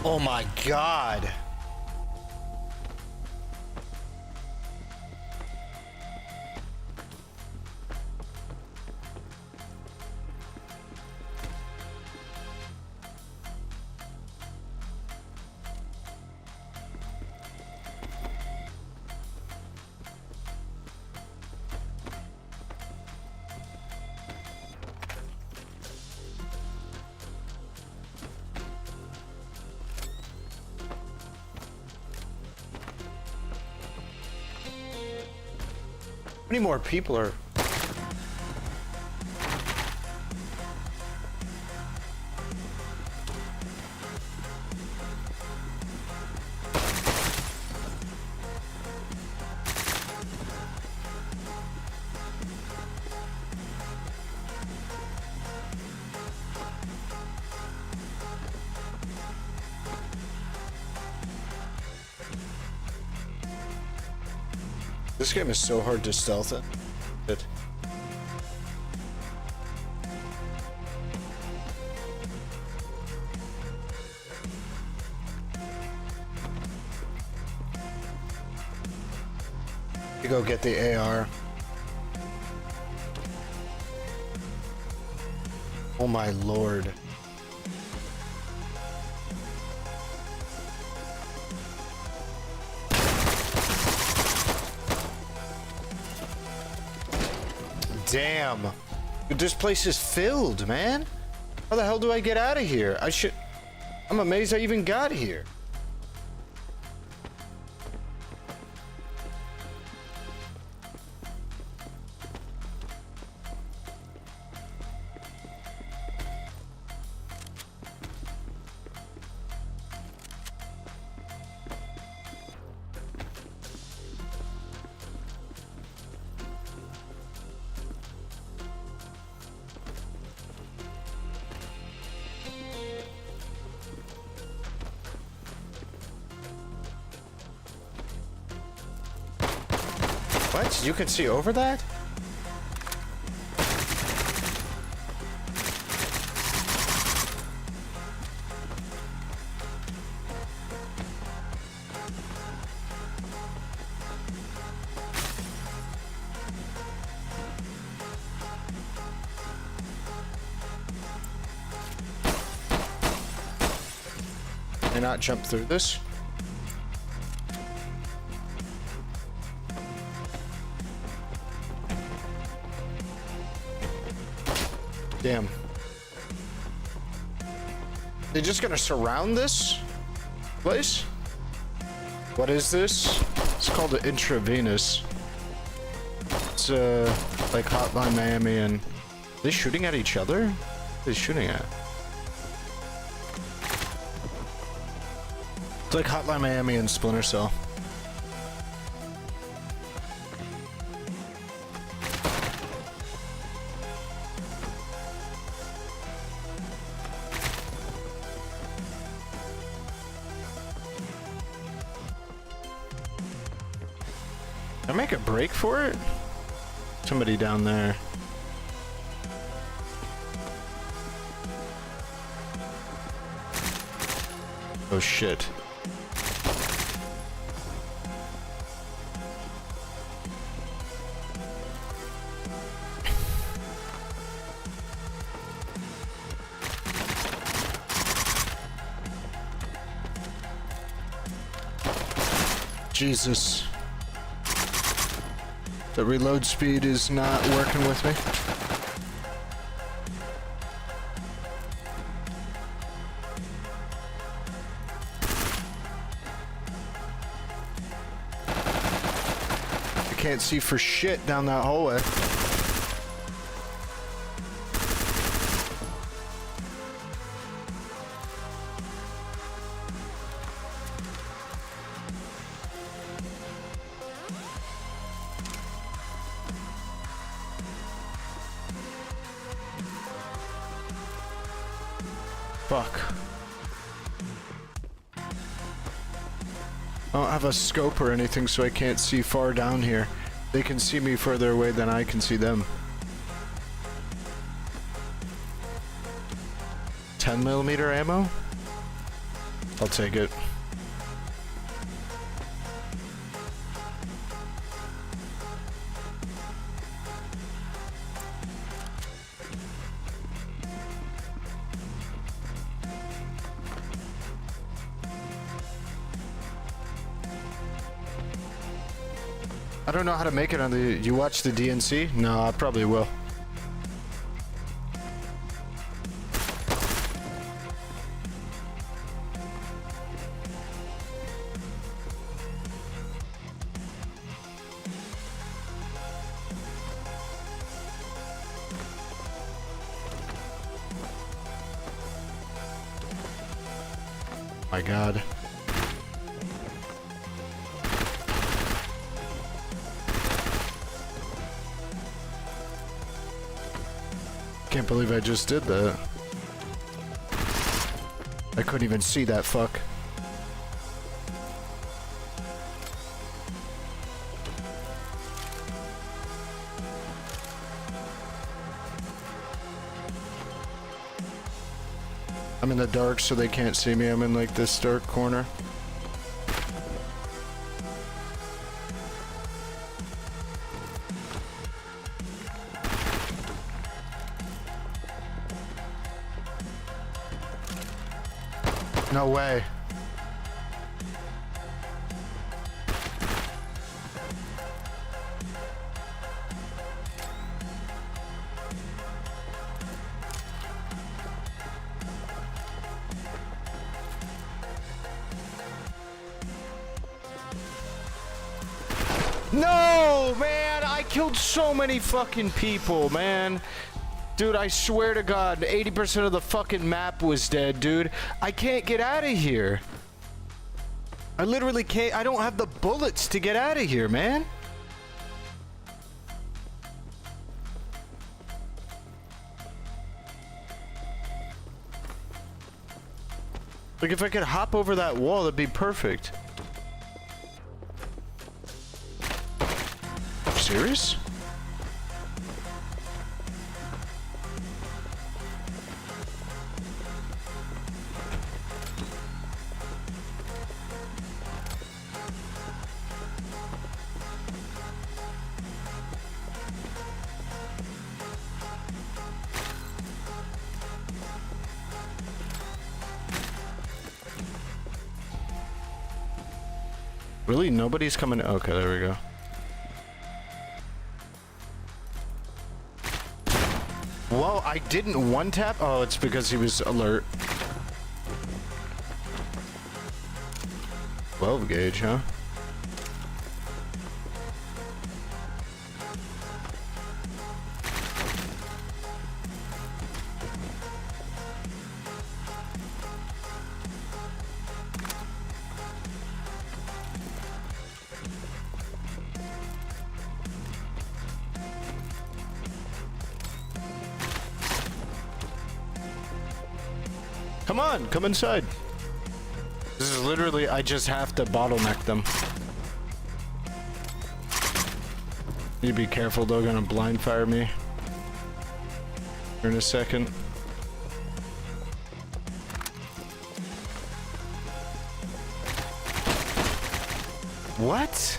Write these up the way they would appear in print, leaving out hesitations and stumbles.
Oh my god. How many more people are... This game is so hard to stealth it. You go get the AR. Oh my lord. Damn. This place is filled, man. How the hell do I get out of here? I'm amazed I even got here. What? You can see over that? Can I not jump through this? Damn. They're just gonna surround this place? What is this? It's called an intravenous. It's like Hotline Miami and... Are they shooting at each other? What are they shooting at? It's like Hotline Miami and Splinter Cell. Can I make a break for it? Somebody down there. Oh shit. Jesus. The reload speed is not working with me. I can't see for shit down that hallway. Fuck. I don't have a scope or anything, so I can't see far down here. They can see me further away than I can see them. 10mm ammo? I'll take it. I don't know how to make it on the... You watch the DNC? No, I probably will. My God. Can't believe I just did that. I couldn't even see that fuck. I'm in the dark so they can't see me. I'm in like this dark corner. No way. No, man, I killed so many fucking people, man. Dude, I swear to God, 80% of the fucking map was dead, dude. I can't get out of here. I literally can't. I don't have the bullets to get out of here, man. Like, if I could hop over that wall, that'd be perfect. Are you serious? Really? Nobody's coming? Okay, there we go. Well, I didn't one-tap? Oh, it's because he was alert. 12 gauge, huh? Come on, come inside. This is literally, I just have to bottleneck them. You be careful, though, gonna blind fire me here in a second. What?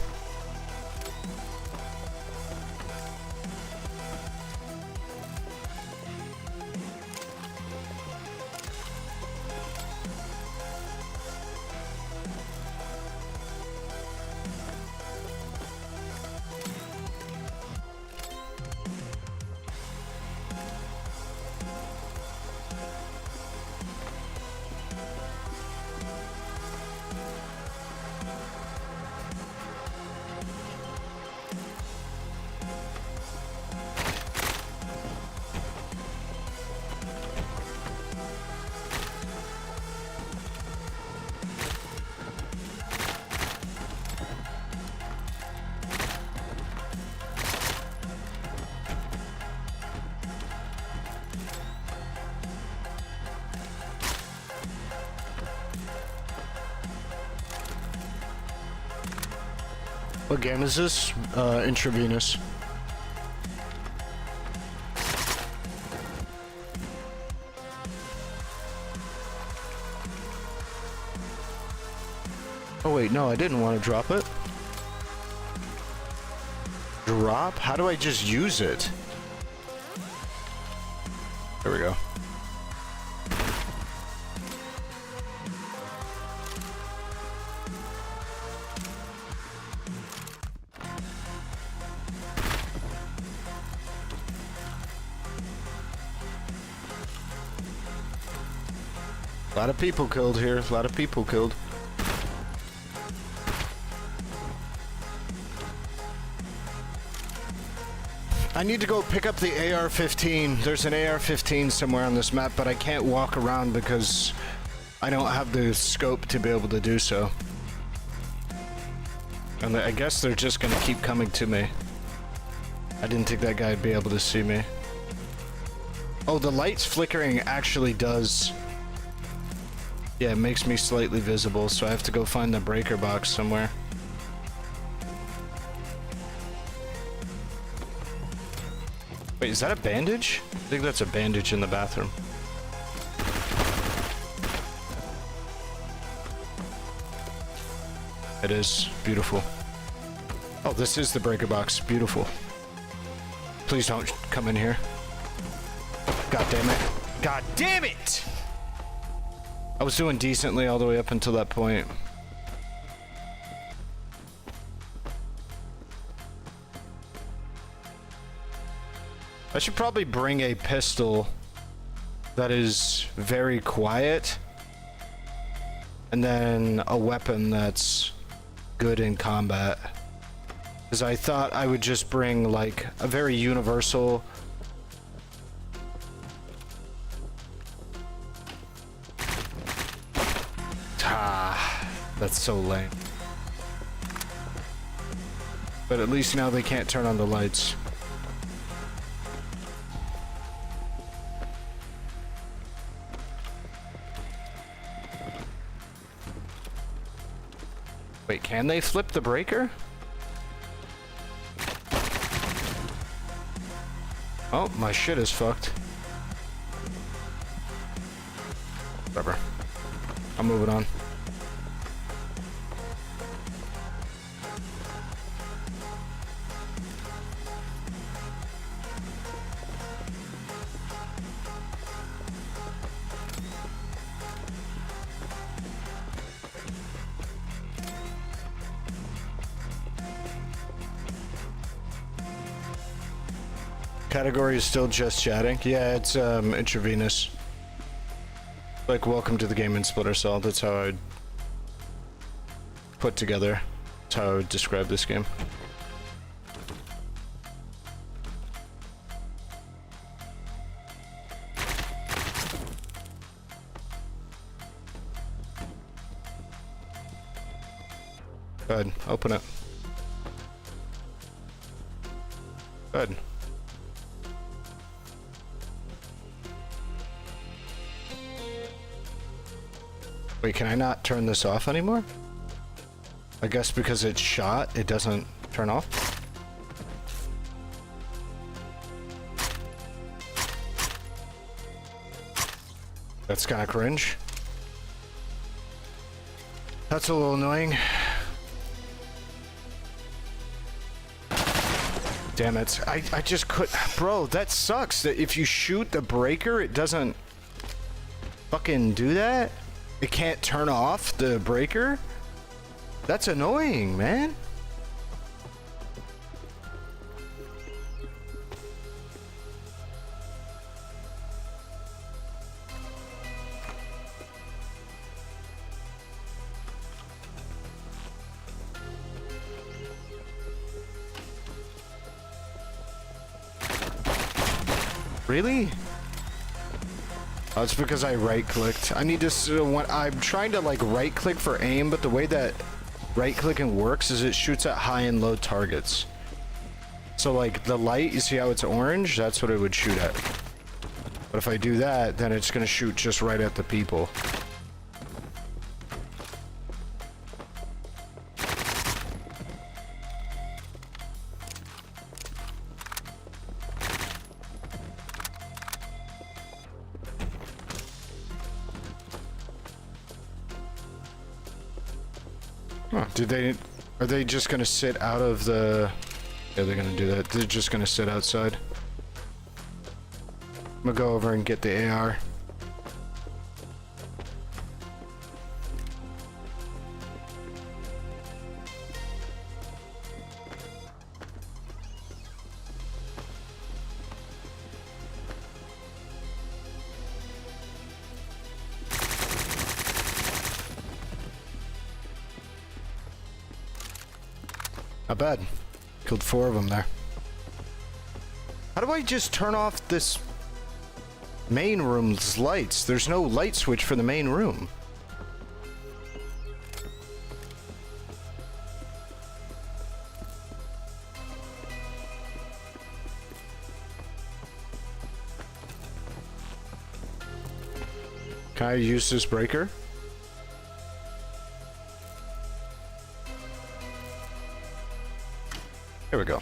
What game is this? Intravenous. Oh wait, no, I didn't want to drop it. Drop? How do I just use it? There we go. A lot of people killed here. A lot of people killed. I need to go pick up the AR-15. There's an AR-15 somewhere on this map, but I can't walk around because I don't have the scope to be able to do so. And I guess they're just gonna keep coming to me. I didn't think that guy would be able to see me. Oh, the lights flickering actually does... Yeah, it makes me slightly visible, so I have to go find the breaker box somewhere. Wait, is that a bandage? I think that's a bandage in the bathroom. It is. Beautiful. Oh, this is the breaker box. Beautiful. Please don't come in here. God damn it. God damn it! I was doing decently all the way up until that point. I should probably bring a pistol that is very quiet, and then a weapon that's good in combat. Because I thought I would just bring like a very universal... Ah, that's so lame. But at least now they can't turn on the lights. Wait, can they flip the breaker? Oh, my shit is fucked. Whatever. I'm moving on. Category is still just chatting. Yeah, it's intravenous. Like, welcome to the game and Splinter Cell. That's how I'd put together. That's how I would describe this game. Go ahead, open it. Go ahead. Wait, can I not turn this off anymore? I guess because it's shot, it doesn't turn off? That's kind of cringe. That's a little annoying. Damn it. I just could... Bro, that sucks. That if you shoot the breaker, it doesn't fucking do that? It can't turn off the breaker? That's annoying, man. Really? Oh, it's because I right-clicked. I need to... I'm trying to, like, right-click for aim, but the way that right-clicking works is it shoots at high and low targets. So, like, the light, you see how it's orange? That's what it would shoot at. But if I do that, then it's gonna shoot just right at the people. Huh, are they just gonna sit out of the... Yeah, they're gonna do that. They're just gonna sit outside. I'm gonna go over and get the AR. Not bad. Killed 4 of them there. How do I just turn off this main room's lights? There's no light switch for the main room. Can I use this breaker? Here we go.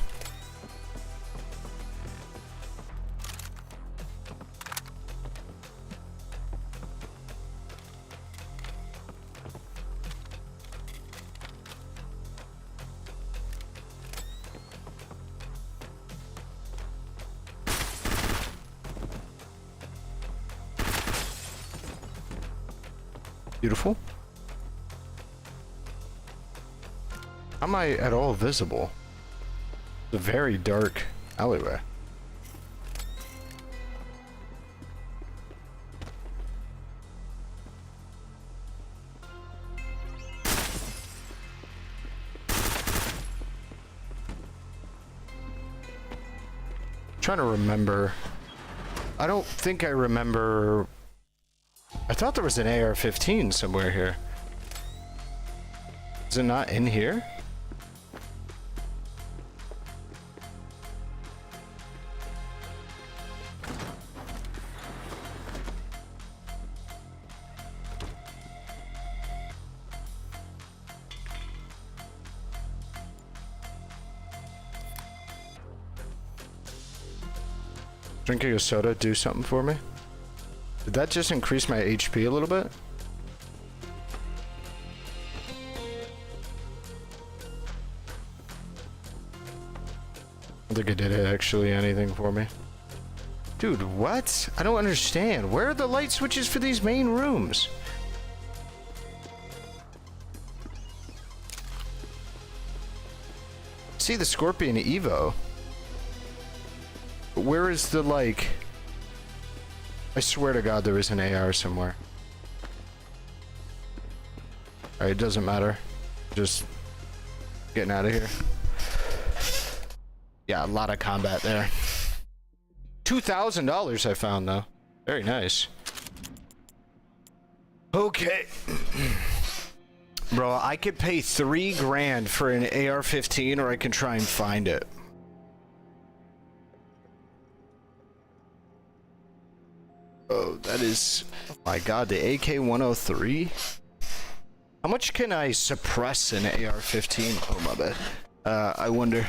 Beautiful. How am I at all visible? It's a very dark alleyway. Trying to remember. I don't think I remember. I thought there was an AR-15 somewhere here. Is it not in here? Drinking a soda do something for me? Did that just increase my HP a little bit? I don't think it did actually anything for me. Dude, what? I don't understand. Where are the light switches for these main rooms? See the Scorpion Evo. But where is the, like... I swear to God there is an AR somewhere. Alright, it doesn't matter. Just getting out of here. Yeah, a lot of combat there. $2,000 I found though. Very nice. Okay. Bro, I could pay $3 grand for an AR-15 or I can try and find it. Oh, that is... Oh my God, the AK-103? How much can I suppress an AR-15? Oh, my bad. I wonder...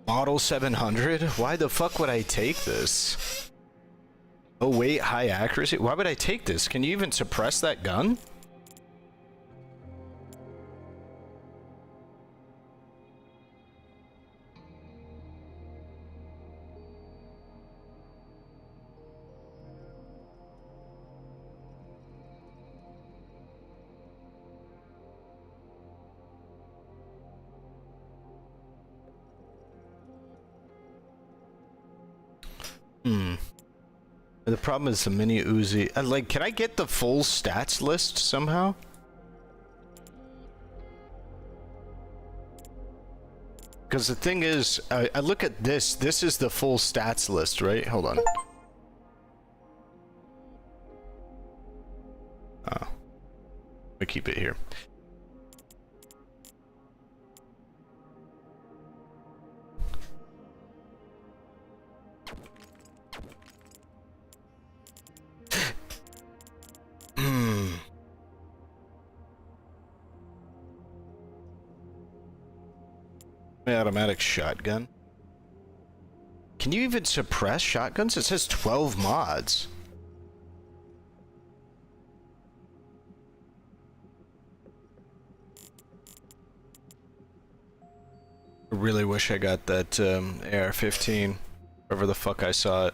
Model 700? Why the fuck would I take this? Oh wait, high accuracy? Why would I take this? Can you even suppress that gun? The problem is the mini Uzi. Like, can I get the full stats list somehow? Because the thing is, I look at this. This is the full stats list, right? Hold on. Oh. I keep it here. Automatic shotgun. Can you even suppress shotguns? It says 12 mods. I really wish I got that AR-15, wherever the fuck I saw it.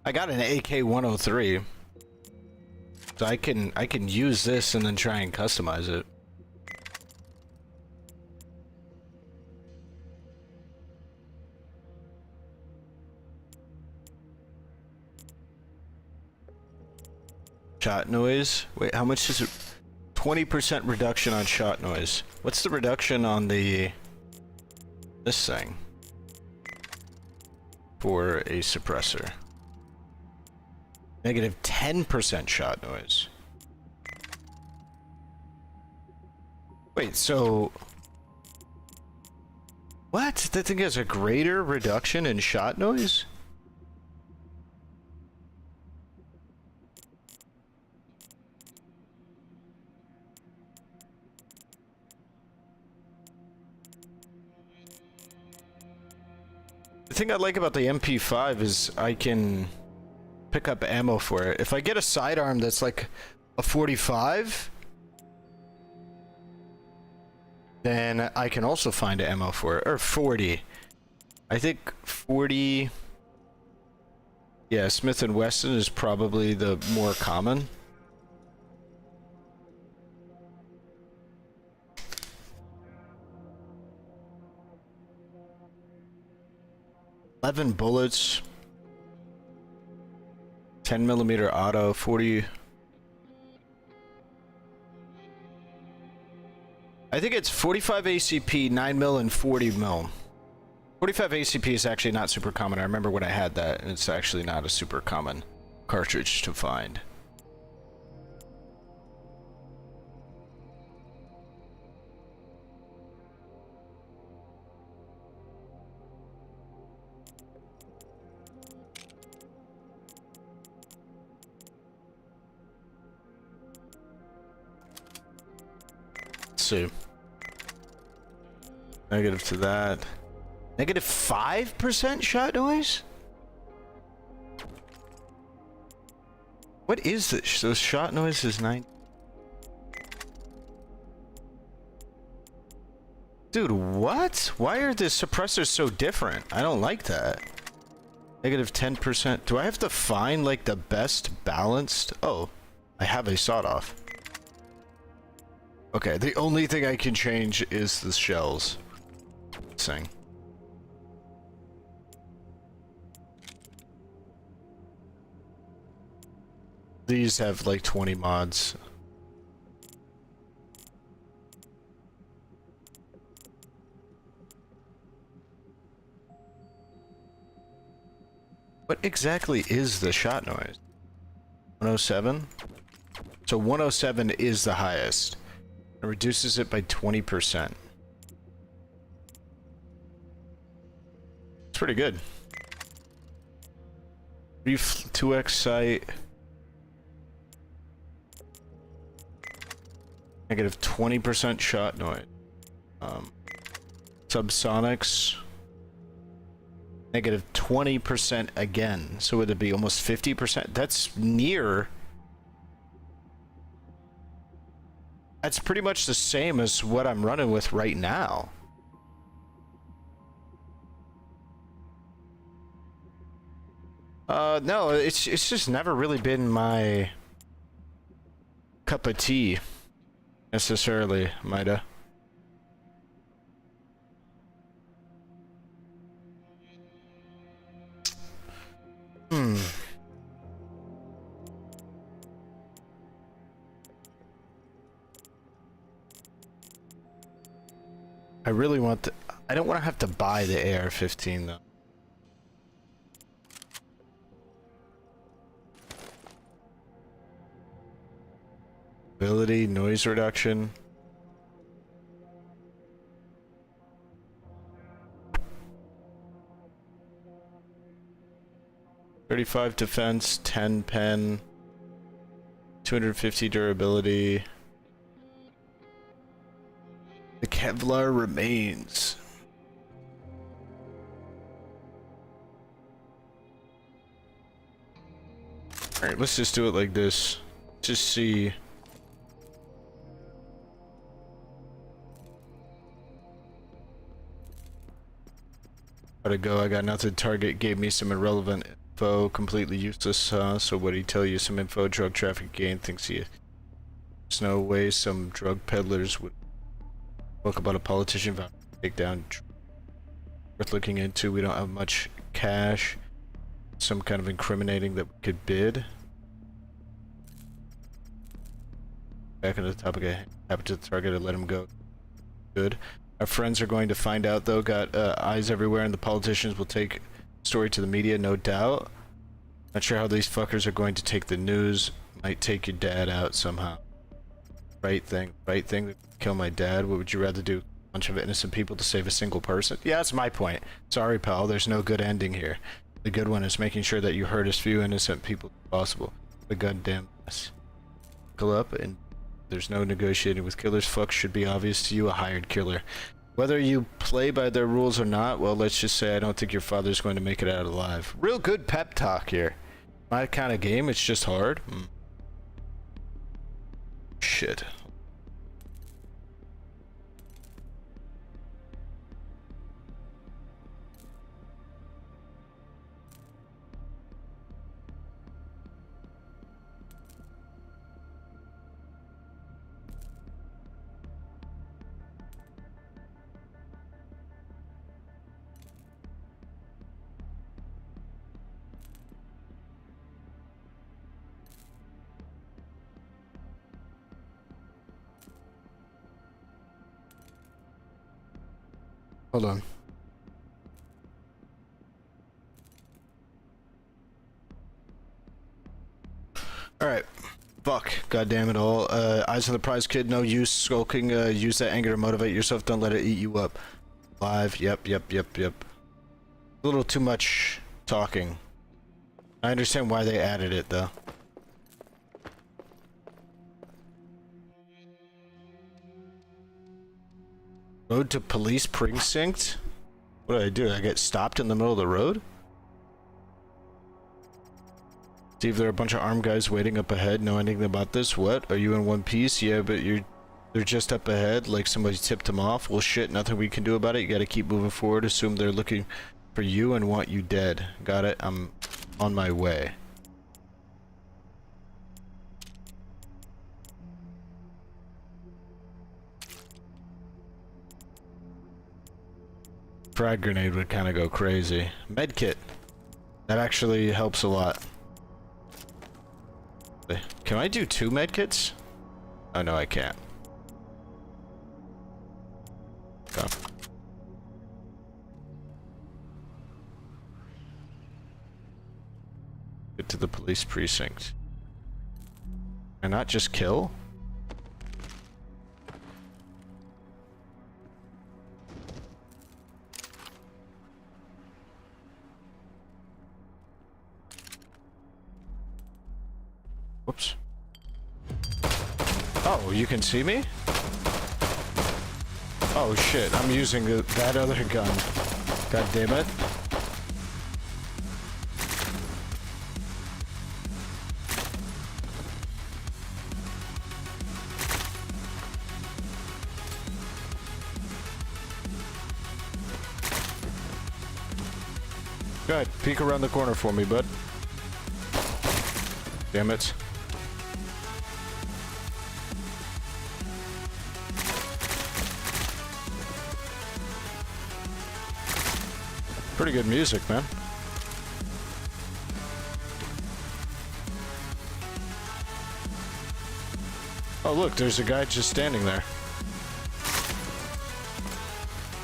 I got an AK-103, so I can use this and then try and customize it. Shot noise. Wait, how much is it? 20% reduction on shot noise. What's the reduction on the this thing for a suppressor? Negative 10% shot noise. Wait, so what? That thing has a greater reduction in shot noise? The thing I like about the MP5 is I can pick up ammo for it. If I get a sidearm that's like a 45, then I can also find ammo for it. Or 40. I think 40... Yeah, Smith & Wesson is probably the more common. $11 bullets, 10mm auto, 40. I think it's 45 ACP, 9mm, and 40mm. 45 ACP is actually not super common. I remember when I had that, and it's actually not a super common cartridge to find. See. Negative to that. Negative 5% shot noise? What is this? So shot noise is 9. Dude, what? Why are the suppressors so different? I don't like that. Negative 10%. Do I have to find like the best balanced? Oh, I have a sawed-off. Okay, the only thing I can change is the shells. Thing. These have like 20 mods. What exactly is the shot noise? 107? So 107 is the highest. It reduces it by 20%. It's pretty good. 2x sight. Negative 20% shot noise. Subsonics. Negative 20% again. So would it be almost 50%? That's near. That's pretty much the same as what I'm running with right now. No, it's just never really been my cup of tea, necessarily, Mida. I really want to... I don't want to have to buy the AR-15, though. Ability, noise reduction. $35 defense, 10 pen, 250 durability. The Kevlar remains. Alright, let's just do it like this. Just see. How'd it go? I got nothing. Target gave me some irrelevant info, completely useless, so what'd he tell you? Some info, drug traffic gang thinks he... There's no way some drug peddlers would talk about a politician about take down. Worth looking into. We don't have much cash. Some kind of incriminating that we could bid. Back on the topic, I happened to the target and let him go. Good. Our friends are going to find out though. Got eyes everywhere, and the politicians will take the story to the media, no doubt. Not sure how these fuckers are going to take the news. Might take your dad out somehow. Right thing. Right thing. Kill my dad. What would you rather do? A bunch of innocent people to save a single person? Yeah, that's my point. Sorry, pal. There's no good ending here. The good one is making sure that you hurt as few innocent people as possible. The goddamn mess. Pull up, and there's no negotiating with killers. Fuck should be obvious to you, a hired killer. Whether you play by their rules or not, well, let's just say I don't think your father's going to make it out alive. Real good pep talk here. My kind of game, it's just hard. Shit. Hold on. Alright. Fuck. God damn it all. Eyes on the prize, kid. No use skulking. Use that anger to motivate yourself. Don't let it eat you up. Live. Yep. A little too much talking. I understand why they added it, though. Road to police precinct? What did I do? Did I get stopped in the middle of the road? Steve, there are a bunch of armed guys waiting up ahead. Know anything about this? What? Are you in one piece? Yeah, but they're just up ahead, like somebody tipped them off. Well, shit, nothing we can do about it. You gotta keep moving forward. Assume they're looking for you and want you dead. Got it? I'm on my way. Frag grenade would kind of go crazy. Medkit. That actually helps a lot. Can I do 2 medkits? Oh no, I can't. Go. Get to the police precinct. Can I not just kill? Whoops. Oh, you can see me? Oh shit, I'm using that other gun. God damn it. Go ahead, peek around the corner for me, bud. Damn it. Pretty good music, man. Oh look, there's a guy just standing there.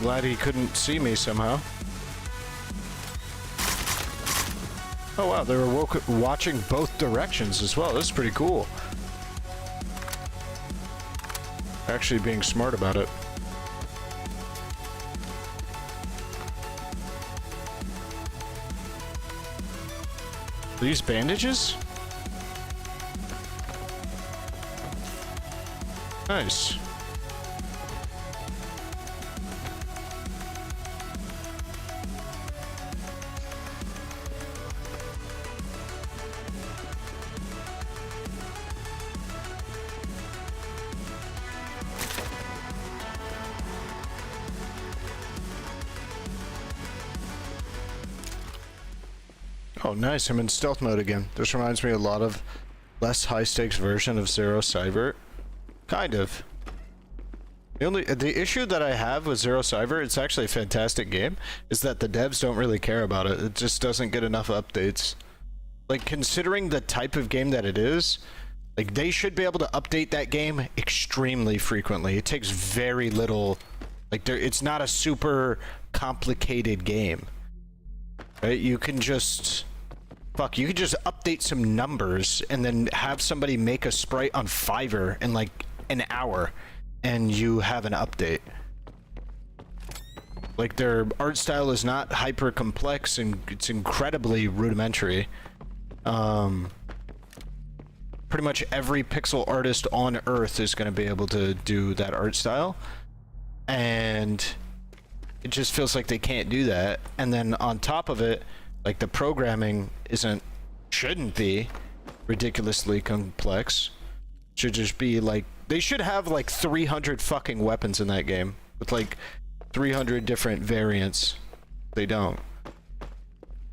Glad he couldn't see me somehow. Oh wow, they were watching both directions as well. This is pretty cool. Actually being smart about it. These bandages? Nice. Oh, nice. I'm in stealth mode again. This reminds me a lot of less high-stakes version of Zero Cyber. Kind of. The issue that I have with Zero Cyber, it's actually a fantastic game, is that the devs don't really care about it. It just doesn't get enough updates. Like, considering the type of game that it is, like, they should be able to update that game extremely frequently. It takes very little... Like, it's not a super complicated game. Right? You can just... Fuck, you can just update some numbers and then have somebody make a sprite on Fiverr in, like, an hour. And you have an update. Like, their art style is not hyper complex and it's incredibly rudimentary. Pretty much every pixel artist on Earth is going to be able to do that art style. And it just feels like they can't do that. And then on top of it, like, the programming shouldn't be ridiculously complex. Should just be like, they should have like 300 fucking weapons in that game with like 300 different variants. They don't.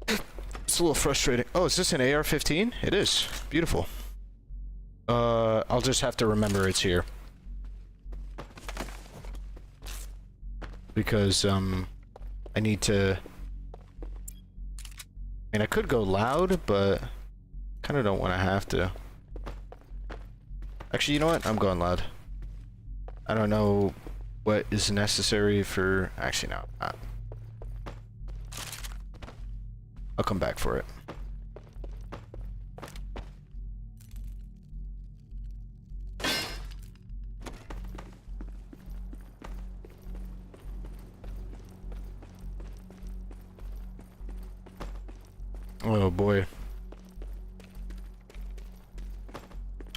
It's a little frustrating. Oh, is this an AR-15? It is. Beautiful. I'll just have to remember it's here. Because, I need to... I mean, I could go loud, but kind of don't want to have to. Actually, you know what? I'm going loud. I don't know what is necessary for... Actually, no, I'm not. I'll come back for it. Oh boy.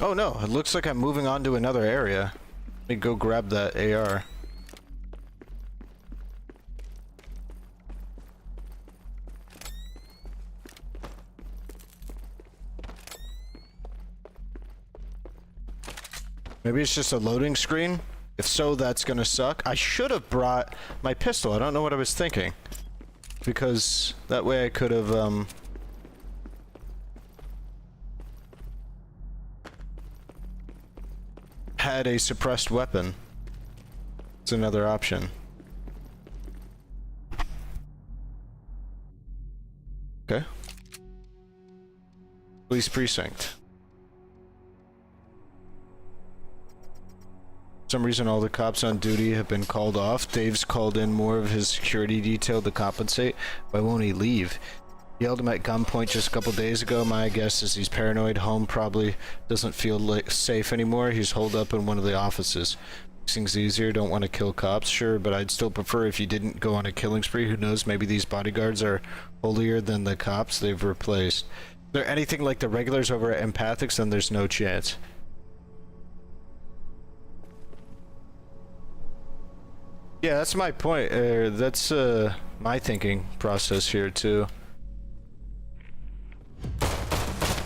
Oh no, it looks like I'm moving on to another area. Let me go grab that AR. Maybe it's just a loading screen? If so, that's gonna suck. I should have brought my pistol. I don't know what I was thinking. Because that way I could have, had a suppressed weapon. It's another option. Okay. Police precinct. For some reason all the cops on duty have been called off. Dave's called in more of his security detail to compensate. Why won't he leave? Yelled him at gunpoint just a couple days ago. My guess is he's paranoid. Home probably doesn't feel safe anymore. He's holed up in one of the offices. Makes things easier. Don't want to kill cops, sure, but I'd still prefer if you didn't go on a killing spree. Who knows? Maybe these bodyguards are holier than the cops they've replaced. If they're anything like the regulars over at Empathics, then there's no chance. Yeah, that's my point. That's my thinking process here too.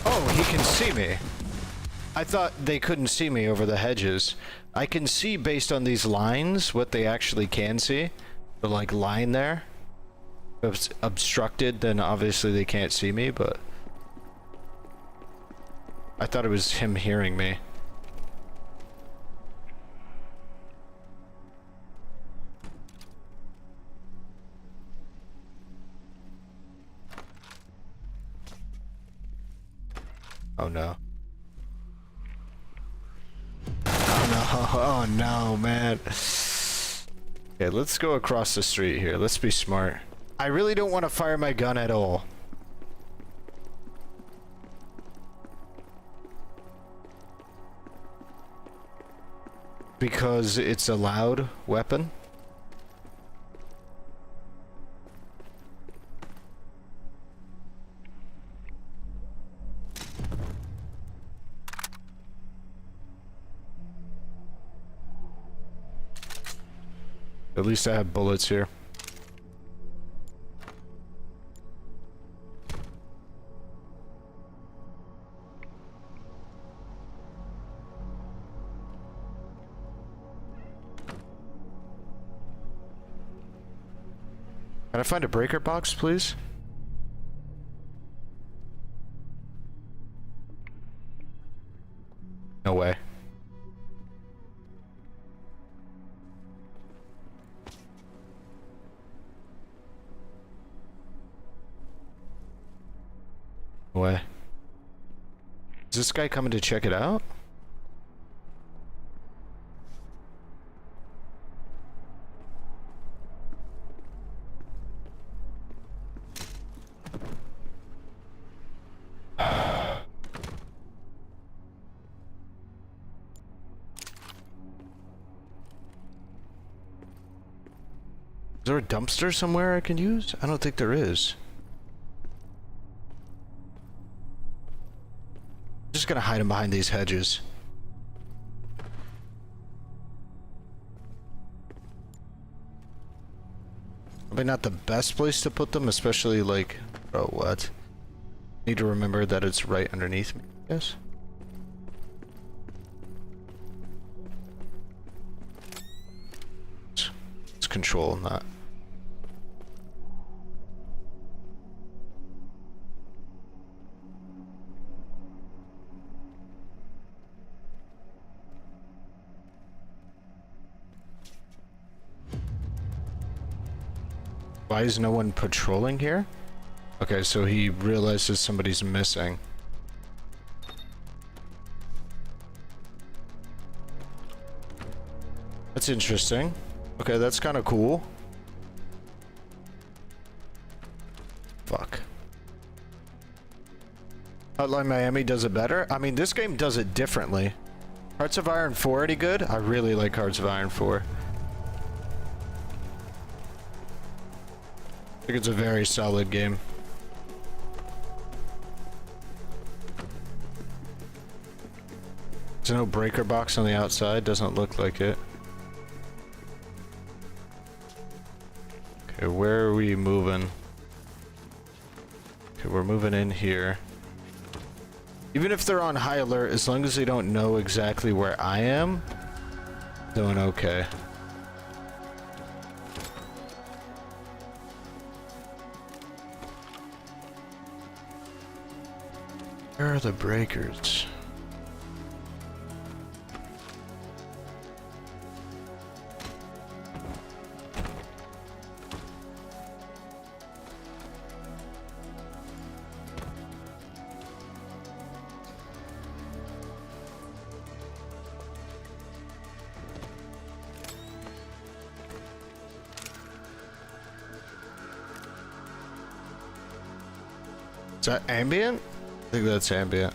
Oh, he can see me. I thought they couldn't see me over the hedges. I can see based on these lines what they actually can see. The like line there. If it's obstructed, then obviously they can't see me, but I thought it was him hearing me. Oh no. Oh no, oh no, man. Okay, let's go across the street here. Let's be smart. I really don't want to fire my gun at all. Because it's a loud weapon. At least I have bullets here. Can I find a breaker box, please? No way. No way. Is this guy coming to check it out? Is there a dumpster somewhere I can use? I don't think there is. I'm just gonna hide him behind these hedges. Probably not the best place to put them, especially like... Oh, what? Need to remember that it's right underneath me, I guess. Let's control that. Why is no one patrolling here? Okay, so he realizes somebody's missing. That's interesting. Okay, that's kind of cool. Fuck. Hotline Miami does it better? I mean, this game does it differently. Hearts of Iron 4 already good? I really like Hearts of Iron 4. I think it's a very solid game. There's no breaker box on the outside, doesn't look like it. Okay, where are we moving? Okay, we're moving in here. Even if they're on high alert, as long as they don't know exactly where I am, doing okay. Where are the breakers? Is that ambient? I think that's ambient.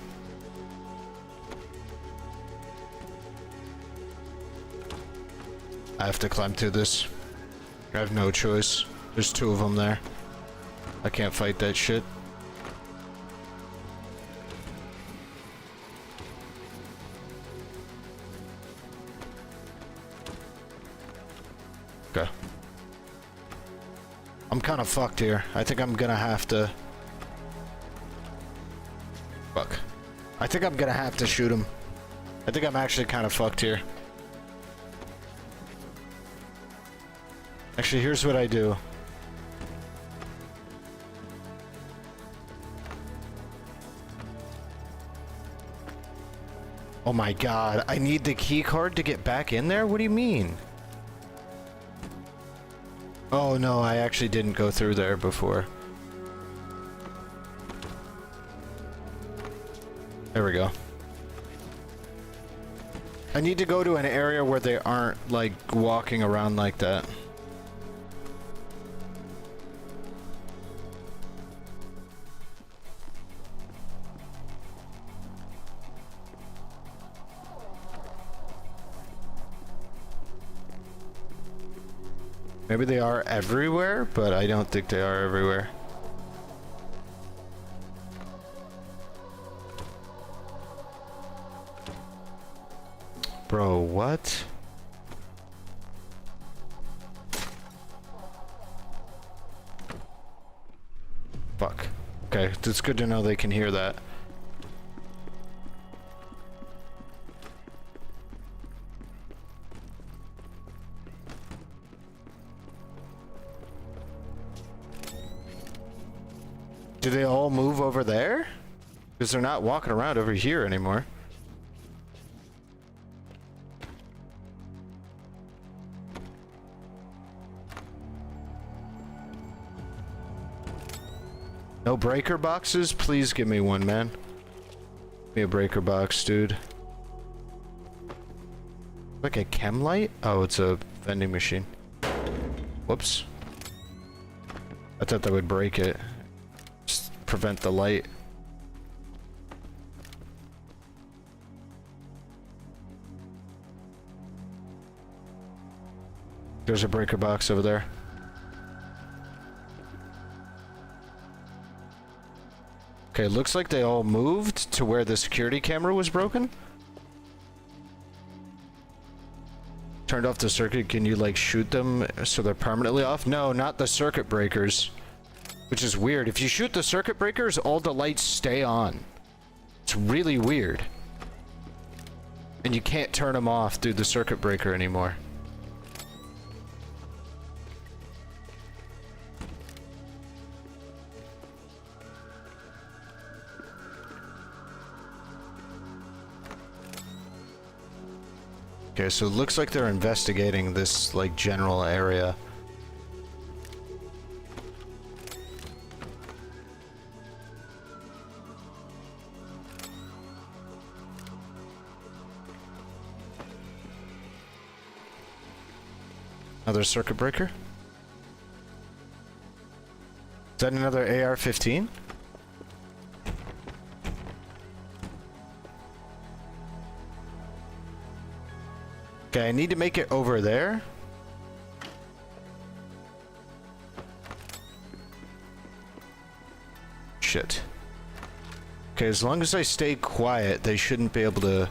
I have to climb through this. I have no choice. There's two of them there. I can't fight that shit. Okay. I'm kind of fucked here. I think I'm gonna have to... Fuck. I think I'm gonna have to shoot him. I think I'm actually kind of fucked here. Actually, here's what I do. Oh my god, I need the key card to get back in there? What do you mean? Oh no, I actually didn't go through there before. There we go. I need to go to an area where they aren't, like, walking around like that. Maybe they are everywhere, but I don't think they are everywhere. Bro, what? Fuck. Okay, it's good to know they can hear that. Do they all move over there? Because they're not walking around over here anymore. No breaker boxes? Please give me one, man. Give me a breaker box, dude. Like a chem light? Oh, it's a vending machine. Whoops. I thought that would break it. Just prevent the light. There's a breaker box over there. Okay, looks like they all moved to where the security camera was broken. Turned off the circuit. Can you like shoot them so they're permanently off? No, not the circuit breakers. Which is weird. If you shoot the circuit breakers, all the lights stay on. It's really weird. And you can't turn them off through the circuit breaker anymore. Okay, so it looks like they're investigating this, like, general area. Another circuit breaker? Is that another AR-15? Okay, I need to make it over there. Shit. Okay, as long as I stay quiet, they shouldn't be able to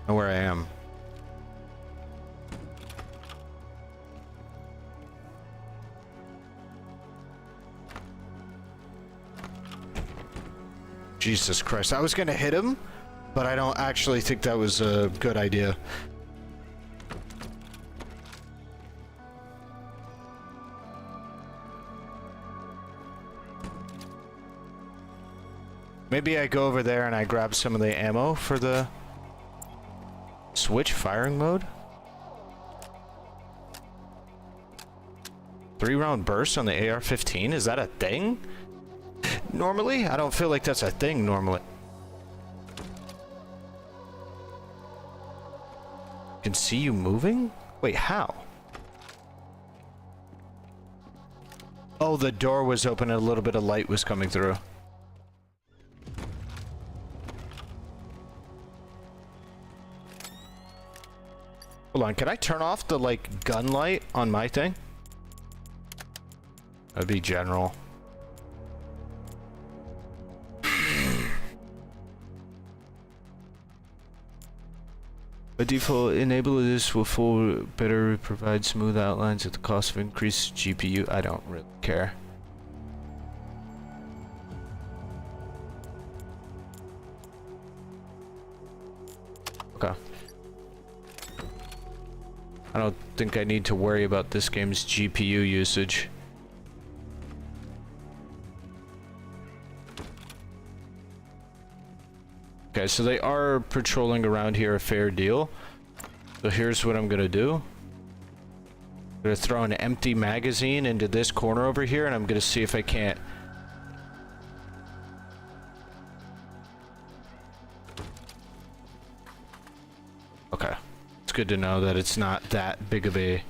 know where I am. Jesus Christ, I was gonna hit him, but I don't actually think that was a good idea. Maybe I go over there and I grab some of the ammo for the switch firing mode. 3-round burst on the AR-15? Is that a thing? Normally? I don't feel like that's a thing normally. Can see you moving? Wait, how? Oh, the door was open and a little bit of light was coming through. Hold on, can I turn off the, like, gun light on my thing? That'd be general. By default, enable this will better provide smooth outlines at the cost of increased GPU. I don't really care. Okay. I don't think I need to worry about this game's GPU usage. Okay, so they are patrolling around here a fair deal. So here's what I'm gonna do. I'm gonna throw an empty magazine into this corner over here, and I'm gonna see if I can't. Okay. It's good to know that it's not that big of a...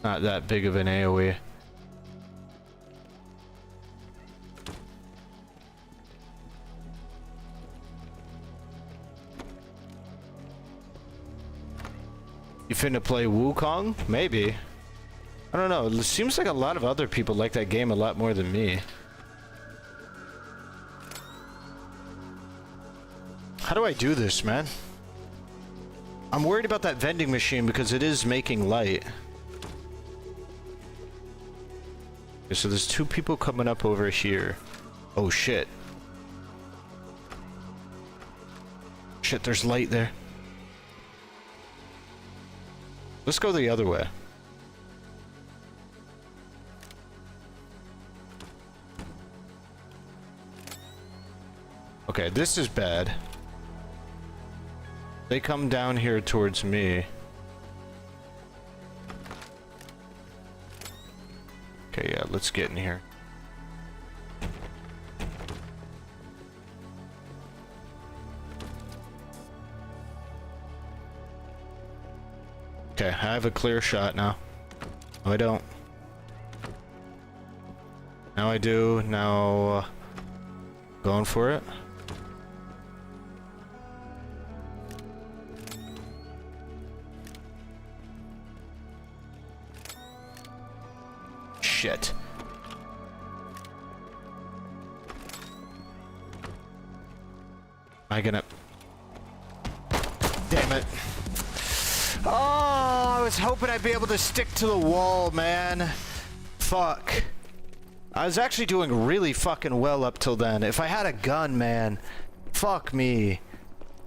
not that big of an AoE. You finna play Wukong? Maybe. I don't know. It seems like a lot of other people like that game a lot more than me. How do I do this, man? I'm worried about that vending machine because it is making light. Okay, so there's two people coming up over here. Oh, shit. Shit, there's light there. Let's go the other way. Okay, this is bad. They come down here towards me. Okay, yeah, let's get in here. Okay, I have a clear shot now. No, I don't. Now I do. Now, going for it. Shit. Am I gonna... Damn it. Oh, I was hoping I'd be able to stick to the wall, man. Fuck. I was actually doing really fucking well up till then. If I had a gun, man. Fuck me.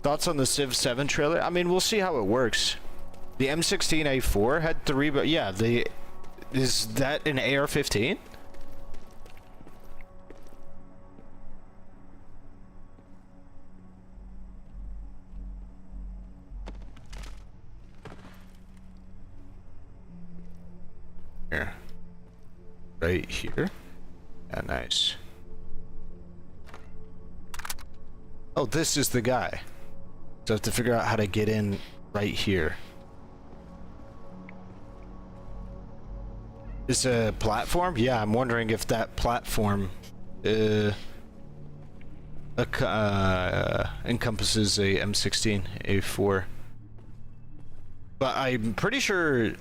Thoughts on the Civ 7 trailer? I mean, we'll see how it works. The M16A4 had 3... But yeah, the... Is that an AR-15? Here. Right here. Yeah, nice. Oh, this is the guy. So I have to figure out how to get in right here. Is a platform? Yeah, I'm wondering if that platform encompasses a M16A4. But I'm pretty sure...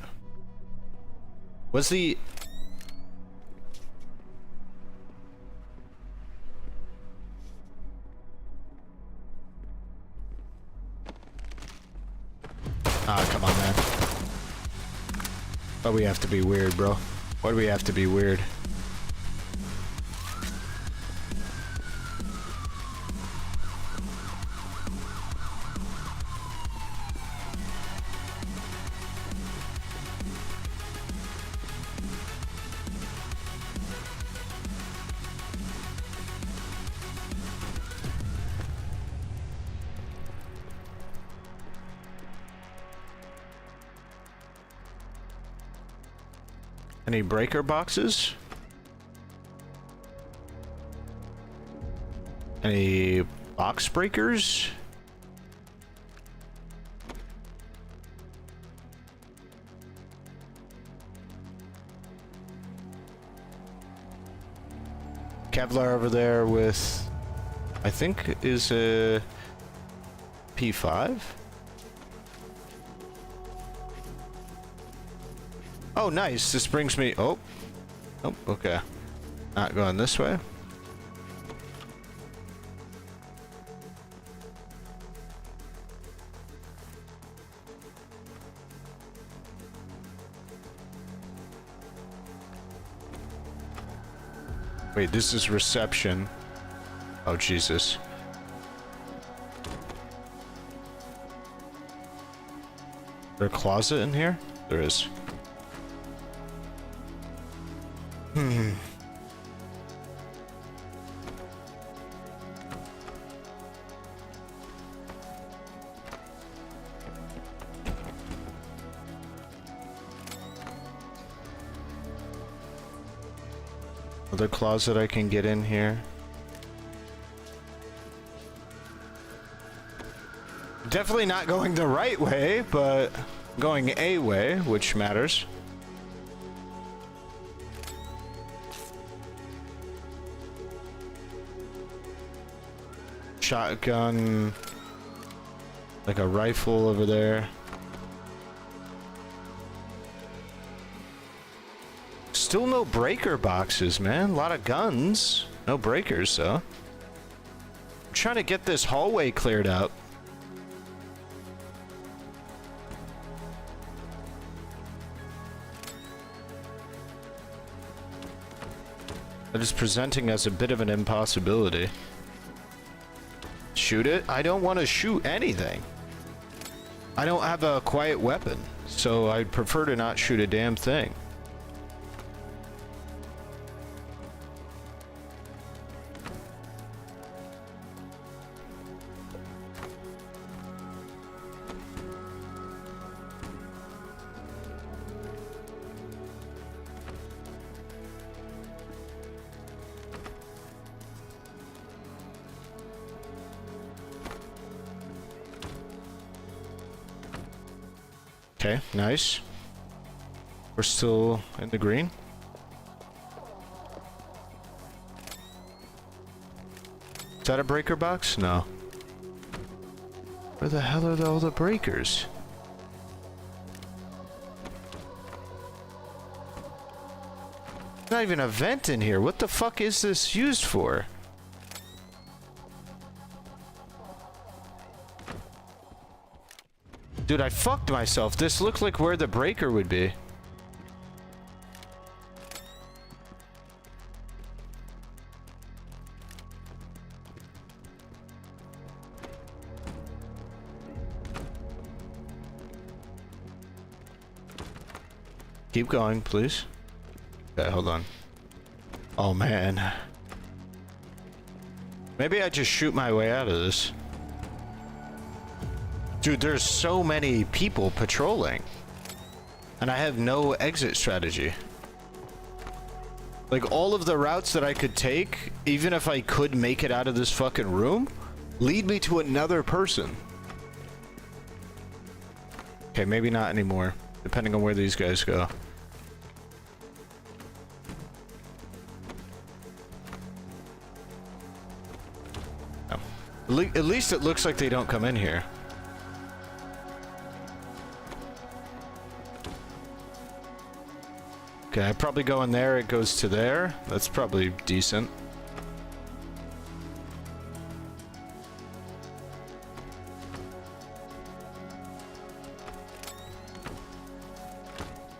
Was the... Ah, come on, man. Why we have to be weird, bro? Why do we have to be weird? Any breaker boxes? Any box breakers? Kevlar over there with, I think, is a P5? Oh, nice. This brings me... Oh. Oh, okay. Not going this way. Wait, this is reception. Oh, Jesus. Is there a closet in here? There is. Other closet I can get in here. Definitely not going the right way, but going a way, which matters. Shotgun, like a rifle over there. Still no breaker boxes, man. A lot of guns. No breakers, though. I'm trying to get this hallway cleared up. That is presenting as a bit of an impossibility. Shoot it? I don't want to shoot anything. I don't have a quiet weapon, so I'd prefer to not shoot a damn thing. Okay, nice. We're still in the green. Is that a breaker box? No. Where the hell are all the breakers? Not even a vent in here. What the fuck is this used for? Dude, I fucked myself. This looked like where the breaker would be. Keep going, please. Okay, hold on. Oh, man. Maybe I just shoot my way out of this. Dude, there's so many people patrolling. And I have no exit strategy. Like, all of the routes that I could take, even if I could make it out of this fucking room, lead me to another person. Okay, maybe not anymore, depending on where these guys go. At least it looks like they don't come in here. Okay, I probably go in there, it goes to there. That's probably decent.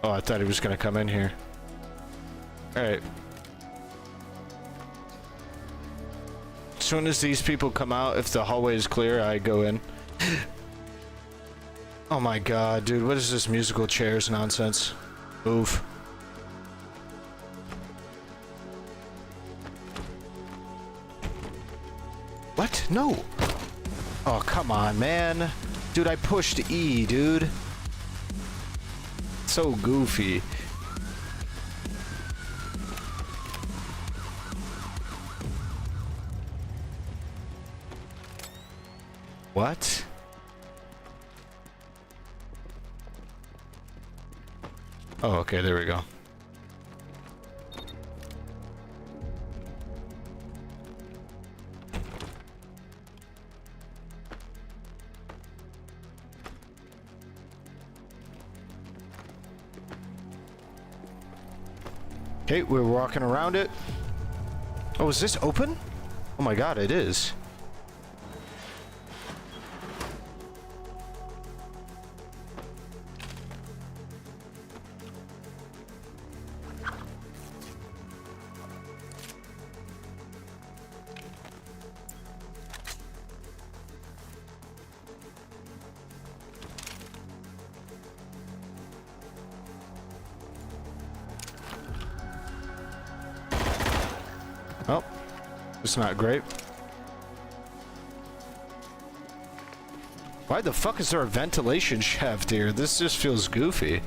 Oh, I thought he was gonna come in here. Alright. As soon as these people come out, if the hallway is clear, I go in. Oh my god, dude, what is this musical chairs nonsense? Move. What? No! Oh, come on, man. Dude, I pushed E, dude. So goofy. What? Oh, okay, there we go. Okay, we're walking around it. Oh, is this open? Oh my god, it is. Oh, it's not great. Why the fuck is there a ventilation shaft here? This just feels goofy.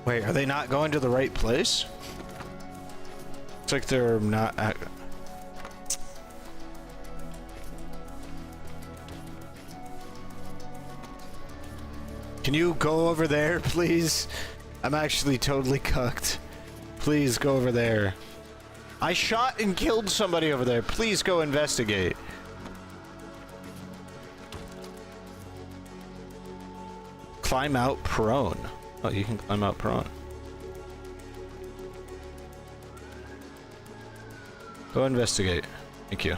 Wait, are they not going to the right place? It's like they're not at... Can you go over there, please? I'm actually totally cucked. Please go over there. I shot and killed somebody over there. Please go investigate. Climb out prone. Oh, you can climb out prone. Go investigate. Thank you.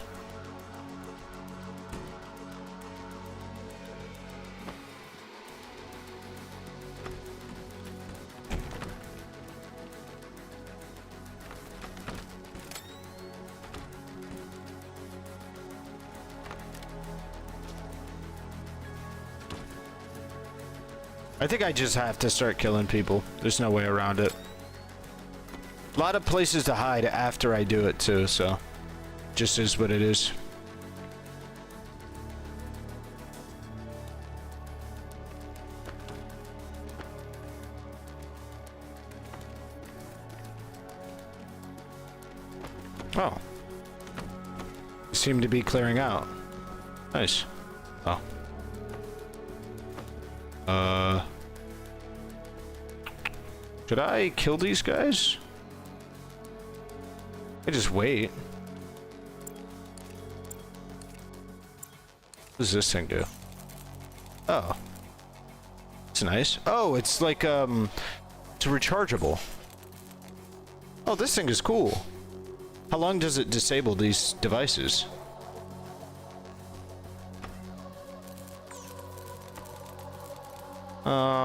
I think I just have to start killing people. There's no way around it. A lot of places to hide after I do it too, so just is what it is. Oh. You seem to be clearing out. Nice. Oh. Should I kill these guys? I just wait. What does this thing do? Oh. It's nice. Oh, it's like, it's rechargeable. Oh, this thing is cool. How long does it disable these devices?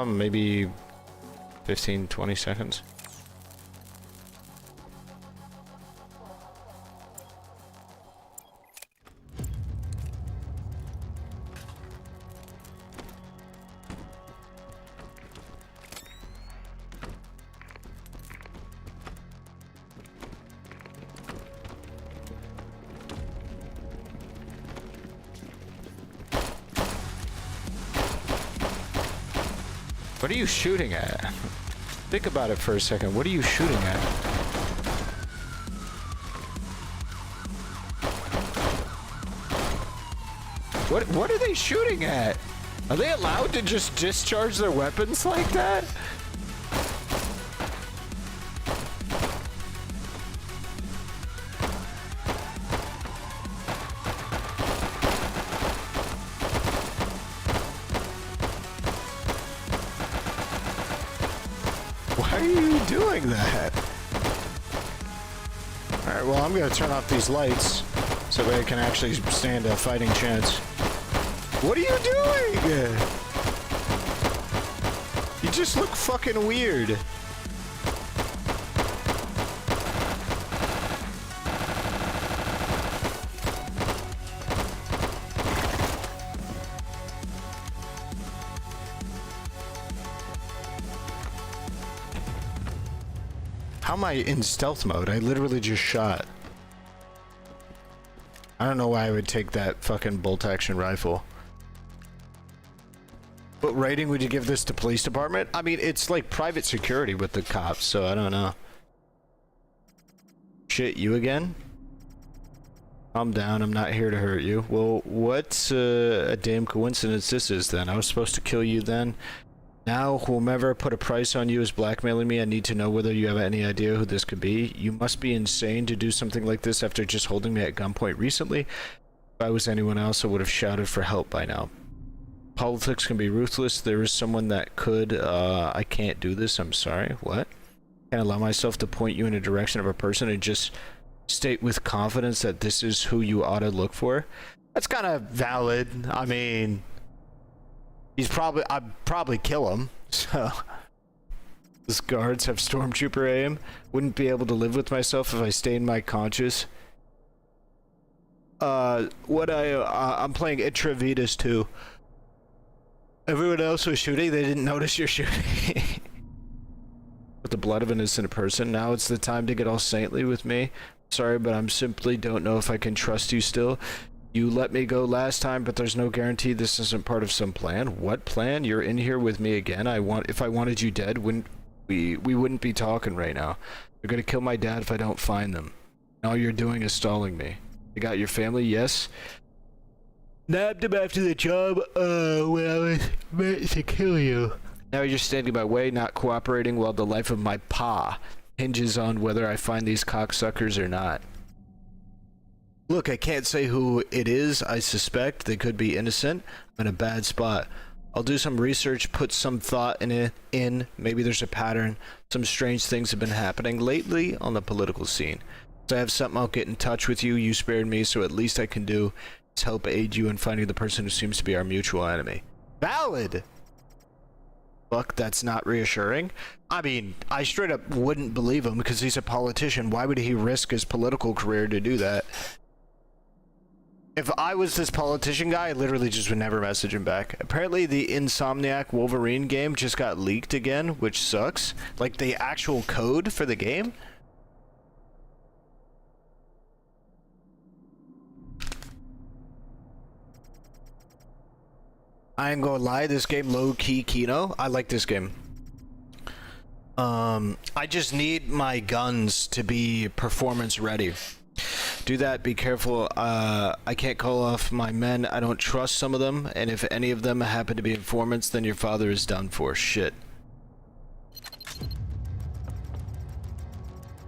Maybe 15, 20 seconds. What are you shooting at? Think about it for a second. What are you shooting at? What are they shooting at? Are they allowed to just discharge their weapons like that? Why are you doing that? Alright, well, I'm gonna turn off these lights so that I can actually stand a fighting chance. What are you doing? You just look fucking weird. How am I in stealth mode? I literally just shot. I don't know why I would take that fucking bolt action rifle. What rating would you give this to police department? I mean, it's like private security with the cops, so I don't know. Shit, you again? Calm down, I'm not here to hurt you. Well, what a damn coincidence this is then. I was supposed to kill you then. Now, whomever put a price on you is blackmailing me. I need to know whether you have any idea who this could be. You must be insane to do something like this after just holding me at gunpoint recently. If I was anyone else, I would have shouted for help by now. Politics can be ruthless. There is someone that could. I can't do this. I'm sorry. What? Can't allow myself to point you in a direction of a person and just state with confidence that this is who you ought to look for. That's kind of valid. I mean... I'd probably kill him, so... Those guards have stormtrooper aim. Wouldn't be able to live with myself if I stained my conscience. I'm playing Intravenous too. Everyone else was shooting, they didn't notice you're shooting. With the blood of an innocent person, now it's the time to get all saintly with me. Sorry, but I'm simply don't know if I can trust you still. You let me go last time, but there's no guarantee this isn't part of some plan. What plan? You're in here with me again. If I wanted you dead, we wouldn't be talking right now. You're gonna kill my dad if I don't find them. All you're doing is stalling me. You got your family? Yes. Nabbed him after the job, when I was meant to kill you. Now you're standing in my way, not cooperating, while the life of my pa hinges on whether I find these cocksuckers or not. Look, I can't say who it is. I suspect they could be innocent. I'm in a bad spot. I'll do some research, put some thought in it. Maybe there's a pattern. Some strange things have been happening lately on the political scene. If I have something, I'll get in touch with you. You spared me, so at least I can do is help aid you in finding the person who seems to be our mutual enemy. Valid! Fuck, that's not reassuring. I mean, I straight up wouldn't believe him because he's a politician. Why would he risk his political career to do that? If I was this politician guy, I literally just would never message him back. Apparently the Insomniac Wolverine game just got leaked again, which sucks. Like the actual code for the game. I ain't gonna lie, this game low-key Kino. I like this game. I just need my guns to be performance ready. Do that, be careful. I can't call off my men. I don't trust some of them, and if any of them happen to be informants, then your father is done for. Shit.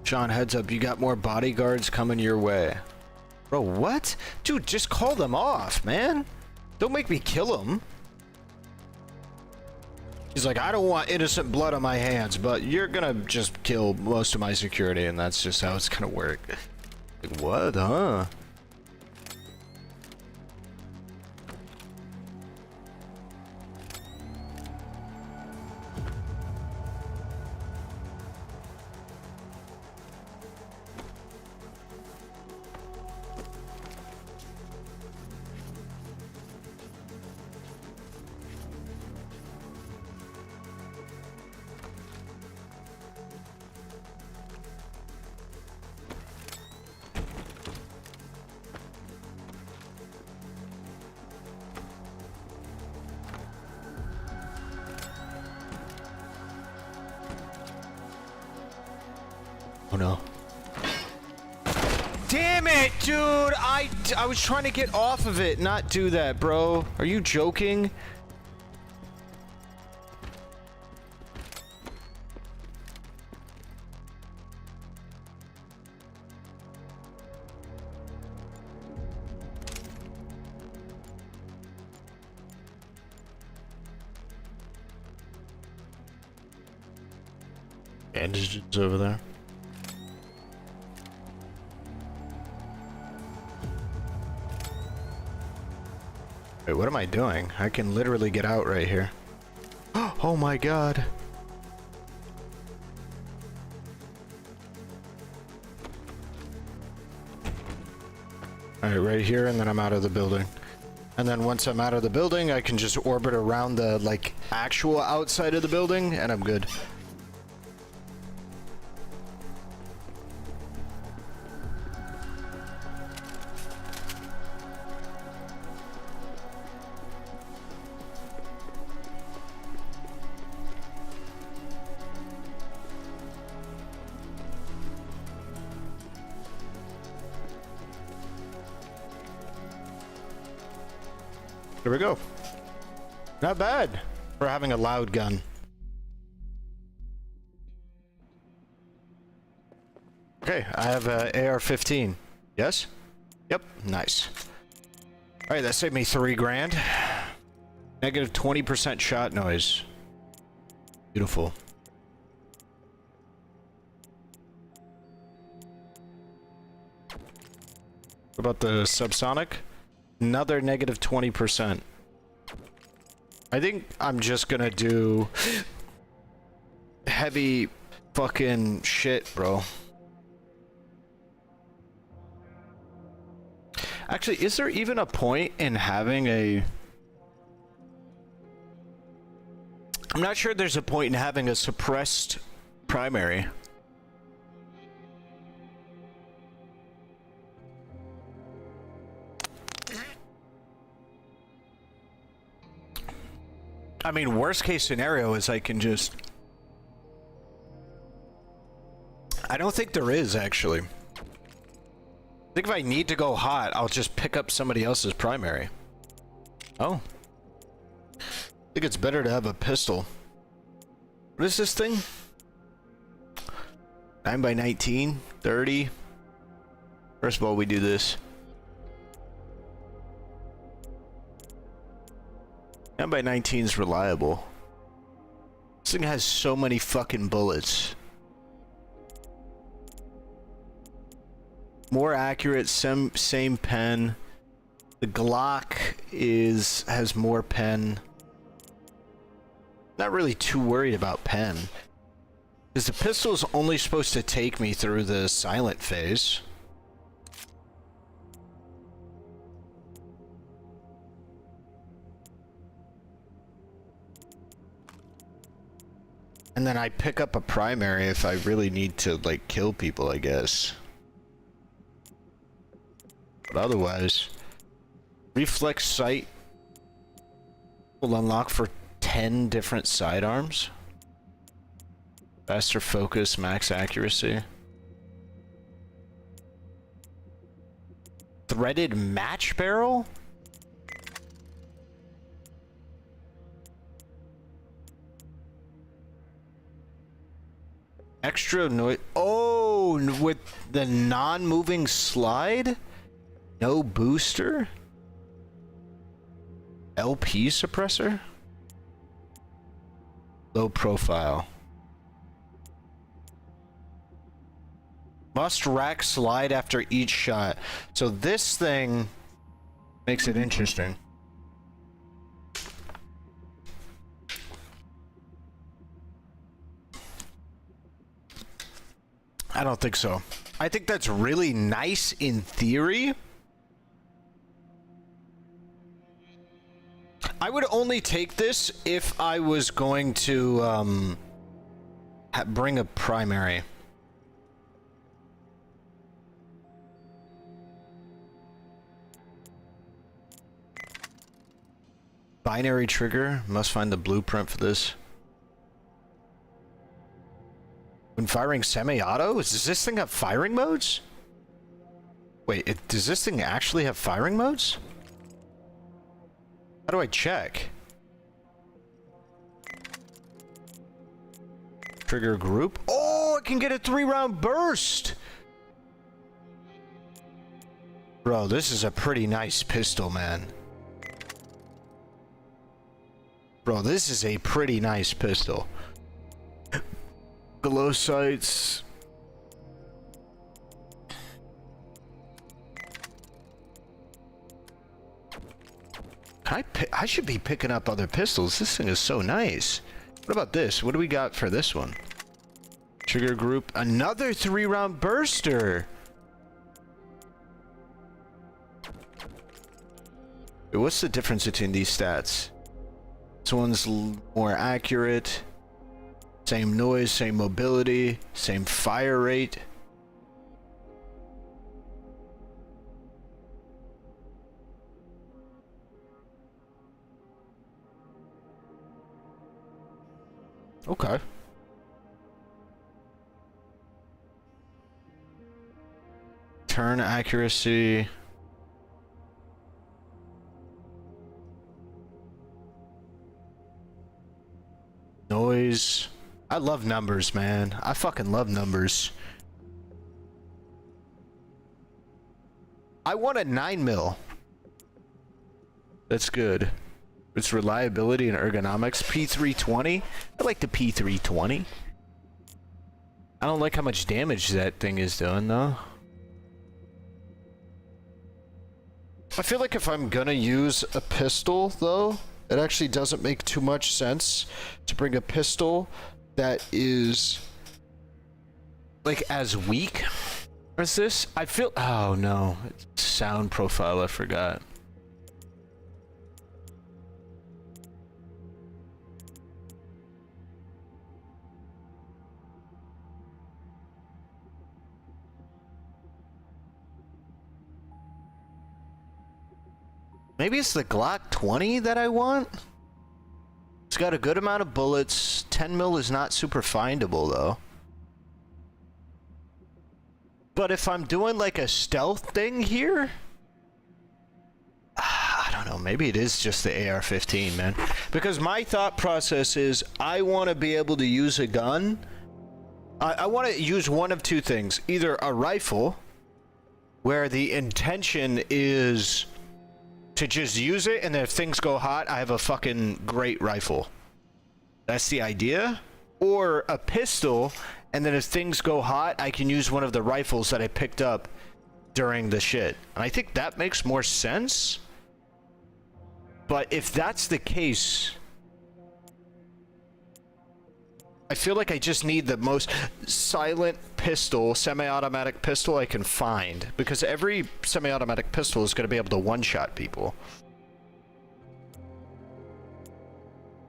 Sean, heads up, you got more bodyguards coming your way. Bro, what? Dude, just call them off, man. Don't make me kill them. He's like, I don't want innocent blood on my hands, but you're gonna just kill most of my security, and that's just how it's gonna work. Like, what, huh? Oh no. Damn it, dude! I was trying to get off of it, not do that, bro. Are you joking? Bandages over there. Wait, what am I doing? I can literally get out right here. Oh my god. Alright, right here, and then I'm out of the building. And then once I'm out of the building, I can just orbit around the, like, actual outside of the building, and I'm good. There we go. Not bad for having a loud gun. Okay, I have a AR-15. Yes? Yep, nice. Alright, that saved me $3 grand. Negative 20% shot noise. Beautiful. What about the subsonic? Another negative 20%. I think I'm just gonna do heavy fucking shit, bro. Actually, is there even a point in having a... I'm not sure there's a point in having a suppressed primary. I mean, worst case scenario is I can just... I don't think there is, actually. I think if I need to go hot, I'll just pick up somebody else's primary. Oh. I think it's better to have a pistol. What is this thing? 9x19? 30? First of all, we do this. 9x19 is reliable. This thing has so many fucking bullets. More accurate, same pen. The Glock has more pen. Not really too worried about pen. Because the pistol's only supposed to take me through the silent phase. And then I pick up a primary if I really need to, like, kill people, I guess. But otherwise, reflex sight will unlock for 10 different sidearms. Faster focus, max accuracy. threaded match barrel? Extra noise. Oh, with the non-moving slide? No booster? LP suppressor? Low profile. Must rack slide after each shot. So this thing makes it interesting. I don't think so. I think that's really nice in theory. I would only take this if I was going to bring a primary. Binary trigger. Must find the blueprint for this. When firing semi-auto? Does this thing have firing modes? Wait, does this thing actually have firing modes? How do I check? Trigger group. Oh, it can get a 3-round burst! Bro, this is a pretty nice pistol, man. Bro, this is a pretty nice pistol. Glow sights. I should be picking up other pistols. This thing is so nice. What about this? What do we got for this one? Trigger group. Another 3-round burster. Wait, what's the difference between these stats? This one's more accurate. Same noise, same mobility, same fire rate. Okay. Turn accuracy. Noise. I love numbers, man. I fucking love numbers. I want a 9mm. That's good. Its reliability and ergonomics. P320. I like the P320. I don't like how much damage that thing is doing, though. I feel like if I'm gonna use a pistol, though, it actually doesn't make too much sense to bring a pistol that is like as weak as this. I feel, oh no, it's sound profile, I forgot. Maybe it's the Glock 20 that I want. It's got a good amount of bullets. 10mm is not super findable though. But if I'm doing like a stealth thing here, I don't know, maybe it is just the AR-15, man. Because my thought process is I want to be able to use a gun. I want to use one of two things. Either a rifle, where the intention is to just use it, and then if things go hot, I have a fucking great rifle. That's the idea. Or a pistol, and then if things go hot, I can use one of the rifles that I picked up during the shit. And I think that makes more sense. But if that's the case, I feel like I just need the most silent pistol, semi-automatic pistol I can find. Because every semi-automatic pistol is going to be able to one-shot people.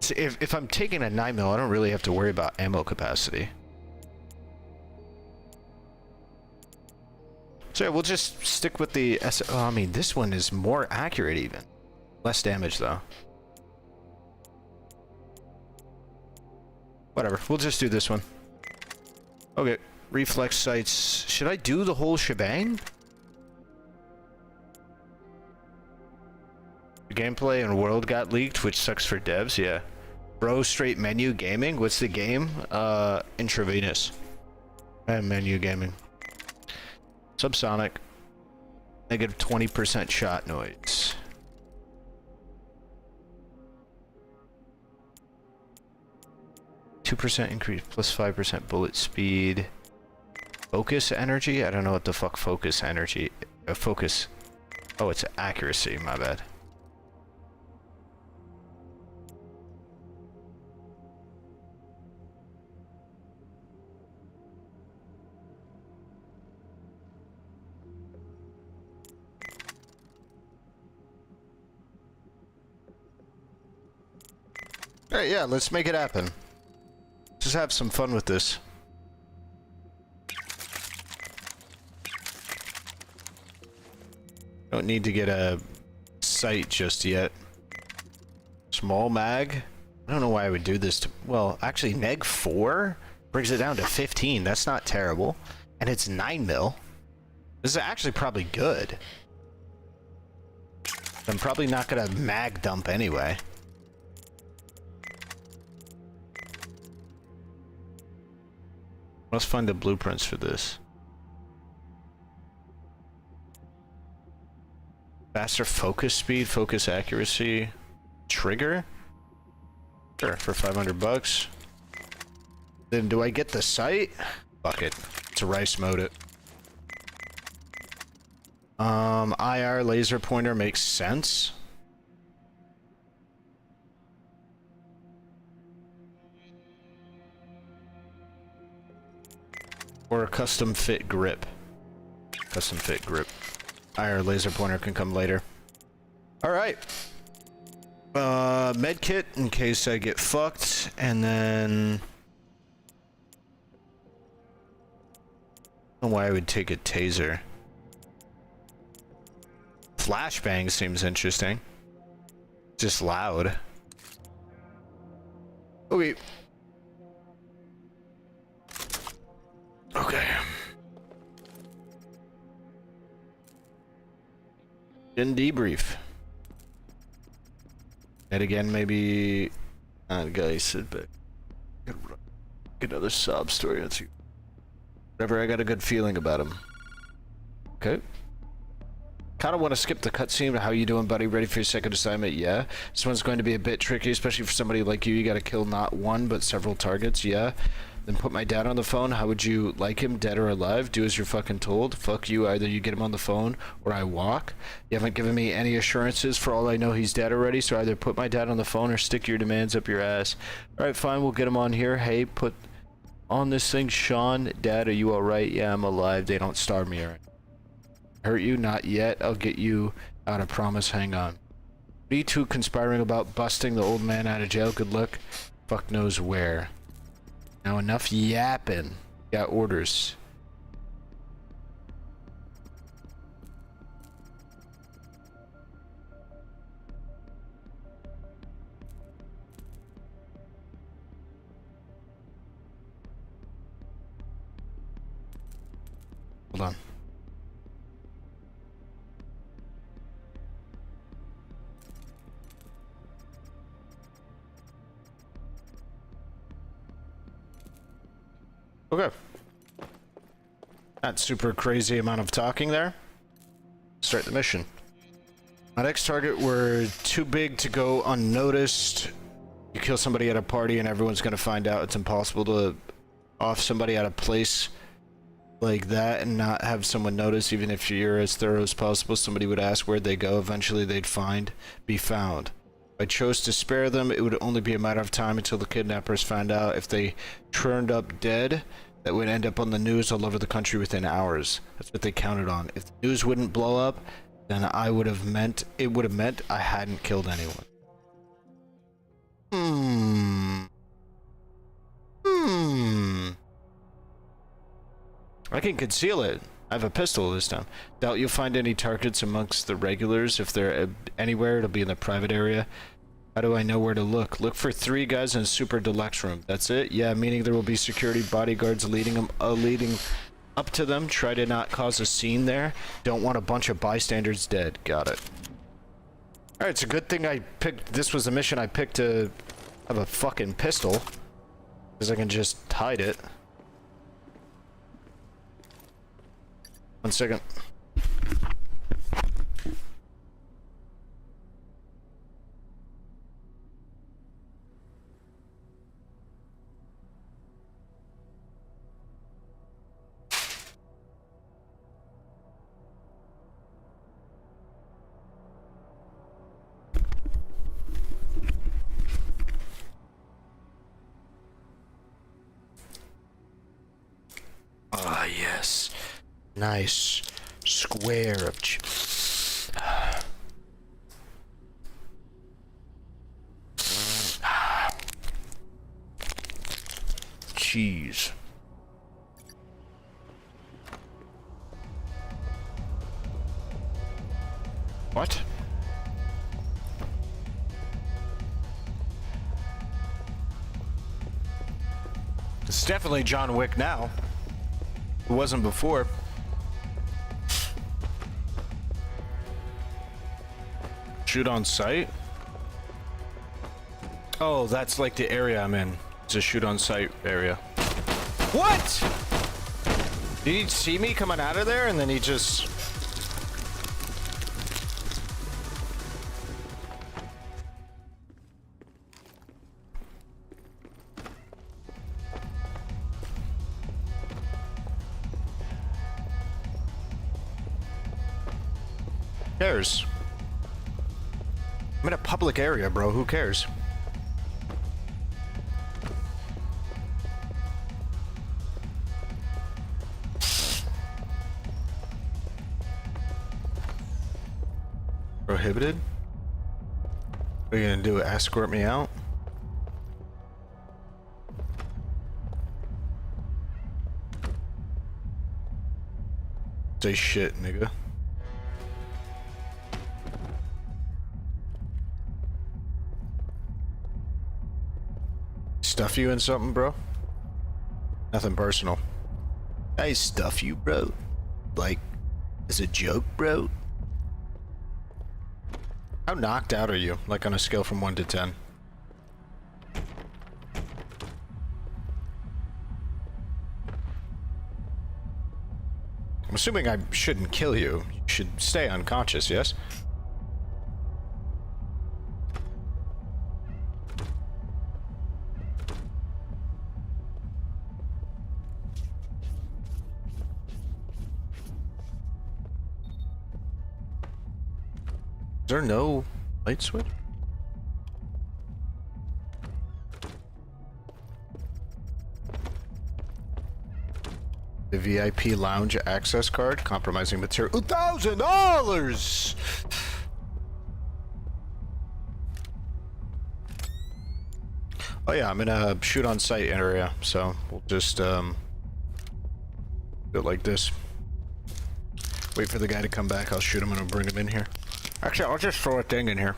So if I'm taking a 9mm, I don't really have to worry about ammo capacity. So yeah, we'll just stick with the oh, I mean, this one is more accurate even. Less damage though. Whatever, we'll just do this one. Okay, reflex sights. Should I do the whole shebang? The gameplay and world got leaked, which sucks for devs, yeah. Bro, straight menu gaming? What's the game? Intravenous. And menu gaming. Subsonic. Negative 20% shot noise. %2 increase plus 5% bullet speed. Focus energy? I don't know what the fuck focus energy. Focus. Oh, it's accuracy, my bad. Alright, yeah, let's make it happen. Just have some fun with this. Don't need to get a sight just yet. Small mag? I don't know why I would do this to... Well, actually, neg 4 brings it down to 15. That's not terrible. And it's 9 mil. This is actually probably good. I'm probably not gonna mag dump anyway. Let's find the blueprints for this. Faster focus speed, focus accuracy, trigger? Sure, for 500 bucks. Then do I get the sight? Fuck it. It's a rice mode it. IR laser pointer makes sense. Or a custom fit grip. Custom fit grip. IR laser pointer can come later. Alright. Med kit in case I get fucked, and then... I don't know why I would take a taser. Flashbang seems interesting. Just loud. Okay. Okay. Then debrief. And again, maybe... the guy said back. Get another sob story. Let's see. Whatever, I got a good feeling about him. Okay. Kind of want to skip the cutscene. How you doing, buddy? Ready for your second assignment? Yeah. This one's going to be a bit tricky, especially for somebody like you. You got to kill not one, but several targets. Yeah. Then put my dad on the phone. How would you like him, dead or alive? Do as you're fucking told. Fuck you. Either you get him on the phone or I walk. You haven't given me any assurances. For all I know, he's dead already. So either put my dad on the phone or stick your demands up your ass. All right, fine. We'll get him on here. Hey, put on this thing. Sean, Dad, are you all right? Yeah, I'm alive. They don't starve me. All right. Hurt you? Not yet. I'll get you out. I promise. Hang on. Me two conspiring about busting the old man out of jail. Good luck. Fuck knows where. Now enough yapping. Got orders. Hold on. Okay. Not super crazy amount of talking there. Start the mission. My next target were too big to go unnoticed. You kill somebody at a party and everyone's gonna find out. It's impossible to off somebody at a place like that and not have someone notice. Even if you're as thorough as possible, somebody would ask where'd they go. Eventually they'd be found. If I chose to spare them, it would only be a matter of time until the kidnappers found out. If they turned up dead, that would end up on the news all over the country within hours. That's what they counted on. If the news wouldn't blow up, then it would have meant I hadn't killed anyone. I can conceal it. I have a pistol this time. Doubt you'll find any targets amongst the regulars. If they're anywhere, it'll be in the private area. How do I know where to look? Look for 3 guys in a super deluxe room. That's it? Yeah, meaning there will be security bodyguards leading up to them. Try to not cause a scene there. Don't want a bunch of bystanders dead. Got it. Alright, it's a good thing I picked, this was the mission I picked to have a fucking pistol. Because I can just hide it. 1 second. Ah, yes. Nice square of cheese. What? It's definitely John Wick now. It wasn't before. Shoot on sight? Oh, that's like the area I'm in. It's a shoot on sight area. What? Did he see me coming out of there and then he just... Who cares? I'm in a public area, bro. Who cares? Prohibited? What are you gonna do? Escort me out? Say shit, nigga. Stuff you in something, bro? Nothing personal. I stuff you, bro. Like, as a joke, bro? How knocked out are you? Like on a scale from 1 to 10? I'm assuming I shouldn't kill you. You should stay unconscious, yes? Is there no light switch? The VIP lounge access card, compromising material. $1,000! Oh yeah, I'm in a shoot on sight area, so we'll just do it like this. Wait for the guy to come back, I'll shoot him and I'll bring him in here. Actually, I'll just throw a thing in here.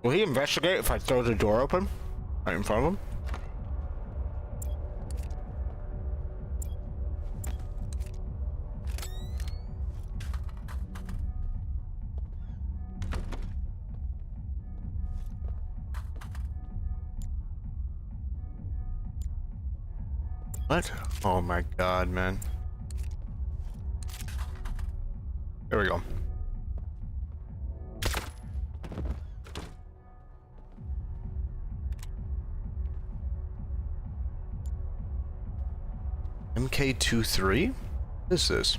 Will he investigate if I throw the door open? Right in front of him? What? Oh my god, man. There we go. MK23? What is this?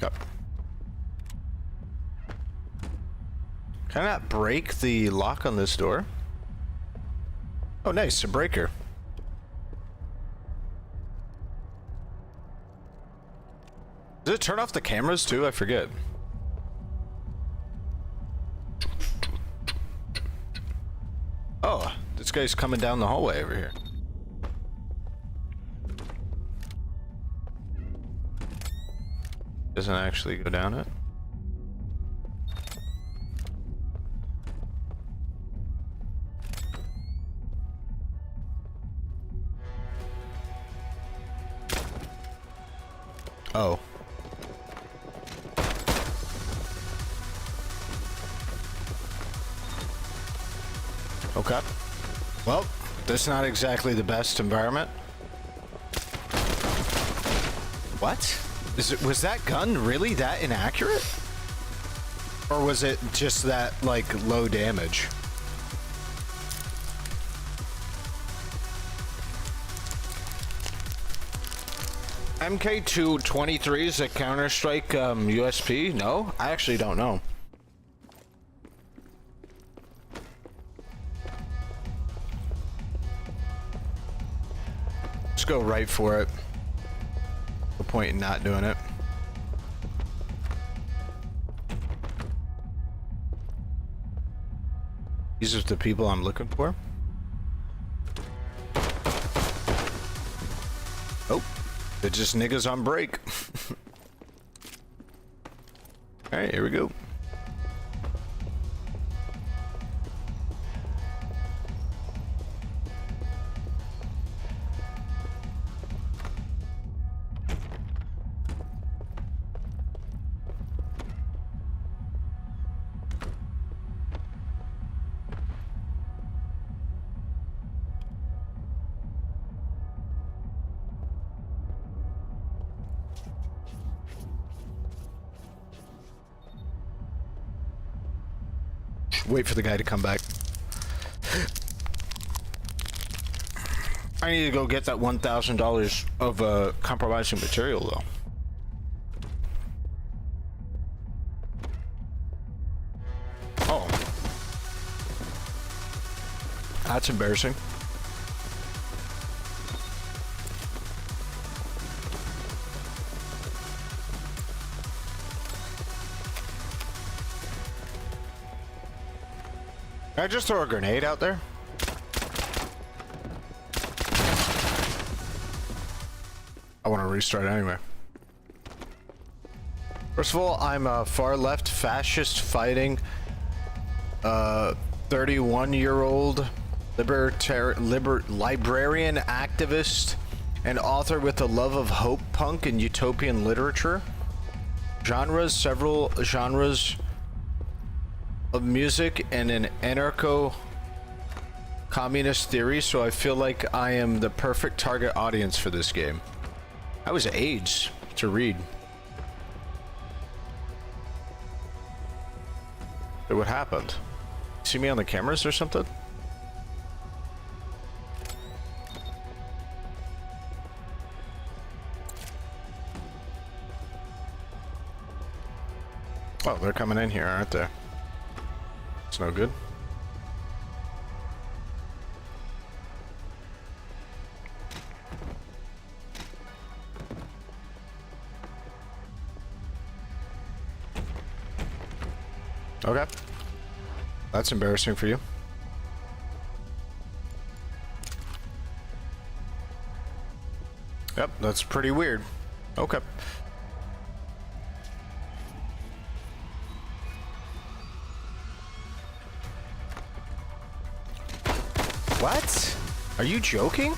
Up. Can I not break the lock on this door? Oh, nice, a breaker. Does it turn off the cameras too? I forget. Oh, this guy's coming down the hallway over here. Doesn't actually go down it. Oh. Okay. Well, this is not exactly the best environment. What? Was that gun really that inaccurate? Or was it just that, like, low damage? MK223 is a Counter-Strike USP? No? I actually don't know. Let's go right for it. No point in not doing it. These are the people I'm looking for. Oh, they're just niggas on break. All right, here we go. Wait for the guy to come back. I need to go get that $1,000 of compromising material, though. Oh. That's embarrassing. Can I just throw a grenade out there? I want to restart anyway. First of all, I'm a far left fascist fighting 31-year-old librarian activist and author with a love of hope punk and utopian literature. Several genres of music and an anarcho-communist theory, so I feel like I am the perfect target audience for this game. I was aged to read. So what happened? See me on the cameras or something? Oh, they're coming in here, aren't they? It's no good. Okay. That's embarrassing for you. Yep, that's pretty weird. Okay. What? Are you joking?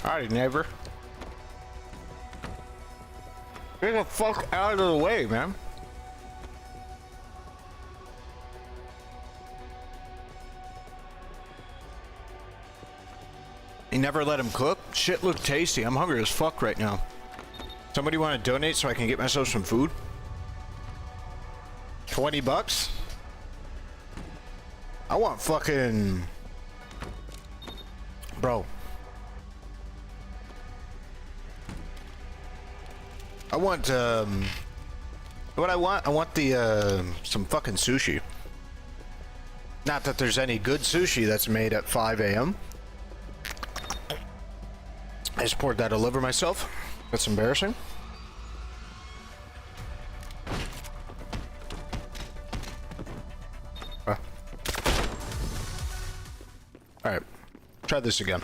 Alright, neighbor. Get the fuck out of the way, man. You never let him cook? Shit look tasty. I'm hungry as fuck right now. Somebody want to donate so I can get myself some food? 20 bucks? I want fucking... Bro. I want, what I want? I want the, some fucking sushi. Not that there's any good sushi that's made at 5 a.m. I just poured that all over myself. That's embarrassing. Alright. Try this again.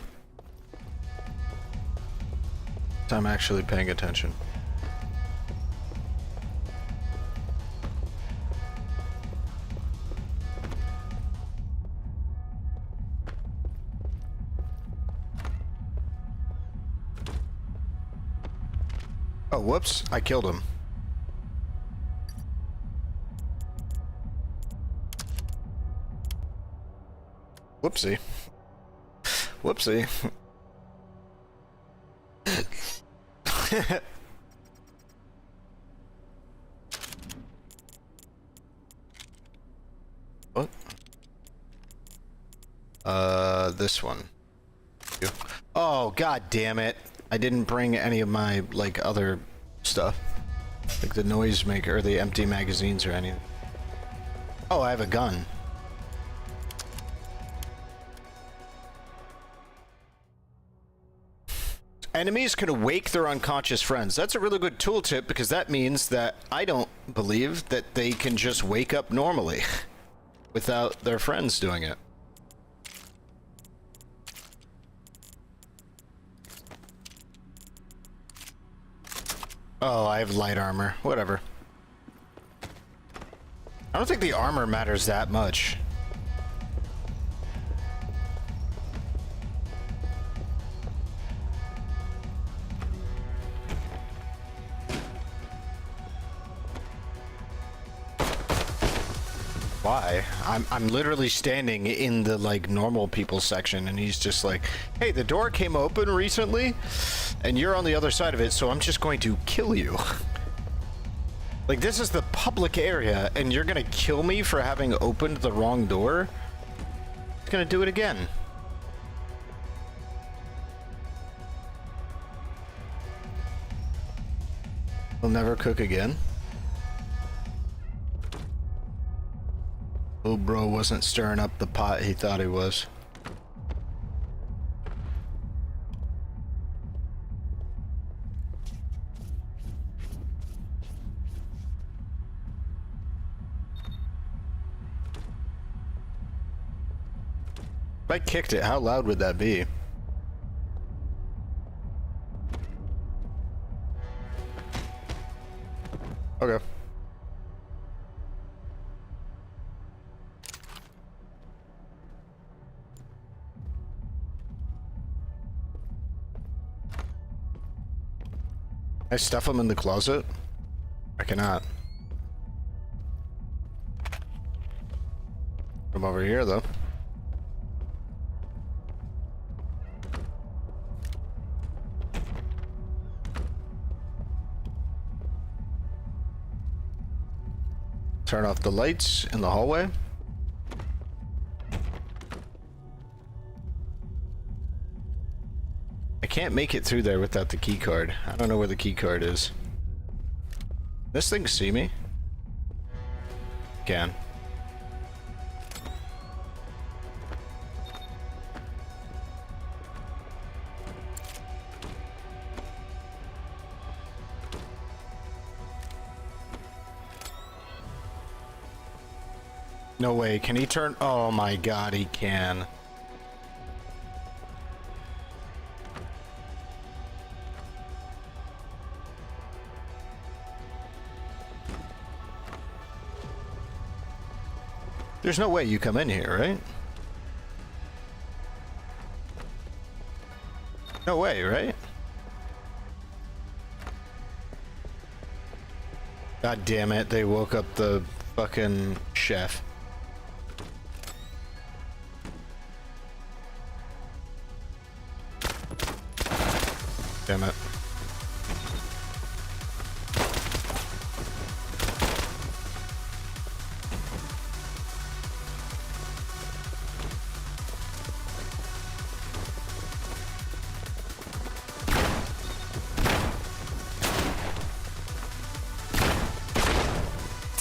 I'm actually paying attention. Oh, whoops, I killed him. Whoopsie. Whoopsie. What? This one. Oh, god damn it. I didn't bring any of my, like, other stuff. Like the noisemaker, or the empty magazines or anything. Oh, I have a gun. Enemies can awake their unconscious friends. That's a really good tooltip because that means that I don't believe that they can just wake up normally without their friends doing it. Oh, I have light armor. Whatever. I don't think the armor matters that much. Why? I'm literally standing in the, like, normal people section, and he's just like, hey, the door came open recently, and you're on the other side of it, so I'm just going to kill you. Like, this is the public area, and you're gonna kill me for having opened the wrong door? He's gonna do it again. He'll never cook again. Little bro wasn't stirring up the pot he thought he was. If I kicked it, how loud would that be? Okay. Can I stuff them in the closet? I cannot. Come over here, though. Turn off the lights in the hallway. I can't make it through there without the key card. I don't know where the key card is. This thing see me? Can. No way, can he turn? Oh my god, he can. There's no way you come in here, right? No way, right? God damn it, they woke up the fucking chef. Damn it.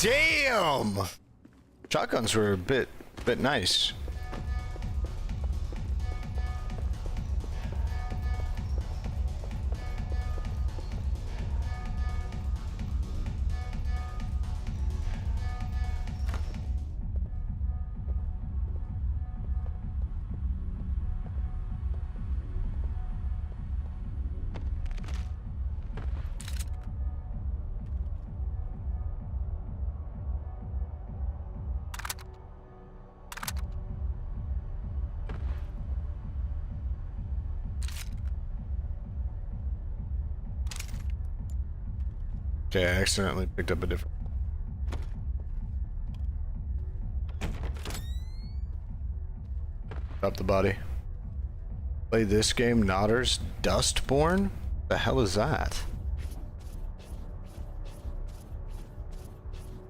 Damn! Shotguns were a bit nice. Okay, I accidentally picked up a different... Drop the body. Play this game, Nodders Dustborn? The hell is that?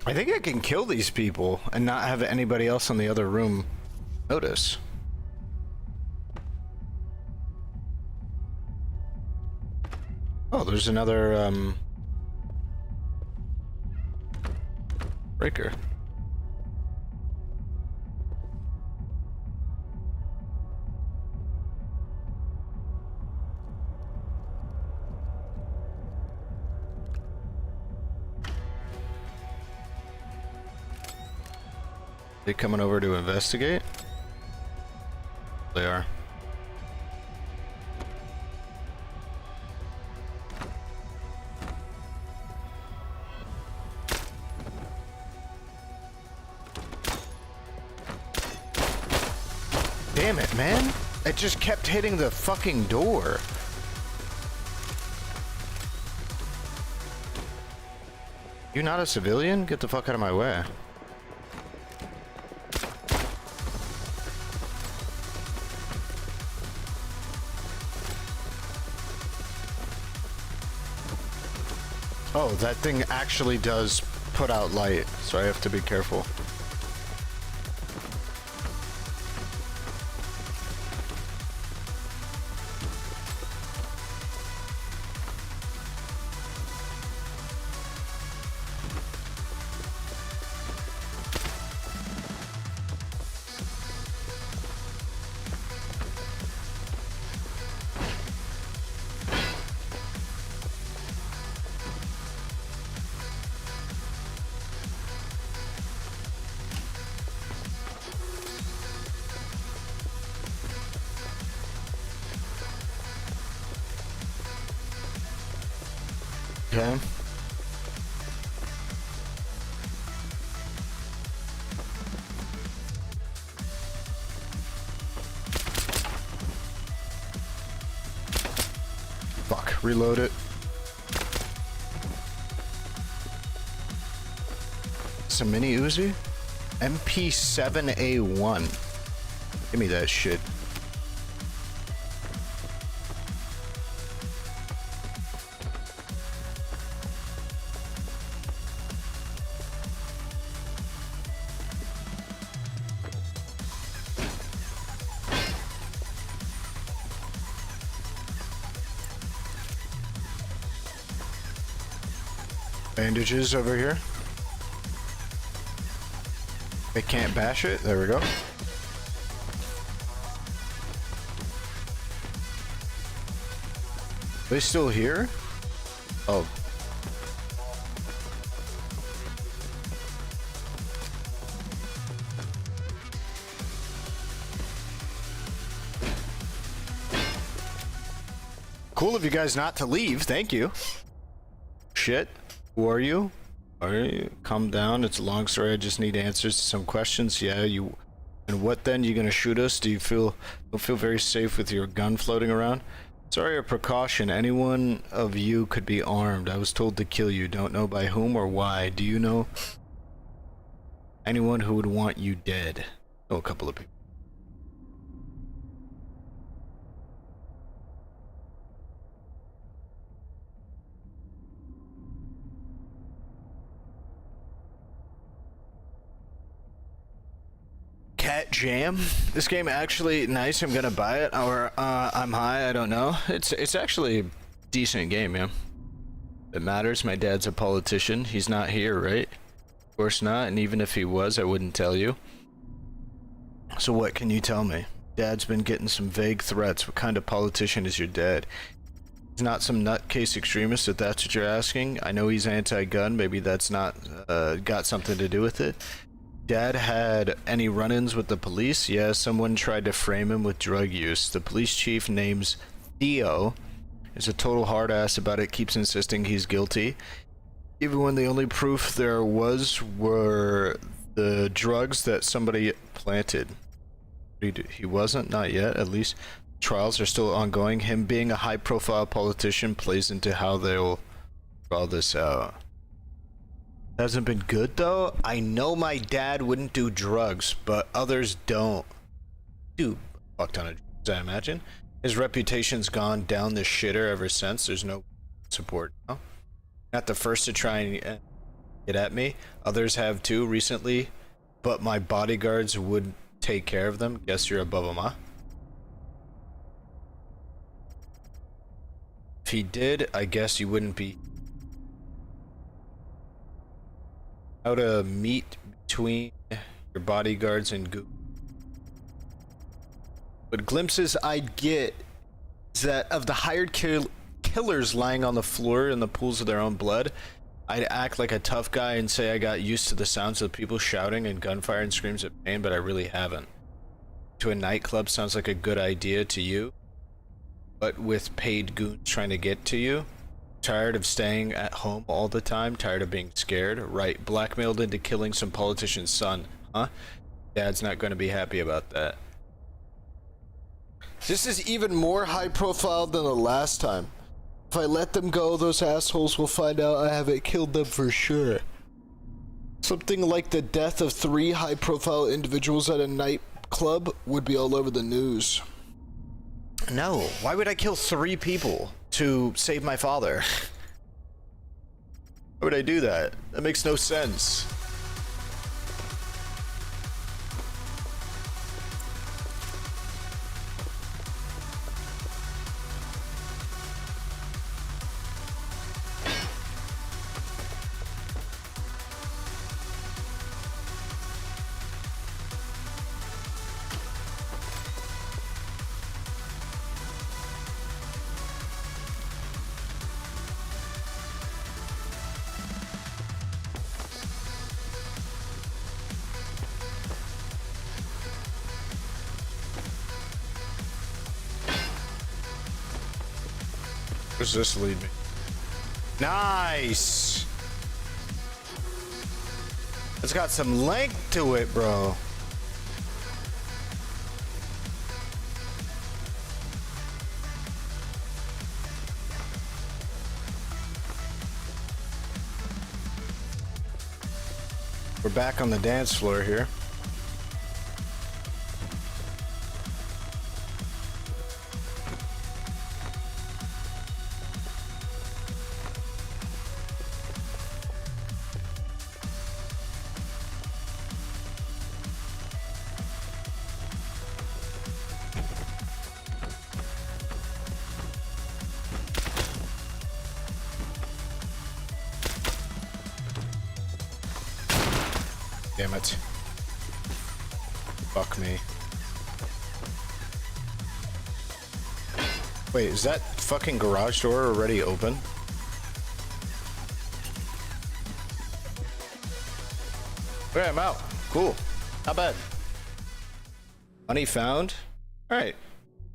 I think I can kill these people and not have anybody else in the other room notice. Oh, there's another, breaker. They coming over to investigate? They are. Damn it, man. It just kept hitting the fucking door. You not a civilian? Get the fuck out of my way. Oh, that thing actually does put out light, so I have to be careful. Okay. Fuck, reload it. It's a mini Uzi? MP7A1. Give me that shit. Bandages over here. They can't bash it. There we go. They still here? Oh. Cool of you guys not to leave. Thank you. Shit. Who are you? Alright, calm down. It's a long story. I just need answers to some questions. Yeah, you... And what then? You gonna shoot us? Do you don't feel very safe with your gun floating around? Sorry, a precaution. Anyone of you could be armed. I was told to kill you. Don't know by whom or why. Do you know anyone who would want you dead? Oh, a couple of people. Cat Jam. This game actually nice. I'm gonna buy it, or I'm high. I don't know. It's actually a decent game, yeah. It matters. My dad's a politician. He's not here, right? Of course not. And even if he was, I wouldn't tell you. So what can you tell me? Dad's been getting some vague threats. What kind of politician is your dad? He's not some nutcase extremist, if that's what you're asking. I know he's anti-gun. Maybe that's not got something to do with it. Dad had any run-ins with the police? Yeah, someone tried to frame him with drug use. The police chief, names Theo, is a total hard ass about it, keeps insisting he's guilty. Even when the only proof there was were the drugs that somebody planted. He wasn't? Not yet, at least. Trials are still ongoing. Him being a high-profile politician plays into how they'll draw this out. Hasn't been good though. I know my dad wouldn't do drugs, but others don't. Do a fuck ton of drugs, I imagine. His reputation's gone down the shitter ever since. There's no support now. Not the first to try and get at me. Others have too recently, but my bodyguards would take care of them. Guess you're above them, huh? If he did, I guess you wouldn't be. How to meet between your bodyguards and goo. But glimpses I'd get is that of the hired killers lying on the floor in the pools of their own blood, I'd act like a tough guy and say I got used to the sounds of people shouting and gunfire and screams of pain, but I really haven't. To a nightclub sounds like a good idea to you, but with paid goons trying to get to you. Tired of staying at home all the time? Tired of being scared? Right, blackmailed into killing some politician's son, huh? Dad's not going to be happy about that. This is even more high profile than the last time. If I let them go, those assholes will find out I haven't killed them for sure. Something like the death of 3 high profile individuals at a nightclub would be all over the news. No, why would I kill 3 people to save my father? Why would I do that? That makes no sense. Where's this lead me? Nice! It's got some length to it, bro. We're back on the dance floor here. Damn it. Fuck me. Wait, is that fucking garage door already open? Okay, I'm out. Cool. Not bad. Money found? Alright.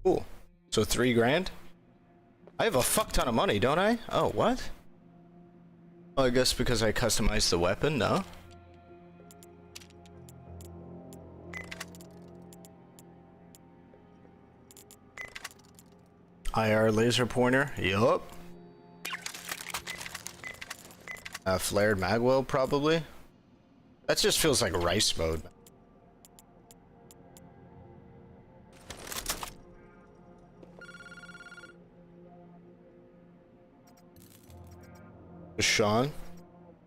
Cool. So 3 grand? I have a fuck ton of money, don't I? Oh, what? Oh, I guess because I customized the weapon? No? IR laser pointer, yup. Flared magwell, probably. That just feels like rice mode. Sean,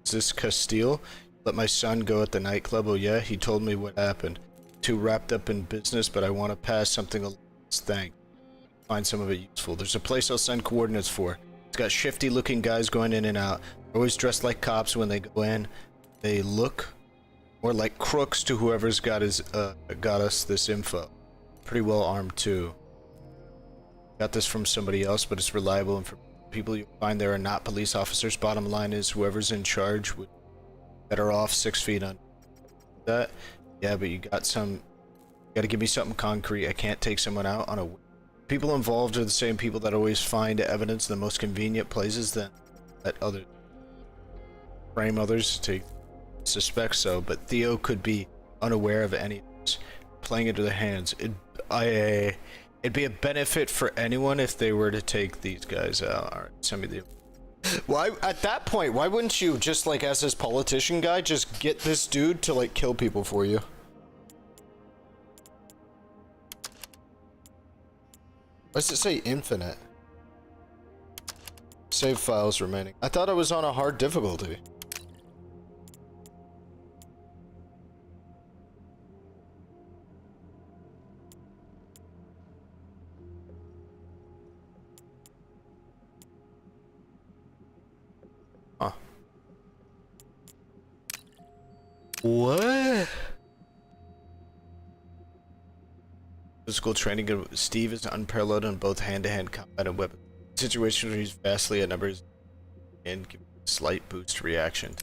is this Castile? Let my son go at the nightclub. Oh yeah, he told me what happened. Too wrapped up in business, but I want to pass something along. Thanks. Find some of it useful. There's a place I'll send coordinates for. It's got shifty looking guys going in and out. They're always dressed like cops when they go in. They look more like crooks to whoever's got us this info. Pretty well armed too. Got this from somebody else, but it's reliable and for people you find there are not police officers. Bottom line is whoever's in charge would be better off 6 feet under that. Yeah, but you gotta give me something concrete. I can't take someone out on a people involved are the same people that always find evidence in the most convenient places that others frame others to suspect so, but Theo could be unaware of any of this, playing into their hands. It'd be a benefit for anyone if they were to take these guys out. Alright, send me the Why, at that point, why wouldn't you just, like, as this politician guy, just get this dude to, like, kill people for you? Why does it say infinite? Save files remaining. I thought I was on a hard difficulty. Huh. What? Physical training of Steve is unparalleled in both hand-to-hand combat and weapon situations where he's vastly outnumbers and give a slight boost reaction.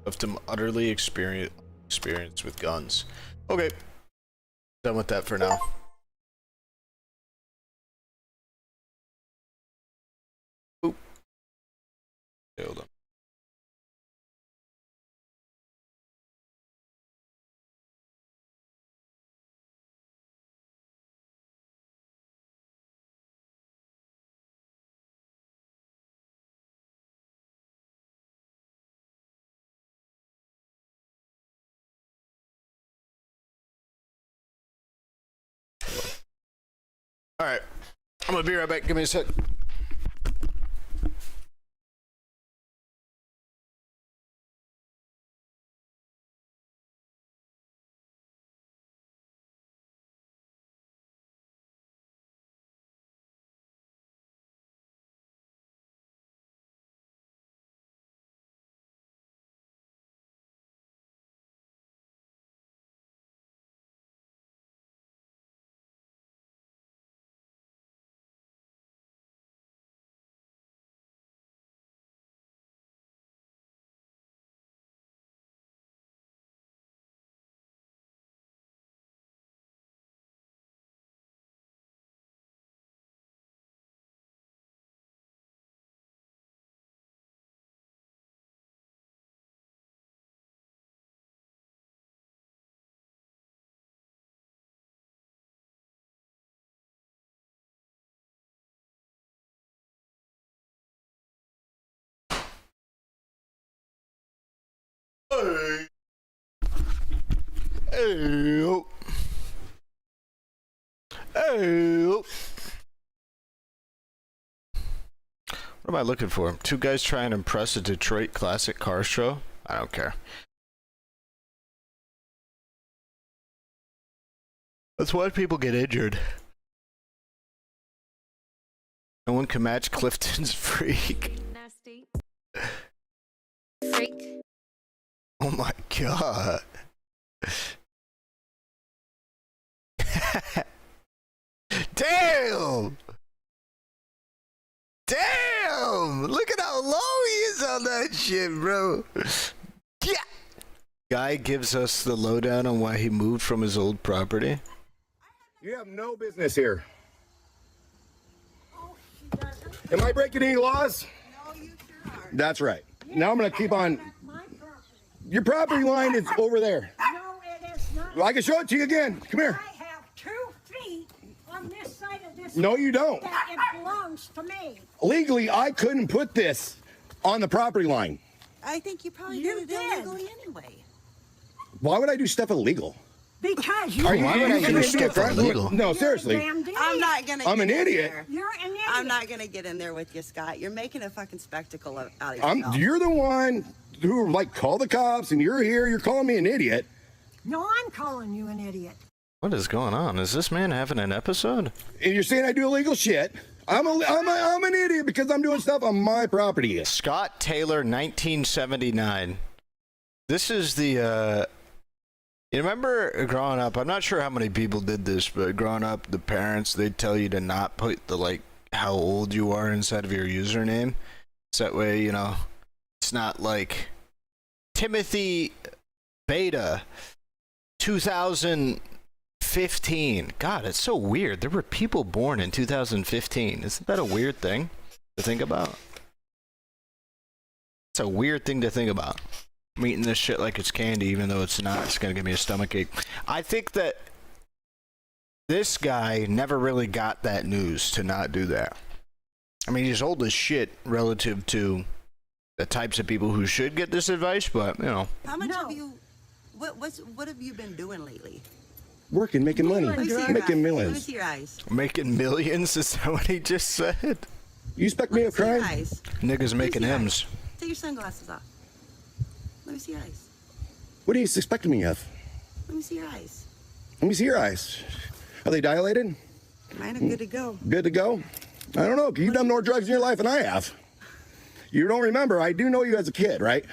Left him utterly experienced with guns. Okay, done with that for now. Oop. Hold on. All right, I'm gonna be right back. Give me a sec. Hey. Hey. Hey. What am I looking for? Two guys try and impress a Detroit classic car show? I don't care. That's why people get injured. No one can match Clifton's freak. Nasty. Freak. Oh my god. Damn! Damn! Look at how low he is on that shit, bro. Yeah. Guy gives us the lowdown on why he moved from his old property. You have no business here. Am I breaking any laws? No, you sure are. That's right. Now I'm going to keep on. Your property line is over there. No, it is not. I can show it to you again. Come here. I have 2 feet on this side of this. No, you don't. That it belongs to me. Legally, I couldn't put this on the property line. I think you probably You did it did. illegally anyway. Why would I do stuff illegal? Because you. Are you Why would I do stuff illegal? No, You're a seriously. damn idiot. I'm not gonna. I'm get an in idiot. there. You're an idiot. I'm not gonna get in there with you, Scott. You're making a fucking spectacle out of I'm. yourself. You're the one who like call the cops, and you're here. You're calling me an idiot. No, I'm calling you an idiot. What is going on? Is this man having an episode? And you're saying I do illegal shit. I'm an idiot because I'm doing stuff on my property. Scott Taylor, 1979. This is the, you remember growing up, I'm not sure how many people did this, but growing up, the parents, they'd tell you to not put the, like, how old you are inside of your username. So that way, you know, it's not like Timothy Beta 2015. God, it's so weird. There were people born in 2015. Isn't that a weird thing to think about? It's a weird thing to think about. I'm eating this shit like it's candy, even though it's not. It's gonna give me a stomachache. I think that this guy never really got that news to not do that. I mean, he's old as shit relative to the types of people who should get this advice, but, you know. How much have you... What have you been doing lately? Working, making money, Let me see your eyes. making Let me millions. see your eyes. Making millions? Is that what he just said? You expect me to Let me see your cry? eyes. Niggas making see your hymns. Take your sunglasses off. Let me see your eyes. What are you expecting me of? Let me see your eyes. Let me see your eyes. Are they dilated? Mine are good to go. Good to go? I don't know. You've done more drugs in your life than I have. You don't remember. I do know you as a kid, right?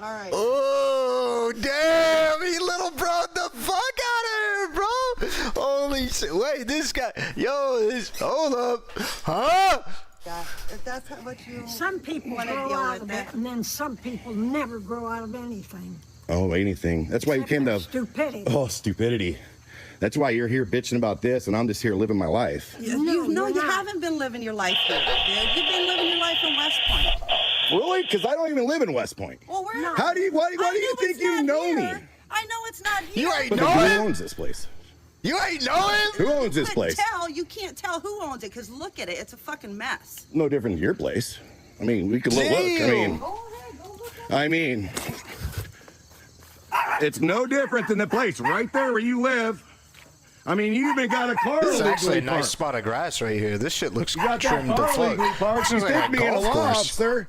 All right. Oh, damn. He little bro the fuck out of here, bro. Holy shit. Wait, this guy. Yo, hold up. Huh? Yeah, if that's what you Some people want to grow deal out with of that. it, and then some people never grow out of anything. Oh, anything. That's why you came to... Stupidity. Oh, stupidity. That's why you're here bitching about this, and I'm just here living my life. You you're not. haven't been living your life here, dude. You've been living your life in West Point. Really? Because I don't even live in West Point. Well, where? No. Why do you I think it's you not know here. me? I know it's not here. You ain't But know who him? owns this place? You ain't know him? Who owns this You place? can't tell who owns it, because look at it. It's a fucking mess. No different than your place. I mean, we could look. Damn. Go ahead, go look at I mean, it's no different than the place right there where you live. I mean, you even got a car This is actually a illegally nice parked. spot of grass right here. This shit looks You got trimmed that the car fuck. legally parked. You This is think like a being a golf law course. officer,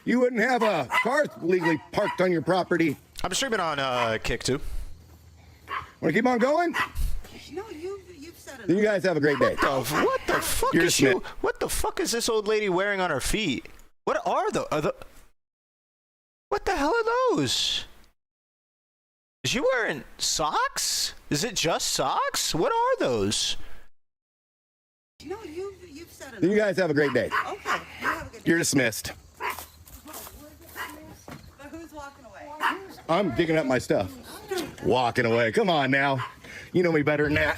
you wouldn't have a car legally parked on your property. I'm streaming on Kick too. Want to keep on going? No, you've said Then you enough. guys have a great day. What the fuck You're is you? Smith. What the fuck is this old lady wearing on her feet? What are the? What the hell are those? Is she wearing socks? Is it just socks? What are those? No, you've said Then you enough. guys have a great day. Okay, you have a good day. You're dismissed. But who's walking away? I'm digging up my stuff. Walking away. Come on now. You know me better than that.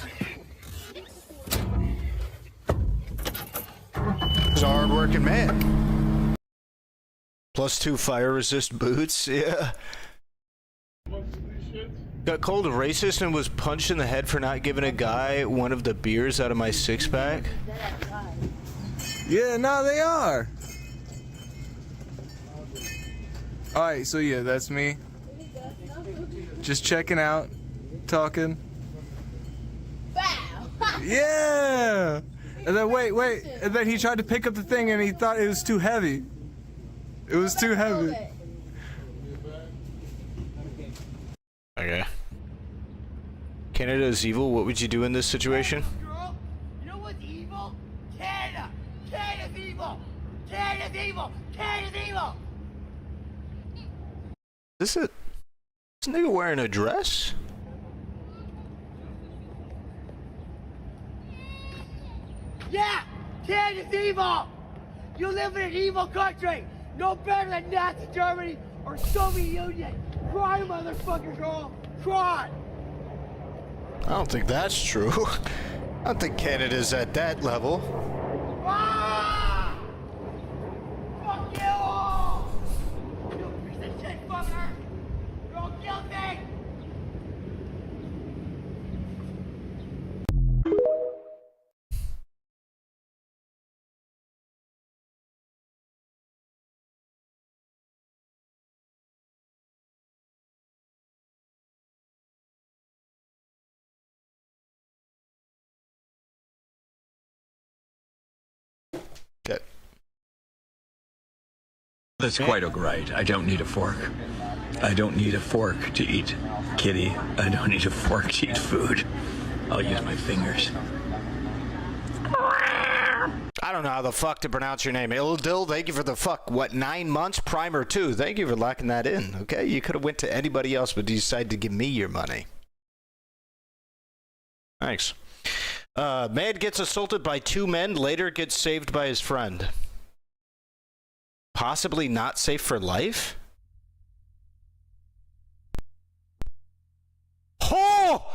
He's a hard-working man. +2 fire resist boots. Yeah. Got called a racist and was punched in the head for not giving a guy one of the beers out of my six-pack. Yeah, no, they are. All right, so yeah, that's me. Just checking out, talking. Yeah. And then wait, and then he tried to pick up the thing and he thought it was too heavy. It was too heavy. Okay. Canada is evil. What would you do in this situation? Girl, you know what's evil? Canada! Canada's evil! Canada's evil! Canada's evil! Is this nigga wearing a dress? Yeah! Canada's evil! You live in an evil country! No better than Nazi Germany or Soviet Union! Cry, motherfucker girl! Cry! I don't think that's true. I don't think Canada's at that level. Ah! Fuck you all! You piece of shit fucker! You're all guilty! Okay. That's quite all right. I don't need a fork. I don't need a fork to eat kitty. I don't need a fork to eat food. I'll use my fingers. I don't know how the fuck to pronounce your name. Ildil, thank you for the 9 months? Primer 2, thank you for locking that in, okay? You could have went to anybody else, but you decided to give me your money. Thanks. Man gets assaulted by 2 men, later gets saved by his friend. Possibly not safe for life? Oh!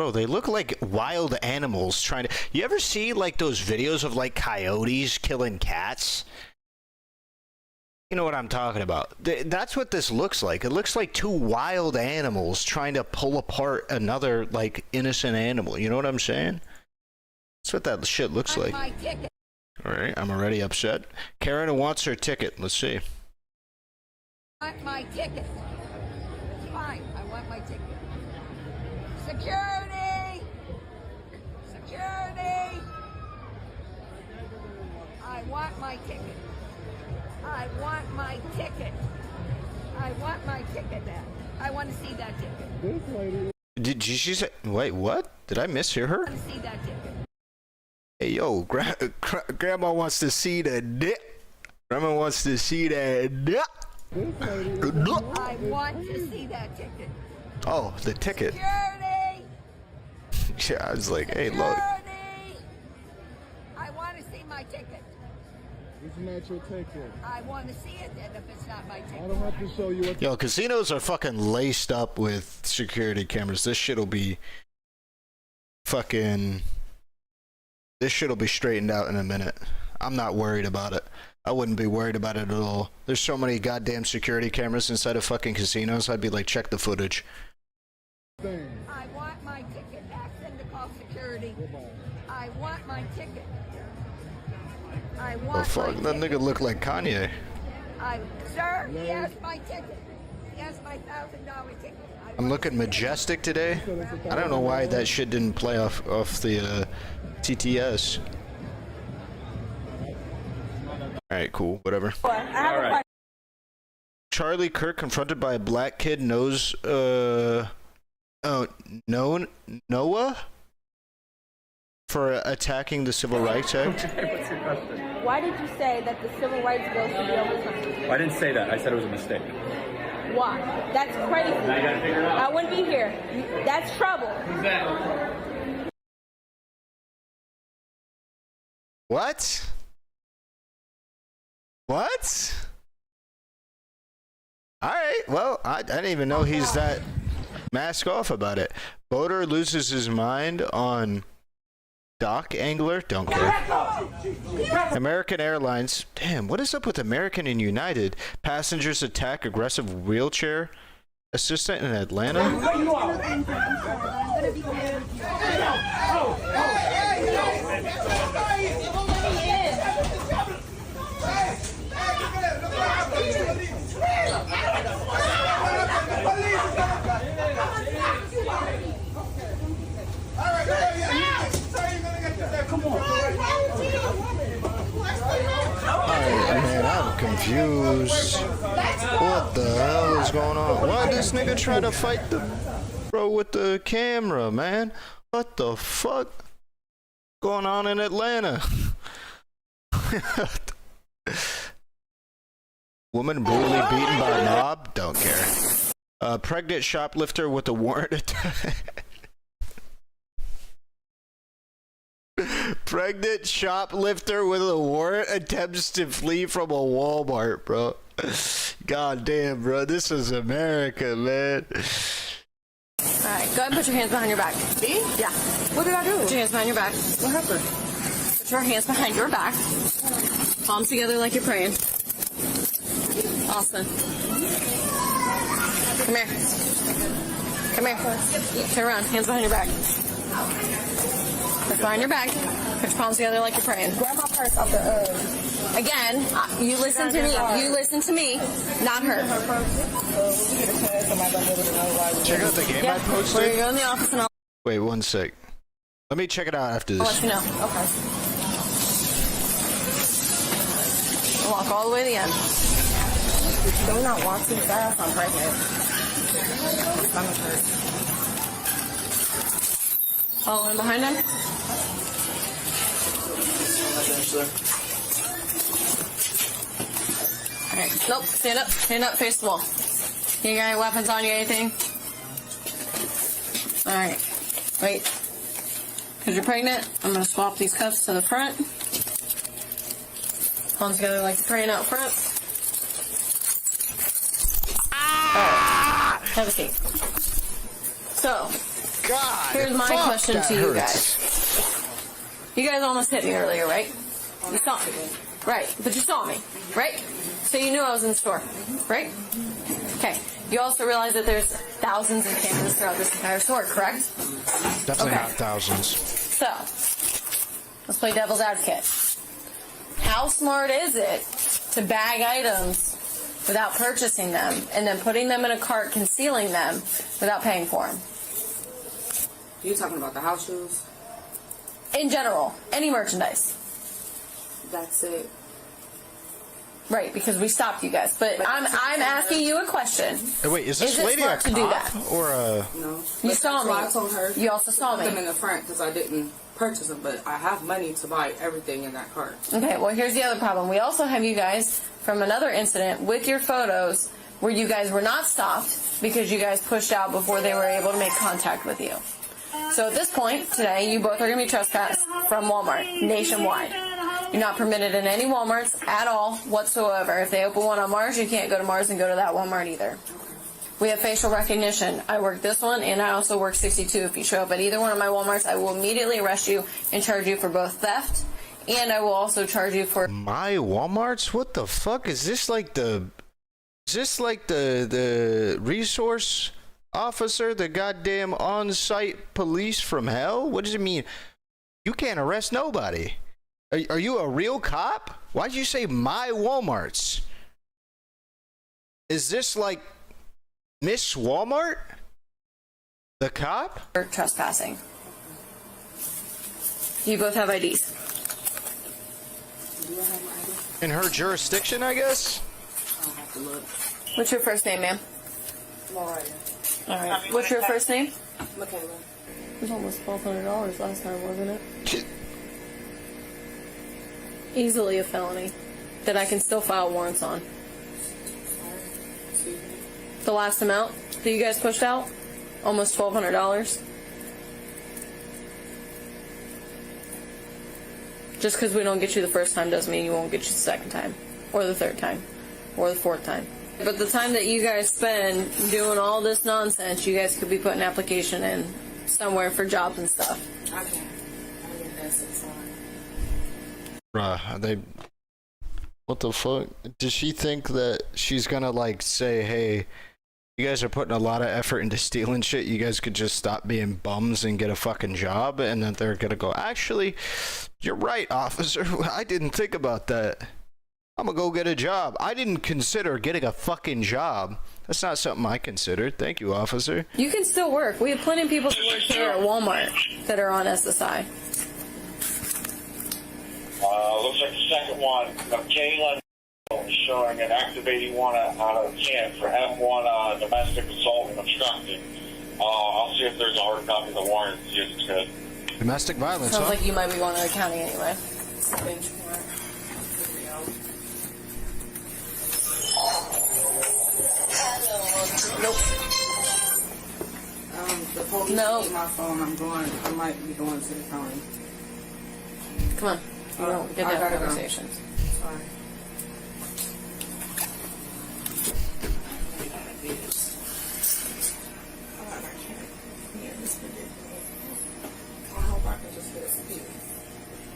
Bro, they look like wild animals trying to... You ever see, like, those videos of, like, coyotes killing cats? You know what I'm talking about. That's what this looks like. It looks like two wild animals trying to pull apart another, like, innocent animal. You know what I'm saying? That's what that shit looks like. Alright, I'm already upset. Karen wants her ticket. Let's see. I want my ticket. Fine, I want my ticket. Security! Security! I want my ticket. I want my ticket. I want my ticket back. I want to see that ticket. Did she say... Wait, what? Did I mishear her? I want to see that ticket. Hey, yo, Grandma wants to see the dick. Grandma wants to see that dick. I want to see that ticket. Oh, the ticket. Security! Yeah, I was like, hey, look. Security! I want to see my ticket. Isn't that your ticket? I want to see it, and if it's not my ticket. I don't have to show you what. Yo, casinos are fucking laced up with security cameras. This shit'll be fucking... This shit'll be straightened out in a minute. I'm not worried about it. I wouldn't be worried about it at all. There's so many goddamn security cameras inside of fucking casinos. I'd be like, check the footage. I want my ticket. Ask them to call security. I want my ticket. I want Oh fuck, that nigga look like Kanye. Sir, he has my ticket. He has my $1,000 ticket. I'm looking majestic today. I don't know why that shit didn't play off the TTS. Alright, cool, whatever. Alright. Charlie Kirk confronted by a black kid knows Noah for attacking the Civil Rights Act. What's your question? Why did you say that the civil rights bill should be overturned? I didn't say that. I said it was a mistake. Why? That's crazy. Now you gotta figure it out. I wouldn't be here. That's trouble. Who's that? What? What? Alright, well, I didn't even know he's that mask off about it. Boater loses his mind on dock angler? Don't care. American Airlines. Damn, what is up with American and United? Passengers attack aggressive wheelchair assistant in Atlanta? Man, I'm confused. What the hell is going on? Why did this nigga try to fight the bro with the camera, man? What the fuck going on in Atlanta? Woman brutally beaten by mob? Don't care. Pregnant shoplifter with a warrant attack. Pregnant shoplifter with a warrant attempts to flee from a Walmart, bro. God damn, bro. This is America, man. Alright, go ahead and put your hands behind your back. Me? Yeah. What did I do? Put your hands behind your back. What happened? Put your hands behind your back. Palms together like you're praying. Awesome. Come here. Come here. Turn around. Hands behind your back. Put behind your back. Put your palms together like you're praying. Grab my purse off the Again, you listen to me. You listen to me, not her. Check out the game I posted. We're going to the office and I'll... Wait, one sec. Let me check it out after this. I'll let you know. Okay. Walk all the way to the end. Do not walk too fast. I'm pregnant. My stomach hurts. Follow in behind him. Alright, nope, stand up, face the wall. You got any weapons on you, anything? Alright, wait. Because you're pregnant, I'm going to swap these cuffs to the front. Palms together like you're praying out front. Alright, have a seat. So, God. Here's my fuck, question that to you hurts. guys. You guys almost hit me earlier, right? You saw me. Right, but you saw me, right? So you knew I was in the store, right? Okay. You also realize that there's thousands of cameras throughout this entire store, correct? Definitely Okay. not thousands. So, let's play devil's advocate. How smart is it to bag items without purchasing them and then putting them in a cart, concealing them without paying for them? You talking about the house shoes? In general, any merchandise. That's it. Right, because we stopped you guys. But I'm asking you a question. Hey, wait, is this it lady a smart to do cop that? or a... No. You saw me. I told her. You also saw Put them in me. the front because I didn't purchase them, but I have money to buy everything in that cart. Okay, well, here's the other problem. We also have you guys from another incident with your photos where you guys were not stopped because you guys pushed out before they were able to make contact with you. So at this point, today, you both are going to be trespassed from Walmart nationwide. You're not permitted in any Walmarts at all whatsoever. If they open one on Mars, you can't go to Mars and go to that Walmart either. We have facial recognition. I work this one, and I also work 62. If you show up at either one of my Walmarts, I will immediately arrest you and charge you for both theft, and I will also charge you for... My Walmarts? What the fuck? Is this like the... Is this like the resource officer, the goddamn on-site police from hell? What does it mean? You can't arrest nobody. Are you a real cop? Why'd you say my Walmarts? Is this like Miss Walmart? The cop? For trespassing. You both have IDs. Do I have my ID? In her jurisdiction, I guess? I'll have to look. What's your first name, ma'am? Mariah. All right. What's your first name? Michaela. It was almost $1,200 last time, wasn't it? Easily a felony that I can still file warrants on. Excuse me. The last amount that you guys pushed out, almost $1,200. Just because we don't get you the first time doesn't mean you won't get you the second time, or the third time, or the fourth time. But the time that you guys spend doing all this nonsense, you guys could be putting an application in somewhere for jobs and stuff. I can't. I get that 6 on. They... What the fuck? Does she think that she's gonna, like, say, hey, you guys are putting a lot of effort into stealing shit, you guys could just stop being bums and get a fucking job? And then they're gonna go, actually, you're right, officer, I didn't think about that. I'm gonna go get a job. I didn't consider getting a fucking job. That's not something I considered. Thank you, officer. You can still work. We have plenty of people that work here at Walmart that are on SSI. Looks like the second one, Michaela, showing an activating one out of 10 for M1 domestic assault and obstructing. I'll see if there's a hard copy of the warrant and see if it's good. Domestic violence, Sounds huh? like you might be going to the county anyway. Bench warrant. Nope. The police No. need my phone. I might be going to the county. Come on. You don't get I that gotta go. conversations. Sorry. I hope I can just get some people.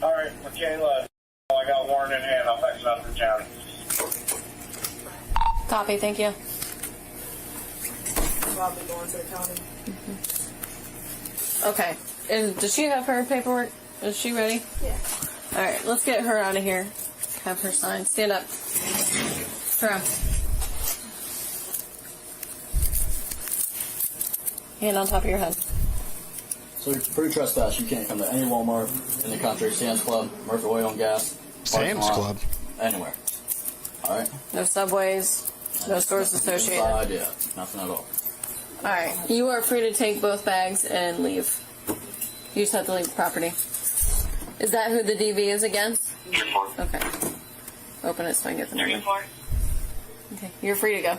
All right, Michaela, I got a warrant in hand. I'll fax it out to the county. Copy, thank you. So I'll be going to the county. Okay. And does she have her paperwork? Is she ready? Yeah. Alright, let's get her out of here. Have her sign. Stand up. Turn around. Hand on top of your head. So for your trespass, you can't come to any Walmart in the country, Sam's Club, Murphy Oil and Gas, Sam's Parking Lot, Club? anywhere. All right. No Subways. No stores associated. Inside, yeah, nothing at all. Alright, you are free to take both bags and leave. You just have to leave the property. Is that who the DV is against? Okay. Open it so I can get the number. Okay, you're free to go.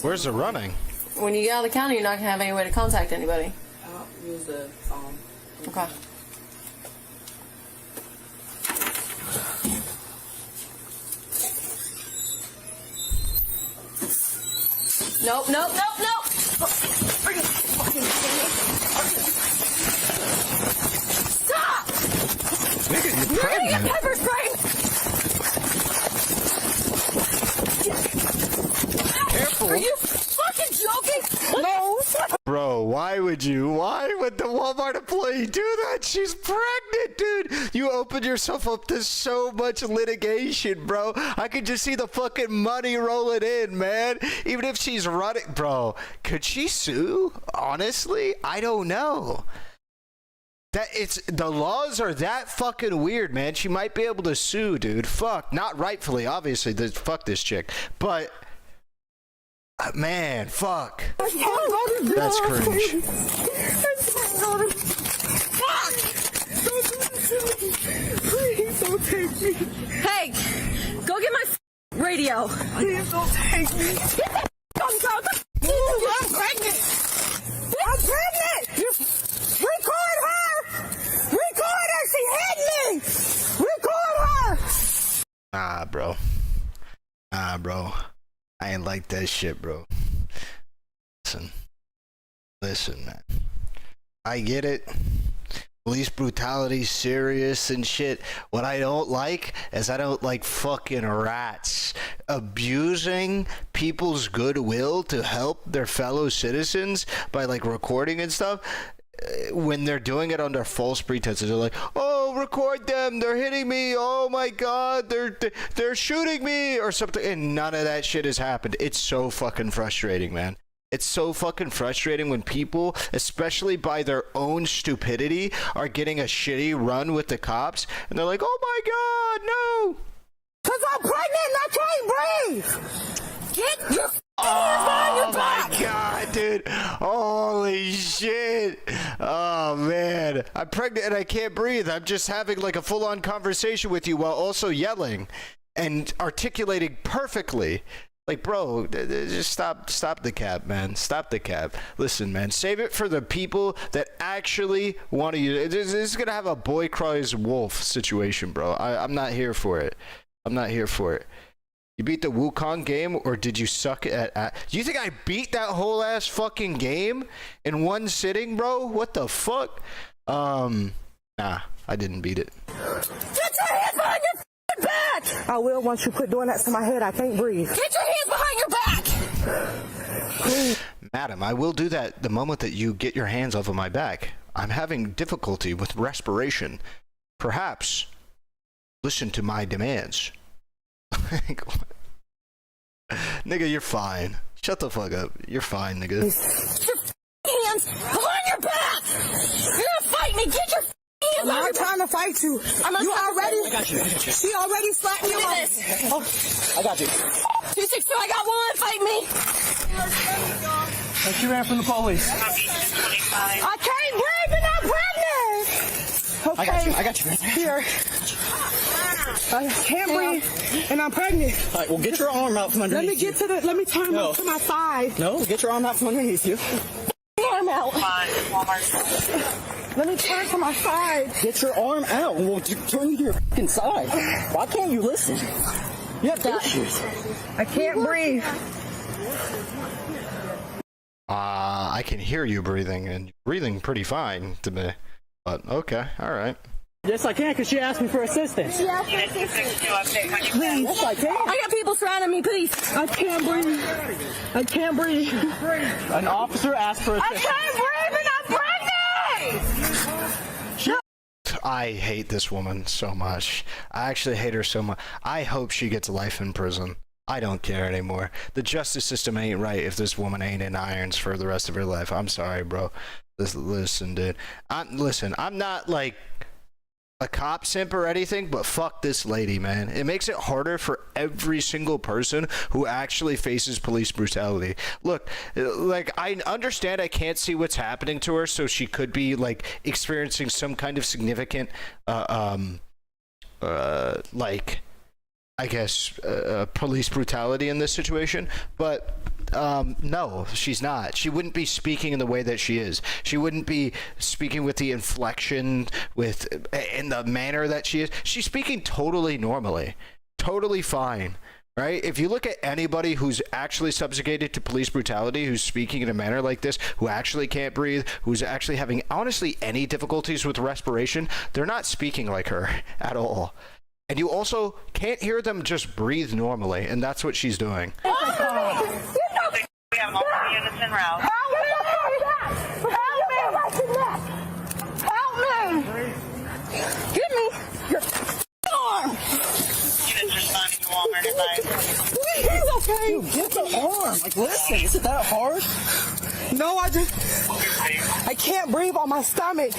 Where's the running? When you get out of the county, you're not going to have any way to contact anybody. I'll use the phone. Okay. Nope, nope, nope, nope! Are you fucking kidding me? Stop! Nigga, you're You're getting a pregnant. pepper spray! Careful. Are you fucking joking? No. Bro, why would the Walmart employee do that? She's pregnant, dude. You opened yourself up to so much litigation, bro. I could just see the fucking money rolling in, man. Even if she's running, bro, could she sue? Honestly, I don't know. The laws are that fucking weird, man. She might be able to sue, dude. Fuck, not rightfully, obviously. Fuck this chick, but. Man, fuck. That's cringe. Please don't take me. Hey, go get my radio. Please don't take me. Get the I'm pregnant. I'm pregnant. Record her. Record her. She hit me. Record her. Nah, bro. Nah, bro. I ain't like that shit, bro. Listen, man. I get it. Police brutality, serious and shit. What I don't like is I don't like fucking rats abusing people's goodwill to help their fellow citizens by like recording and stuff. When they're doing it under false pretenses, they're like, "Oh, record them! They're hitting me! Oh my God, they're shooting me!" or something, and none of that shit has happened. It's so fucking frustrating, man. It's so fucking frustrating when people, especially by their own stupidity, are getting a shitty run with the cops, and they're like, "Oh my God, no!" 'Cause I'm pregnant and I can't breathe. Get your hands behind your back. Oh my God, dude. Holy shit. Oh man. I'm pregnant and I can't breathe. I'm just having like a full-on conversation with you while also yelling and articulating perfectly. Like, bro, just stop the cap, man. Stop the cap. Listen, man, save it for the people that actually want to use it. This is going to have a boy cries wolf situation, bro. I'm not here for it. I'm not here for it. You beat the Wukong game, or did you suck at do you think I beat that whole ass fucking game in one sitting, bro? What the fuck? Nah, I didn't beat it. Get your hands behind your back! I will once you quit doing that to my head. I can't breathe. Get your hands behind your back! Madam, I will do that the moment that you get your hands off of my back. I'm having difficulty with respiration. Perhaps listen to my demands. Nigga, you're fine. Shut the fuck up. You're fine, nigga. Get your hands behind your back! You're gonna fight me! Get your hands I'm not trying to fight you. You already? I got you. She already slapped me. Oh, I got you. 262, I got one. Fight me. She ran from the police. I can't breathe and I'm pregnant. Okay. I got you. Here. I can't breathe and I'm pregnant. All right, well, get your arm out from underneath Let me turn to my side. No, get your arm out from underneath you. Arm out. Let me turn to my side. Get your arm out and we'll turn you to your fucking side. Why can't you listen? You have issues. I can't breathe. I can hear you breathing, and you're breathing pretty fine to me. But okay, all right. Yes, I can, because she asked me for assistance. She asked for assistance. Please. Yes, I can. I got people surrounding me, please. I can't breathe. I can't breathe. An officer asked for I assistance. can't breathe and I'm pregnant! I hate this woman so much. I actually hate her so much. I hope she gets life in prison. I don't care anymore. The justice system ain't right if this woman ain't in irons for the rest of her life. I'm sorry, bro. Listen, dude. I'm not like a cop simp or anything, but fuck this lady, man. It makes it harder for every single person who actually faces police brutality. Look, like, I understand I can't see what's happening to her, so she could be like experiencing some kind of significant like, I guess, police brutality in this situation, but no, she's not. She wouldn't be speaking in the way that she is. She wouldn't be speaking with the inflection, in the manner that she is. She's speaking totally normally, totally fine. Right? If you look at anybody who's actually subjugated to police brutality, who's speaking in a manner like this, who actually can't breathe, who's actually having, honestly, any difficulties with respiration, they're not speaking like her at all. And you also can't hear them just breathe normally, and that's what she's doing. We have multiple units en route. Help me! Give me your arm! Units responding to Walmart advice. Please, okay? Dude, get the arm. Like, listen, is it that hard? No, I can't breathe on my stomach.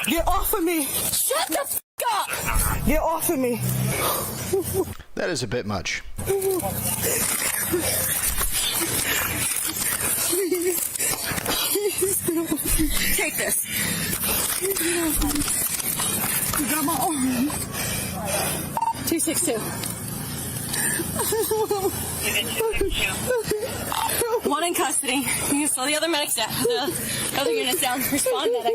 Get off of me. Shut the f*** up. Get off of me. That is a bit much. Take this. You got my arm. 262. One in custody. You can slow the other medics down. The other units down. Respond, medics.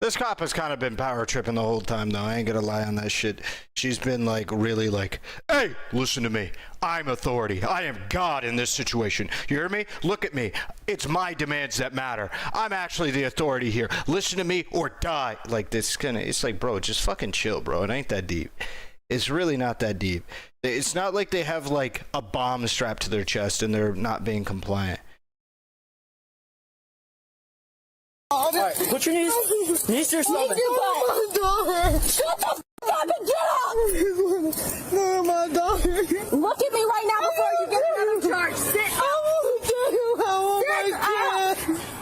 This cop has kind of been power tripping the whole time, though. I ain't gonna lie on that shit. She's been like, really like, hey, listen to me. I'm authority. I am God in this situation. You hear me? Look at me. It's my demands that matter. I'm actually the authority here. Listen to me or die. Like this kind of, it's like, bro, just fucking chill, bro. It ain't that deep. It's really not that deep. It's not like they have like a bomb strapped to their chest and they're not being compliant. All right, put your knees to your stomach. Shut the f*** up and get up! No, my daughter. Look at me right now before you get another charge. Sit up. I won't do it. Oh my God.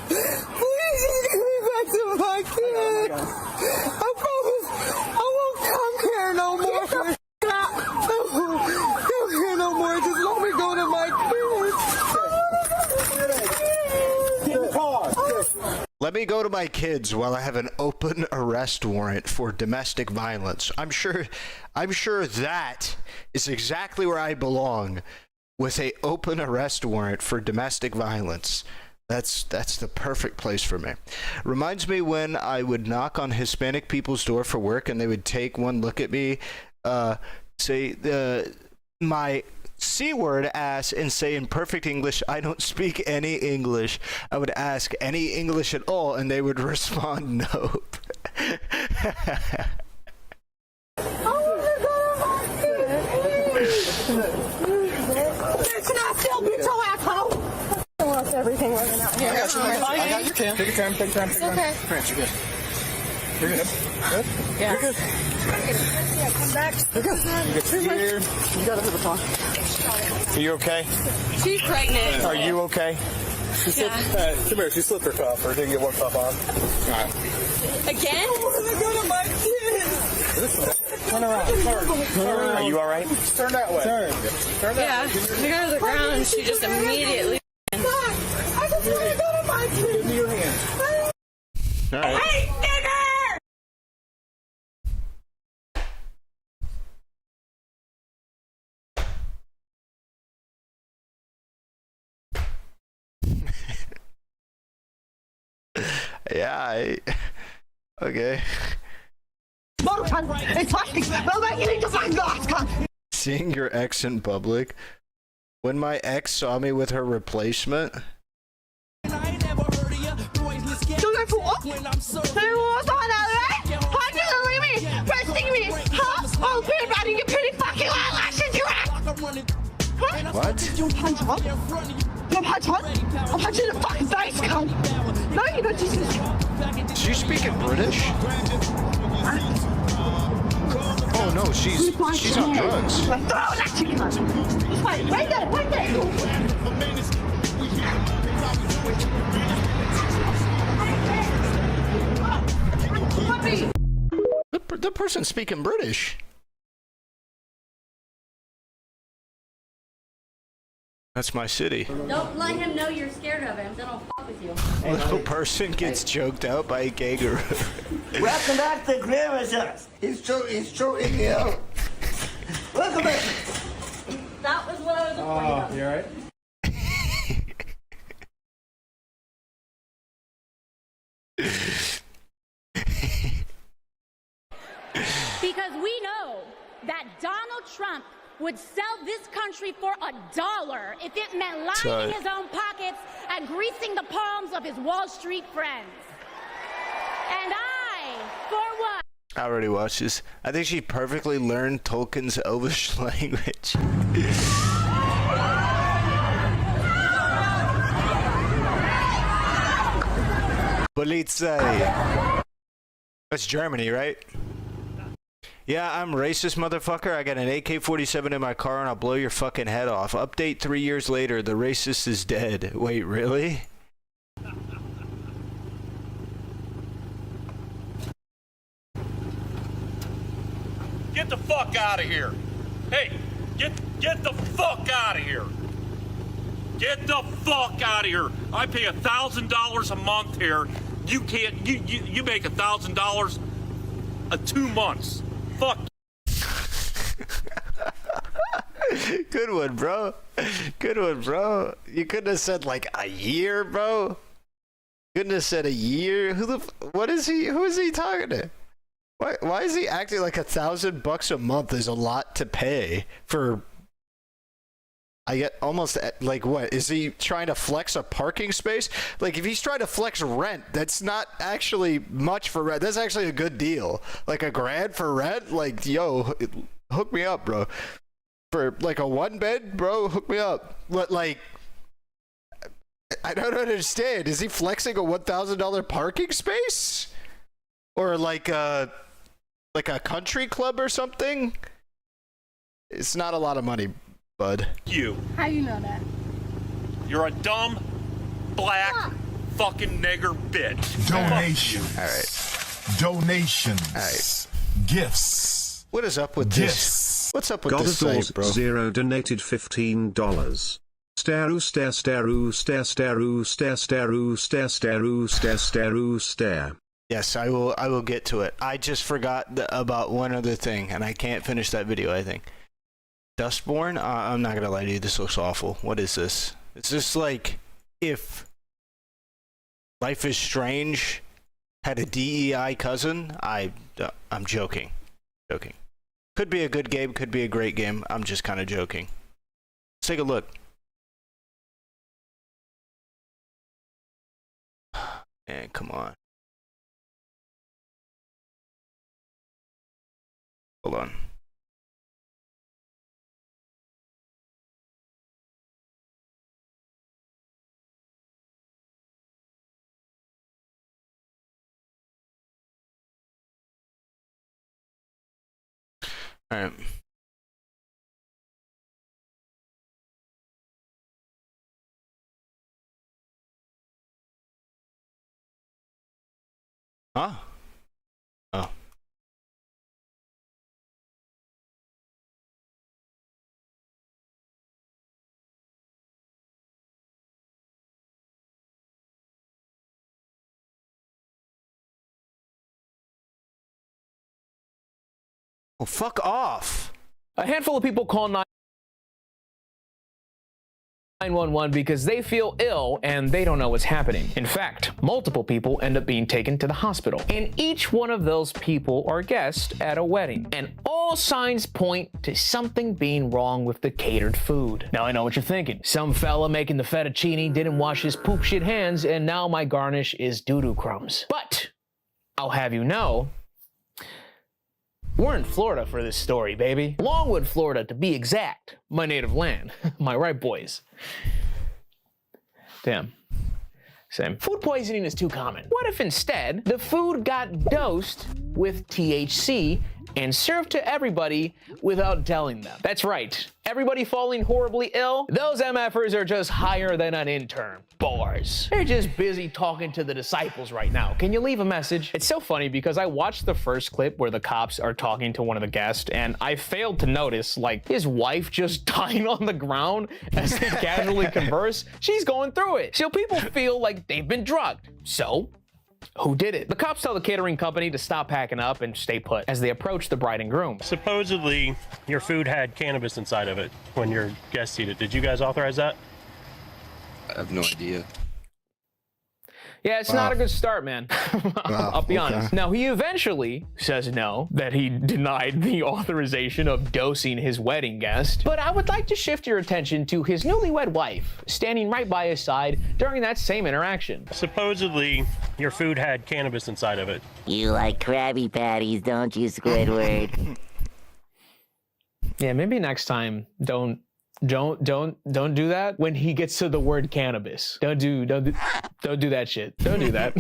Please get me back to my kid. I promise I won't come here no more. Get the f*** up. Come here no more. Just let me go to my kids. Get in the car. Let me go to my kids while I have an open arrest warrant for domestic violence. I'm sure that is exactly where I belong, with a open arrest warrant for domestic violence. That's the perfect place for me. Reminds me when I would knock on Hispanic people's door for work and they would take one look at me, say my C-word ass, and say in perfect English, I don't speak any English. I would ask any English at all, and they would respond, nope. Can I still beat your asshole? I lost everything running out here. I got your can. Take your time, take your time. Okay. France, you're good. You're good. Good? Yeah. You're good. Yeah, come back. You're good. You got it, Tom. Are you okay? She's pregnant. Are you okay? She slipped, come here, she slipped her cuff, or didn't get one cuff on. All right. Again? I'm gonna go to my kids. Turn around. Turn around. Are you all right? Turn that way. Turn that Yeah. way. We go to the ground and she just immediately. I just want to go to my kids. Give me your hand. All right. Hey, nigger! Yeah, okay. Seeing your ex in public. When my ex saw me with her replacement. What? Do you punch one? You punch one? I'll punch you in the fucking face, cunt. No, you don't just... Is she speaking British? Oh no, she's on drugs. Throw that to you, cunt. Wait there. The person's speaking British. That's my city. Don't let him know you're scared of him, then I'll fuck with you. Little person gets choked out by a kangaroo. Welcome back to Grimace's. It's true in here. Welcome back. That was what I was afraid of. You alright? Because we know that Donald Trump would sell this country for $1 if it meant lining his own pockets and greasing the palms of his Wall Street friends. And I, for one... I already watched this. I think she perfectly learned Tolkien's Elvish language. Polizei. That's Germany, right? Yeah, I'm racist, motherfucker. I got an AK-47 in my car and I'll blow your fucking head off. Update 3 years later, the racist is dead. Wait, really? Get the fuck out of here. Hey, get the fuck out of here. Get the fuck out of here. I pay $1,000 a month here. You can't, you make $1,000 a 2 months. Fuck. Good one, bro. Good one, bro. You couldn't have said like a year, bro. Couldn't have said a year. What is he? Who is he talking to? Why is he acting like $1,000 a month is a lot to pay for? I get almost like, what is he trying to flex a parking space? Like, if he's trying to flex rent, that's not actually much for rent. That's actually a good deal. Like $1,000 for rent. Like, yo, hook me up, bro. For like a 1 bed, bro, hook me up. Like, I don't understand. Is he flexing a $1,000 parking space, or like a country club or something? It's not a lot of money, bud. You. How you know that? You're a dumb, black, fucking nigger bitch. Donations. All right. Donations. All right. Gifts. What is up with this? What's up with this site, bro? Zero donated $15. Staru stare staru stare staru stare staru stare staru stare staru stare. Yes, I will get to it. I just forgot about one other thing, and I can't finish that video, I think. Dustborn? I'm not gonna lie to you, this looks awful. What is this? It's just like if Life is Strange had a DEI cousin. I'm joking. Joking. Could be a good game, could be a great game. I'm just kind of joking. Let's take a look. And come on. Hold on. All right. Huh? Oh. Oh, fuck off. A handful of people call 911 because they feel ill and they don't know what's happening. In fact, multiple people end up being taken to the hospital. And each one of those people are guests at a wedding. And all signs point to something being wrong with the catered food. Now I know what you're thinking. Some fella making the fettuccine didn't wash his poop shit hands and now my garnish is doo-doo crumbs. But I'll have you know, we're in Florida for this story, baby. Longwood, Florida, to be exact. My native land. Am I right, boys? Damn. Same. Food poisoning is too common. What if instead the food got dosed with THC and served to everybody without telling them? That's right. Everybody falling horribly ill? Those MFers are just higher than an intern. Bars. They're just busy talking to the disciples right now. Can you leave a message? It's so funny because I watched the first clip where the cops are talking to one of the guests and I failed to notice, like, his wife just dying on the ground as they casually converse. She's going through it. So people feel like they've been drugged. So who did it? The cops tell the catering company to stop packing up and stay put as they approach the bride and groom. Supposedly, your food had cannabis inside of it when your guests eat it. Did you guys authorize that? I have no idea. Yeah, it's not a good start, man. I'll be honest. Now, he eventually says no, that he denied the authorization of dosing his wedding guest. But I would like to shift your attention to his newlywed wife, standing right by his side during that same interaction. Supposedly, your food had cannabis inside of it. You like Krabby Patties, don't you, Squidward? Yeah, maybe next time, don't do that when he gets to the word cannabis. Don't do that shit. Don't do that.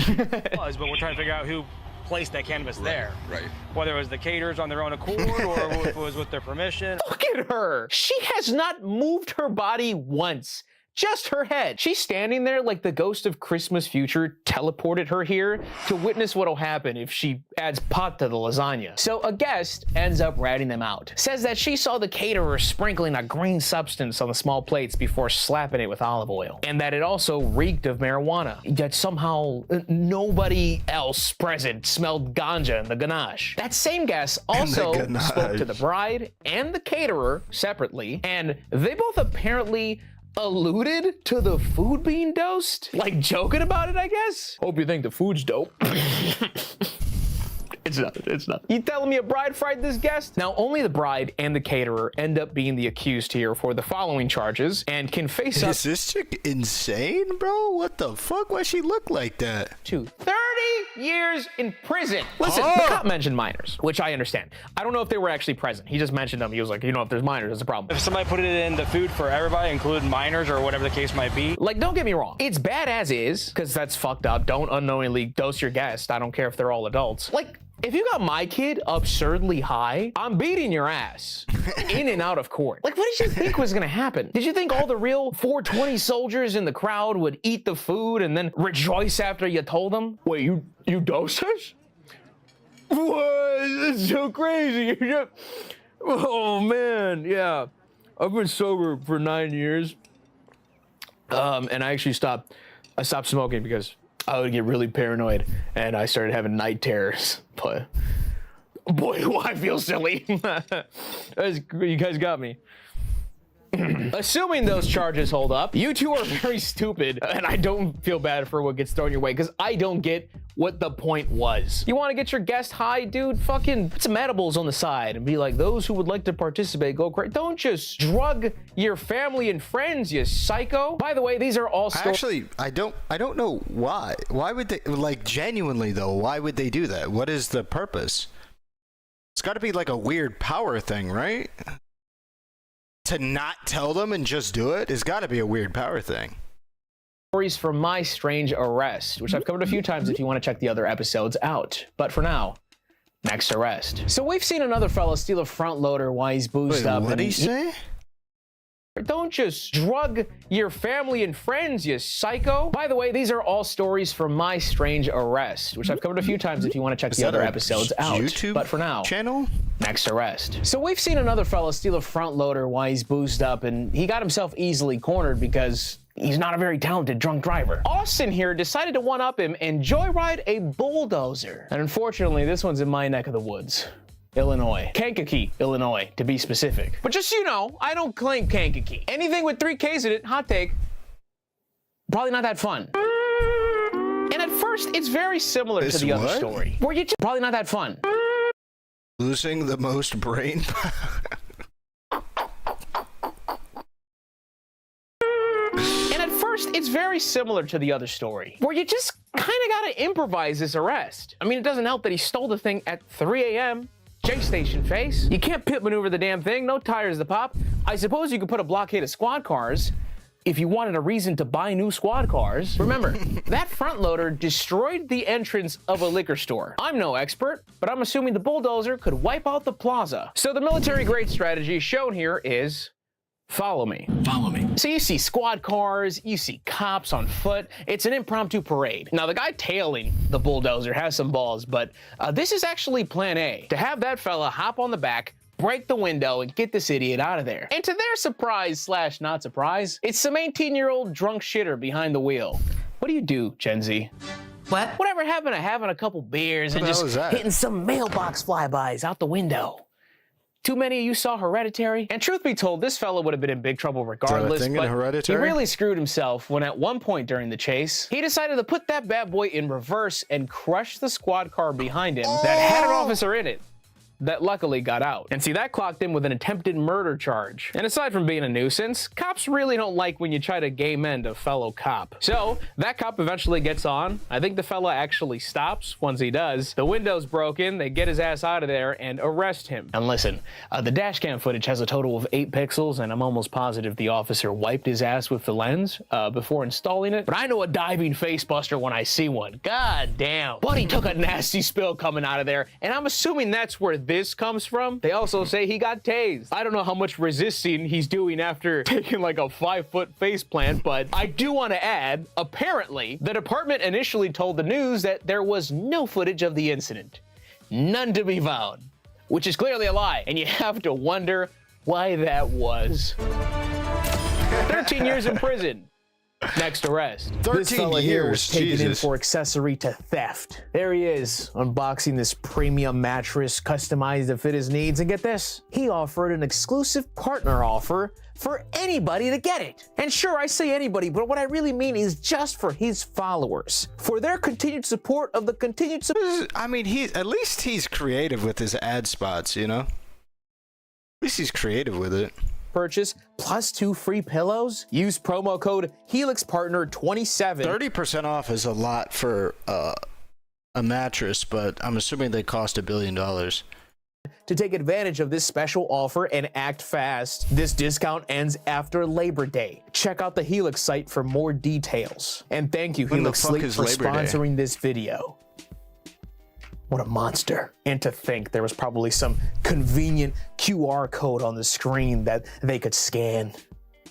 But we're trying to figure out who placed that cannabis there. Right. Whether it was the caterers on their own accord or if it was with their permission. Look at her. She has not moved her body once. Just her head. She's standing there like the ghost of Christmas future teleported her here to witness what'll happen if she adds pot to the lasagna. So a guest ends up ratting them out. Says that she saw the caterer sprinkling a green substance on the small plates before slapping it with olive oil. And that it also reeked of marijuana. Yet somehow nobody else present smelled ganja in the ganache. That same guest also spoke to the bride and the caterer separately, and they both apparently alluded to the food being dosed? Like joking about it, I guess? Hope you think the food's dope. It's not. You telling me a bride fried this guest? Now, only the bride and the caterer end up being the accused here for the following charges and can face up— Is this chick insane, bro? What the fuck? Why she look like that? To 30 years in prison. Listen, the cop mentioned minors, which I understand. I don't know if they were actually present. He just mentioned them. He was like, you know, if there's minors, that's a problem. If somebody put it in the food for everybody, including minors or whatever the case might be. Like, don't get me wrong. It's bad as is, because that's fucked up. Don't unknowingly dose your guest. I don't care if they're all adults. Like, if you got my kid absurdly high, I'm beating your ass in and out of court. Like, what did you think was gonna happen? Did you think all the real 420 soldiers in the crowd would eat the food and then rejoice after you told them? Wait, you dosed us? What? It's so crazy. Oh man, yeah. I've been sober for 9 years. And I actually stopped smoking because I would get really paranoid and I started having night terrors. But boy, do I feel silly. You guys got me. Assuming those charges hold up, you two are very stupid, and I don't feel bad for what gets thrown your way, because I don't get what the point was. You want to get your guest high, dude? Fucking put some edibles on the side and be like, those who would like to participate, go crazy. Don't just drug your family and friends, you psycho. By the way, these are all Actually, I don't know why. Why would they, like, genuinely though, why would they do that? What is the purpose? It's got to be like a weird power thing, right? To not tell them and just do it? It's got to be a weird power thing. Stories from my strange arrest, which I've covered a few times if you want to check the other episodes out. But for now, next arrest. So we've seen another fella steal a front loader while he's boozed up. What did he say? Don't just drug your family and friends, you psycho. By the way, these are all stories from my strange arrest, which I've covered a few times if you want to check the other episodes out. YouTube but for now, channel? Next arrest. So we've seen another fella steal a front loader while he's boozed up, and he got himself easily cornered because he's not a very talented drunk driver. Austin here decided to one-up him and joyride a bulldozer. And unfortunately, this one's in my neck of the woods. Illinois. Kankakee, Illinois, to be specific. But just so you know, I don't claim Kankakee. Anything with 3 Ks in it, hot take, probably not that fun. And at first, it's very similar to the other story. Where you probably not that fun. Losing the most brain And at first, it's very similar to the other story, where you just kind of gotta improvise this arrest. I mean, it doesn't help that he stole the thing at 3 a.m. J Station face. You can't pit maneuver the damn thing, no tires to pop. I suppose you could put a blockade of squad cars if you wanted a reason to buy new squad cars. Remember, that front loader destroyed the entrance of a liquor store. I'm no expert, but I'm assuming the bulldozer could wipe out the plaza. So the military-grade strategy shown here is follow me. Follow me. So you see squad cars, you see cops on foot. It's an impromptu parade. Now, the guy tailing the bulldozer has some balls, but this is actually plan A. To have that fella hop on the back, break the window, and get this idiot out of there. And to their surprise / not surprise, it's some 18-year-old drunk shitter behind the wheel. What do you do, Gen Z? What? Whatever happened to having a couple beers and just hitting some mailbox flybys out the window? Too many of you saw Hereditary? And truth be told, this fellow would have been in big trouble regardless, thing in but he Hereditary? really screwed himself when at one point during the chase, he decided to put that bad boy in reverse and crush the squad car behind him that had an officer in it that luckily got out. And see, that clocked him with an attempted murder charge. And aside from being a nuisance, cops really don't like when you try to game end a fellow cop. So that cop eventually gets on. I think the fella actually stops. Once he does, the window's broken, they get his ass out of there and arrest him. And listen, the dash cam footage has a total of 8 pixels, and I'm almost positive the officer wiped his ass with the lens before installing it. But I know a diving face buster when I see one. God damn. Buddy took a nasty spill coming out of there, and I'm assuming that's where this comes from. They also say he got tased. I don't know how much resisting he's doing after taking like a 5-foot face plant, but I do want to add, apparently, the department initially told the news that there was no footage of the incident. None to be found, which is clearly a lie, and you have to wonder why that was. 13 years in prison. Next arrest. 13 this fella here was taken in Jesus. for accessory to theft. There he is, unboxing this premium mattress customized to fit his needs. And get this, he offered an exclusive partner offer for anybody to get it. And sure, I say anybody, but what I really mean is just for his followers, for their continued support of the continued support. I mean, at least he's creative with his ad spots, you know? At least he's creative with it. Purchase plus 2 free pillows. Use promo code HelixPartner27. 30% off is a lot for a mattress, but I'm assuming they cost $1 billion. To take advantage of this special offer and act fast. This discount ends after Labor Day. Check out the Helix site for more details. And thank you, Helix Sleep, for sponsoring this video. What a monster. And to think there was probably some convenient QR code on the screen that they could scan.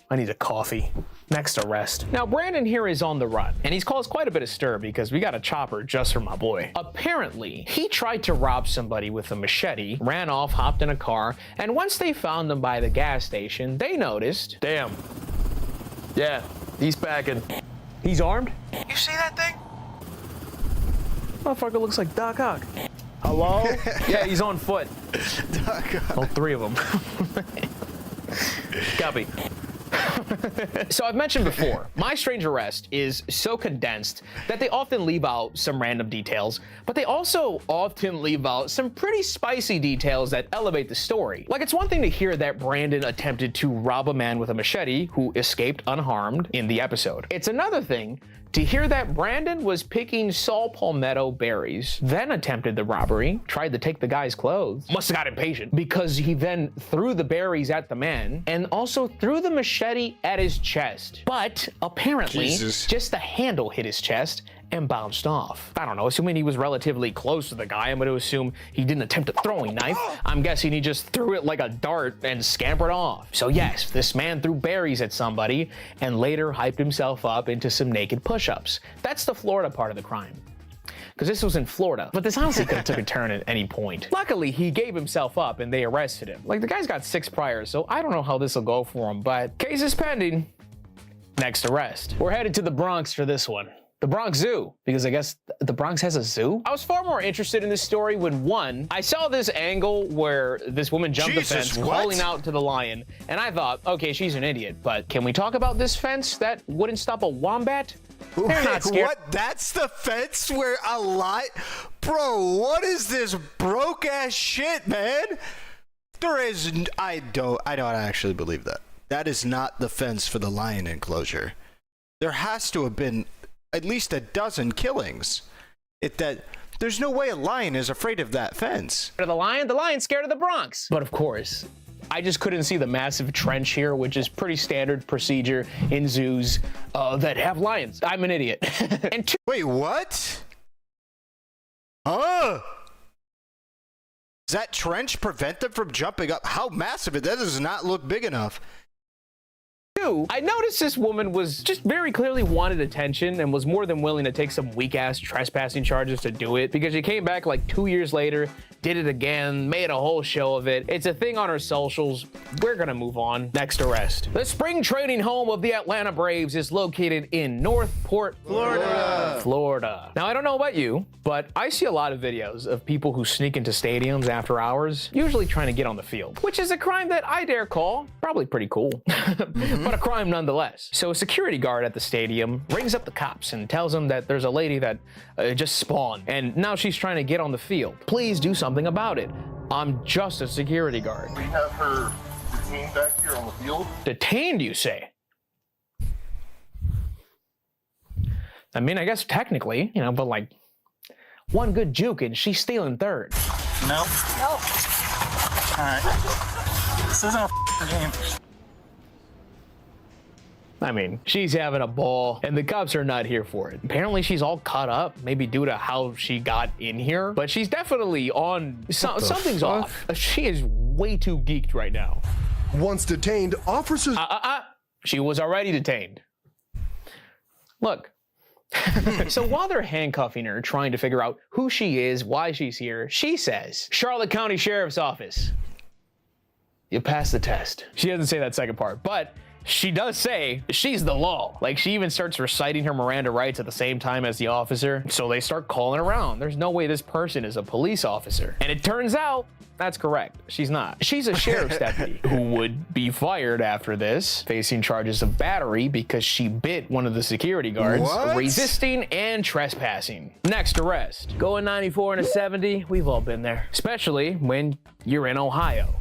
I need a coffee. Next arrest. Now, Brandon here is on the run, and he's caused quite a bit of stir because we got a chopper just for my boy. Apparently, he tried to rob somebody with a machete, ran off, hopped in a car, and once they found him by the gas station, they noticed, damn, yeah, he's packing. He's armed? You see that thing? Motherfucker looks like Doc Ock. Hello? Yeah, he's on foot. Doc Ock. Oh, 3 of them. Copy. So I've mentioned before, My Strange Arrest is so condensed that they often leave out some random details, but they also often leave out some pretty spicy details that elevate the story. Like, it's one thing to hear that Brandon attempted to rob a man with a machete who escaped unharmed in the episode. It's another thing to hear that Brandon was picking Saul Palmetto berries, then attempted the robbery, tried to take the guy's clothes, must have got impatient because he then threw the berries at the man and also threw the machete at his chest. But apparently, just the handle hit his chest and bounced off. I don't know, assuming he was relatively close to the guy, I'm going to assume he didn't attempt a throwing knife. I'm guessing he just threw it like a dart and scampered off. So yes, this man threw berries at somebody and later hyped himself up into some naked push-ups. That's the Florida part of the crime. Because this was in Florida. But this honestly could have took a turn at any point. Luckily, he gave himself up and they arrested him. Like, the guy's got 6 priors, so I don't know how this will go for him, but case is pending. Next arrest. We're headed to the Bronx for this one. The Bronx Zoo, because I guess the Bronx has a zoo? I was far more interested in this story when, one, I saw this angle where this woman jumped the fence, calling out to the lion, and I thought, okay, she's an idiot, but can we talk about this fence that wouldn't stop a wombat? They're not scared. What? That's the fence where a lion... Bro, what is this broke-ass shit, man? There is... I don't actually believe that. That is not the fence for the lion enclosure. There has to have been at least a dozen killings. There's no way a lion is afraid of that fence. The lion's scared of the Bronx. But of course, I just couldn't see the massive trench here, which is pretty standard procedure in zoos that have lions. I'm an idiot. And wait, what? Huh? Does that trench prevent them from jumping up? How massive is that? Does not look big enough. 2, I noticed this woman was just very clearly wanted attention and was more than willing to take some weak-ass trespassing charges to do it, because she came back like 2 years later, did it again, made a whole show of it. It's a thing on her socials. We're gonna move on. Next arrest. The spring training home of the Atlanta Braves is located in Northport, Florida. Now, I don't know about you, but I see a lot of videos of people who sneak into stadiums after hours, usually trying to get on the field, which is a crime that I dare call probably pretty cool, but a crime nonetheless. So a security guard at the stadium rings up the cops and tells them that there's a lady that just spawned, and now she's trying to get on the field. Please do something about it. I'm just a security guard. We have her detained back here on the field. Detained, you say? I mean, I guess technically, you know, but like, one good juke and she's stealing third. No. All right. This isn't a game. I mean, she's having a ball, and the cops are not here for it. Apparently, she's all cut up, maybe due to how she got in here, but she's definitely on... something's off. She is way too geeked right now. Once detained, officers... She was already detained. Look. So while they're handcuffing her, trying to figure out who she is, why she's here, she says, Charlotte County Sheriff's Office. You passed the test. She doesn't say that second part, but... she does say she's the law. Like, she even starts reciting her Miranda rights at the same time as the officer. So they start calling around. There's no way this person is a police officer. And it turns out that's correct. She's not. She's a sheriff's deputy who would be fired after this, facing charges of battery because she bit one of the security guards, resisting and trespassing. Next arrest. Going 94 and a 70, we've all been there, especially when you're in Ohio.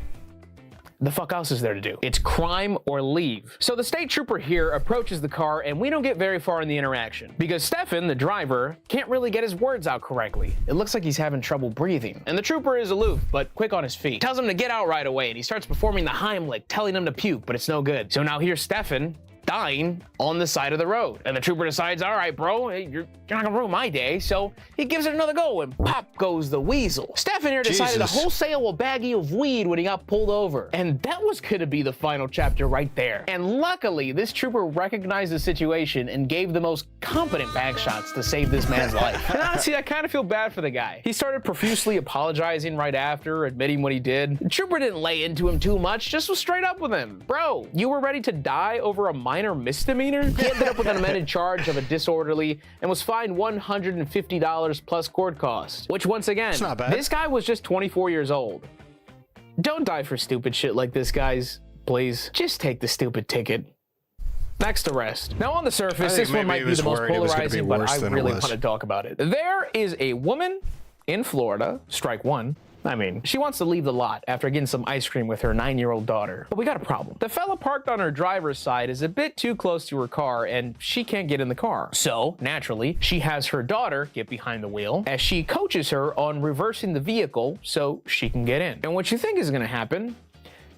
The fuck else is there to do? It's crime or leave. So the state trooper here approaches the car, and we don't get very far in the interaction because Stefan, the driver, can't really get his words out correctly. It looks like he's having trouble breathing. And the trooper is aloof, but quick on his feet. Tells him to get out right away, and he starts performing the Heimlich, telling him to puke, but it's no good. So now here's Stefan dying on the side of the road. And the trooper decides, all right, bro, you're not gonna ruin my day. So he gives it another go, and pop goes the weasel. Stefan here decided to wholesale a baggie of weed when he got pulled over. And that was gonna be the final chapter right there. And luckily, this trooper recognized the situation and gave the most competent bag shots to save this man's life. And honestly, I kind of feel bad for the guy. He started profusely apologizing right after, admitting what he did. The trooper didn't lay into him too much, just was straight up with him. Bro, you were ready to die over a minor misdemeanor? He ended up with an amended charge of a disorderly and was fined $150 plus court costs, which once again, it's not bad. This guy was just 24 years old. Don't die for stupid shit like this, guys. Please, just take the stupid ticket. Next arrest. Now on the surface, this one might be the most polarizing, but I really want to talk about it. There is a woman in Florida, strike one. I mean, she wants to leave the lot after getting some ice cream with her 9-year-old daughter. But we got a problem. The fella parked on her driver's side is a bit too close to her car, and she can't get in the car. So, naturally, she has her daughter get behind the wheel as she coaches her on reversing the vehicle so she can get in. And what you think is gonna happen,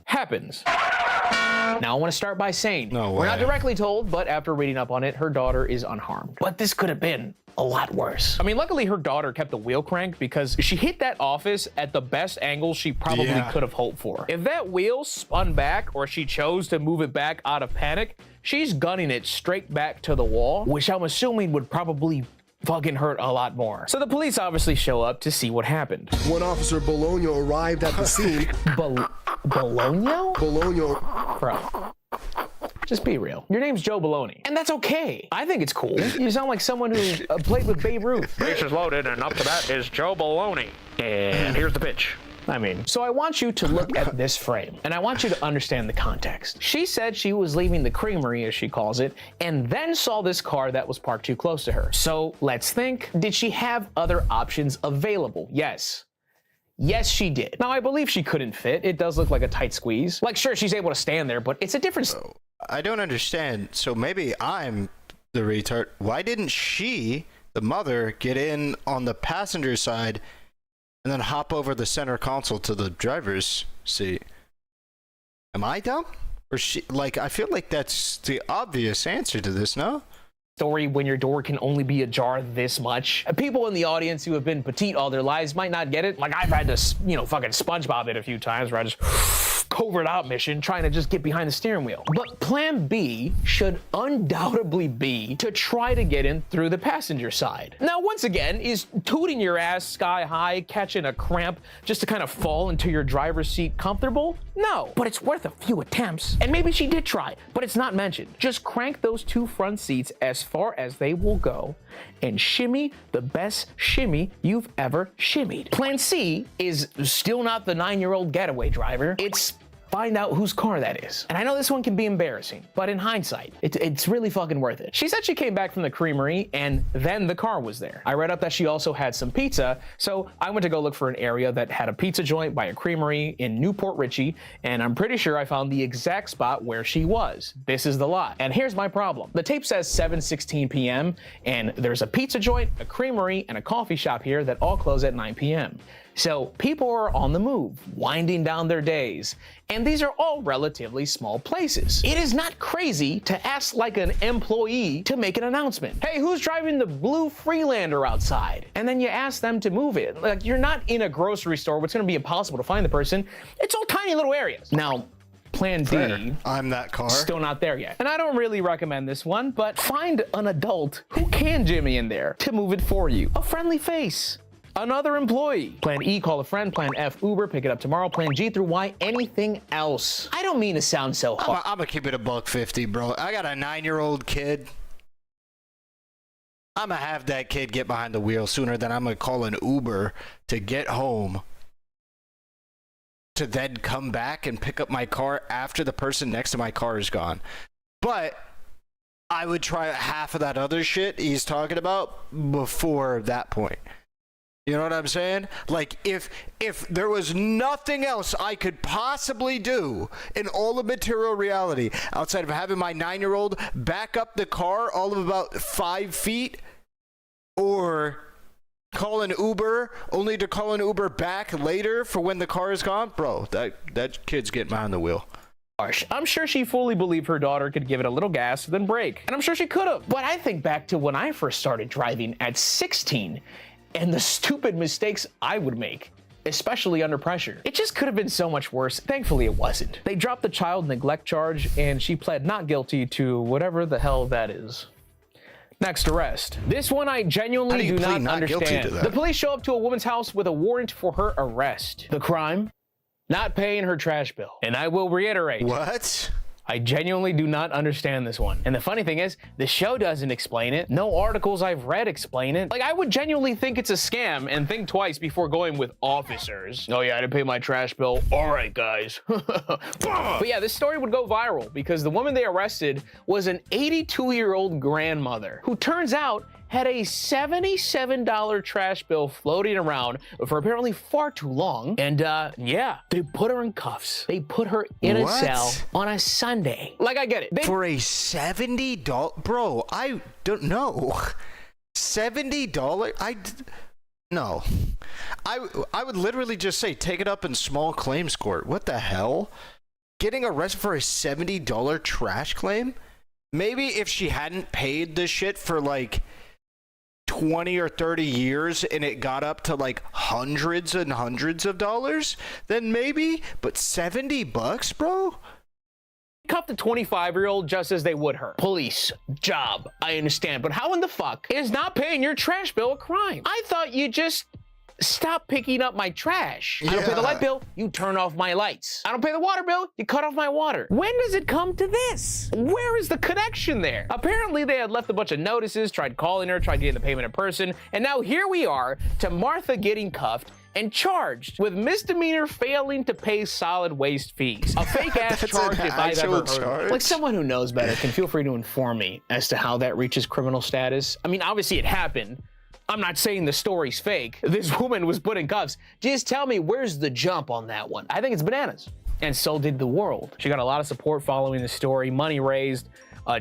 happens. Now, I want to start by saying, we're not directly told, but after reading up on it, her daughter is unharmed. But this could have been a lot worse. I mean, luckily her daughter kept the wheel cranked because she hit that office at the best angle she probably could have hoped for. If that wheel spun back or she chose to move it back out of panic, she's gunning it straight back to the wall, which I'm assuming would probably fucking hurt a lot more. So the police obviously show up to see what happened. When Officer Bologna arrived at the scene... Bologna? Bologna. Bro. Just be real. Your name's Joe Bologna, and that's okay. I think it's cool. You sound like someone who played with Babe Ruth. Base is loaded, and up to that is Joe Bologna. And here's the pitch. I mean, so I want you to look at this frame, and I want you to understand the context. She said she was leaving the creamery, as she calls it, and then saw this car that was parked too close to her. So let's think, did she have other options available? Yes. Yes, she did. Now, I believe she couldn't fit. It does look like a tight squeeze. Like, sure, she's able to stand there, but it's a different... I don't understand. So maybe I'm the retard. Why didn't she, the mother, get in on the passenger side and then hop over the center console to the driver's seat? Am I dumb? Or she, like, I feel like that's the obvious answer to this, no? Story when your door can only be ajar this much. People in the audience who have been petite all their lives might not get it. Like, I've had to, you know, fucking SpongeBob it a few times where I just covert op mission trying to just get behind the steering wheel. But plan B should undoubtedly be to try to get in through the passenger side. Now, once again, is tooting your ass sky high, catching a cramp just to kind of fall into your driver's seat comfortable? No, but it's worth a few attempts. And maybe she did try, but it's not mentioned. Just crank those two front seats as far as they will go and shimmy the best shimmy you've ever shimmied. Plan C is still not the 9-year-old getaway driver. It's find out whose car that is. And I know this one can be embarrassing, but in hindsight, it's really fucking worth it. She said she came back from the creamery and then the car was there. I read up that she also had some pizza, so I went to go look for an area that had a pizza joint by a creamery in Newport Richey, and I'm pretty sure I found the exact spot where she was. This is the lot. And here's my problem. The tape says 7:16 p.m. and there's a pizza joint, a creamery, and a coffee shop here that all close at 9 p.m. So people are on the move, winding down their days, and these are all relatively small places. It is not crazy to ask like an employee to make an announcement. Hey, who's driving the blue Freelander outside? And then you ask them to move it. Like, you're not in a grocery store where it's gonna be impossible to find the person. It's all tiny little areas. Now, Plan D, I'm that car. Still not there yet. And I don't really recommend this one, but find an adult who can jimmy in there to move it for you. A friendly face. Another employee. Plan E, call a friend. Plan F, Uber, pick it up tomorrow. Plan G through Y, anything else. I don't mean to sound so hard. I'm gonna keep it $150, bro. I got a 9-year-old kid. I'm gonna have that kid get behind the wheel sooner than I'm gonna call an Uber to get home, to then come back and pick up my car after the person next to my car is gone. But I would try half of that other shit he's talking about before that point. You know what I'm saying? Like, if there was nothing else I could possibly do in all of material reality outside of having my 9-year-old back up the car all of about 5 feet, or call an Uber only to call an Uber back later for when the car is gone, bro, that kid's getting behind the wheel. I'm sure she fully believed her daughter could give it a little gas, then brake. And I'm sure she could have. But I think back to when I first started driving at 16, and the stupid mistakes I would make, especially under pressure. It just could have been so much worse. Thankfully, it wasn't. They dropped the child neglect charge, and she pled not guilty to whatever the hell that is. Next arrest. This one I genuinely do not understand. The police show up to a woman's house with a warrant for her arrest. The crime? Not paying her trash bill. And I will reiterate. What? I genuinely do not understand this one. And the funny thing is, the show doesn't explain it. No articles I've read explain it. Like, I would genuinely think it's a scam and think twice before going with officers. Oh yeah, I didn't pay my trash bill. All right, guys. But yeah, this story would go viral because the woman they arrested was an 82-year-old grandmother who turns out had a $77 trash bill floating around for apparently far too long. And yeah, they put her in cuffs. They put her in a cell on a Sunday. Like, I get it. For a $70, bro, I don't know. $70? No. I would literally just say take it up in small claims court. What the hell? Getting arrested for a $70 trash claim? Maybe if she hadn't paid this shit for like 20 or 30 years and it got up to like hundreds and hundreds of dollars, then maybe, but $70, bro? Cuffed a 25-year-old just as they would her. Police, job, I understand, but how in the fuck is not paying your trash bill a crime? I thought you just stop picking up my trash. I don't pay the light bill, you turn off my lights. I don't pay the water bill, you cut off my water. When does it come to this? Where is the connection there? Apparently they had left a bunch of notices, tried calling her, tried getting the payment in person, and now here we are to Martha getting cuffed and charged with misdemeanor failing to pay solid waste fees. A fake ass charge if I've ever heard of. Like, someone who knows better can feel free to inform me as to how that reaches criminal status. I mean, obviously it happened. I'm not saying the story's fake. This woman was put in cuffs. Just tell me, where's the jump on that one? I think it's bananas. And so did the world. She got a lot of support following the story, money raised.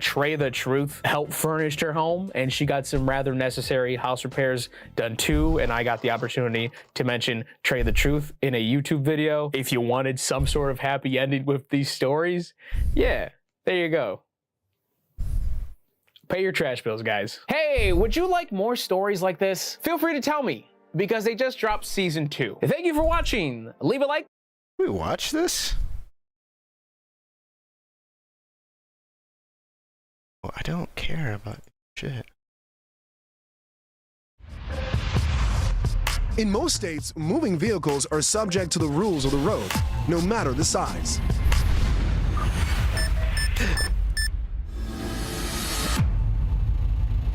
Trey the Truth helped furnished her home, and she got some rather necessary house repairs done too. And I got the opportunity to mention Trey the Truth in a YouTube video. If you wanted some sort of happy ending with these stories, yeah, there you go. Pay your trash bills, guys. Hey, would you like more stories like this? Feel free to tell me, because they just dropped season 2. Thank you for watching. Leave a like. We watch this? I don't care about shit. In most states, moving vehicles are subject to the rules of the road, no matter the size.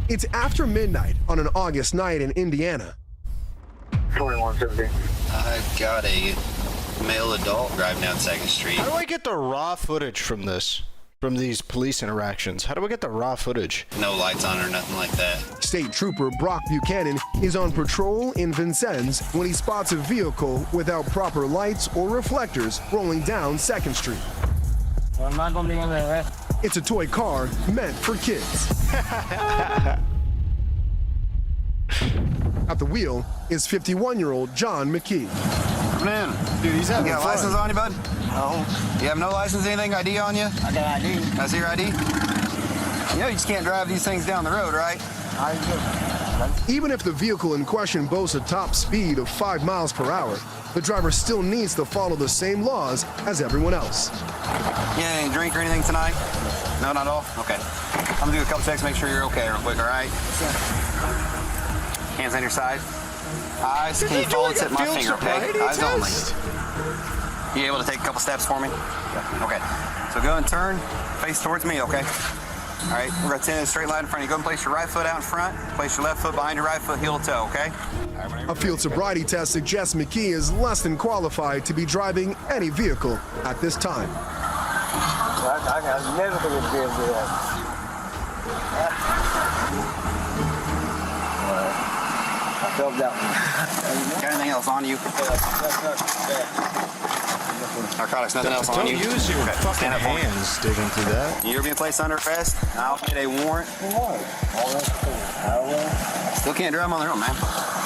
It's after midnight on an August night in Indiana. 2117. I've got a male adult driving down 2nd Street. How do I get the raw footage from this? From these police interactions? How do I get the raw footage? No lights on or nothing like that. State Trooper Brock Buchanan is on patrol in Vincennes when he spots a vehicle without proper lights or reflectors rolling down 2nd Street. Well, I'm not gonna be under arrest. It's a toy car meant for kids. At the wheel is 51-year-old John McKee. Come in. Dude, he's having You got a fun. license on you, bud? No. You have no license, anything, ID on you? I got ID. I see your ID? You know you just can't drive these things down the road, right? Even if the vehicle in question boasts a top speed of 5 miles per hour, the driver still needs to follow the same laws as everyone else. You had any drink or anything tonight? No, not at all? Okay. I'm gonna do a couple checks, make sure you're okay real quick, all right? Hands on your side. Eyes, can you follow to my finger, okay? Eyes only. You able to take a couple steps for me? Yeah. Okay. So go and turn, face towards me, okay? All right, we're gonna stand in a straight line in front of you. Go and place your right foot out in front, place your left foot behind your right foot, heel to toe, okay? A field sobriety test suggests McKee is less than qualified to be driving any vehicle at this time. I never could have been to that. I felt that one. Got anything else on you? Narcotics, nothing else on you? Don't use your fucking hands digging through that. You're being placed under arrest. I'll get a warrant. Still can't drive on their own, man.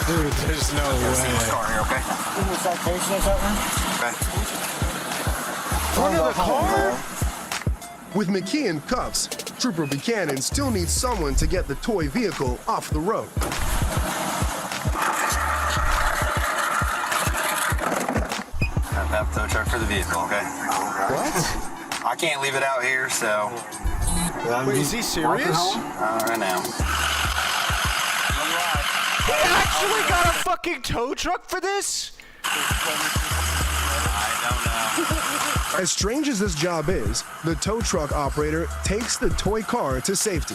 Dude, there's no way. Car here, okay? Is this citation or something? Okay. Front of the car? With McKee in cuffs, Trooper Buchanan still needs someone to get the toy vehicle off the road. Have tow truck for the vehicle, okay? What? I can't leave it out here, so. Wait, is he serious? Right now. They actually got a fucking tow truck for this? I don't know. As strange as this job is, the tow truck operator takes the toy car to safety.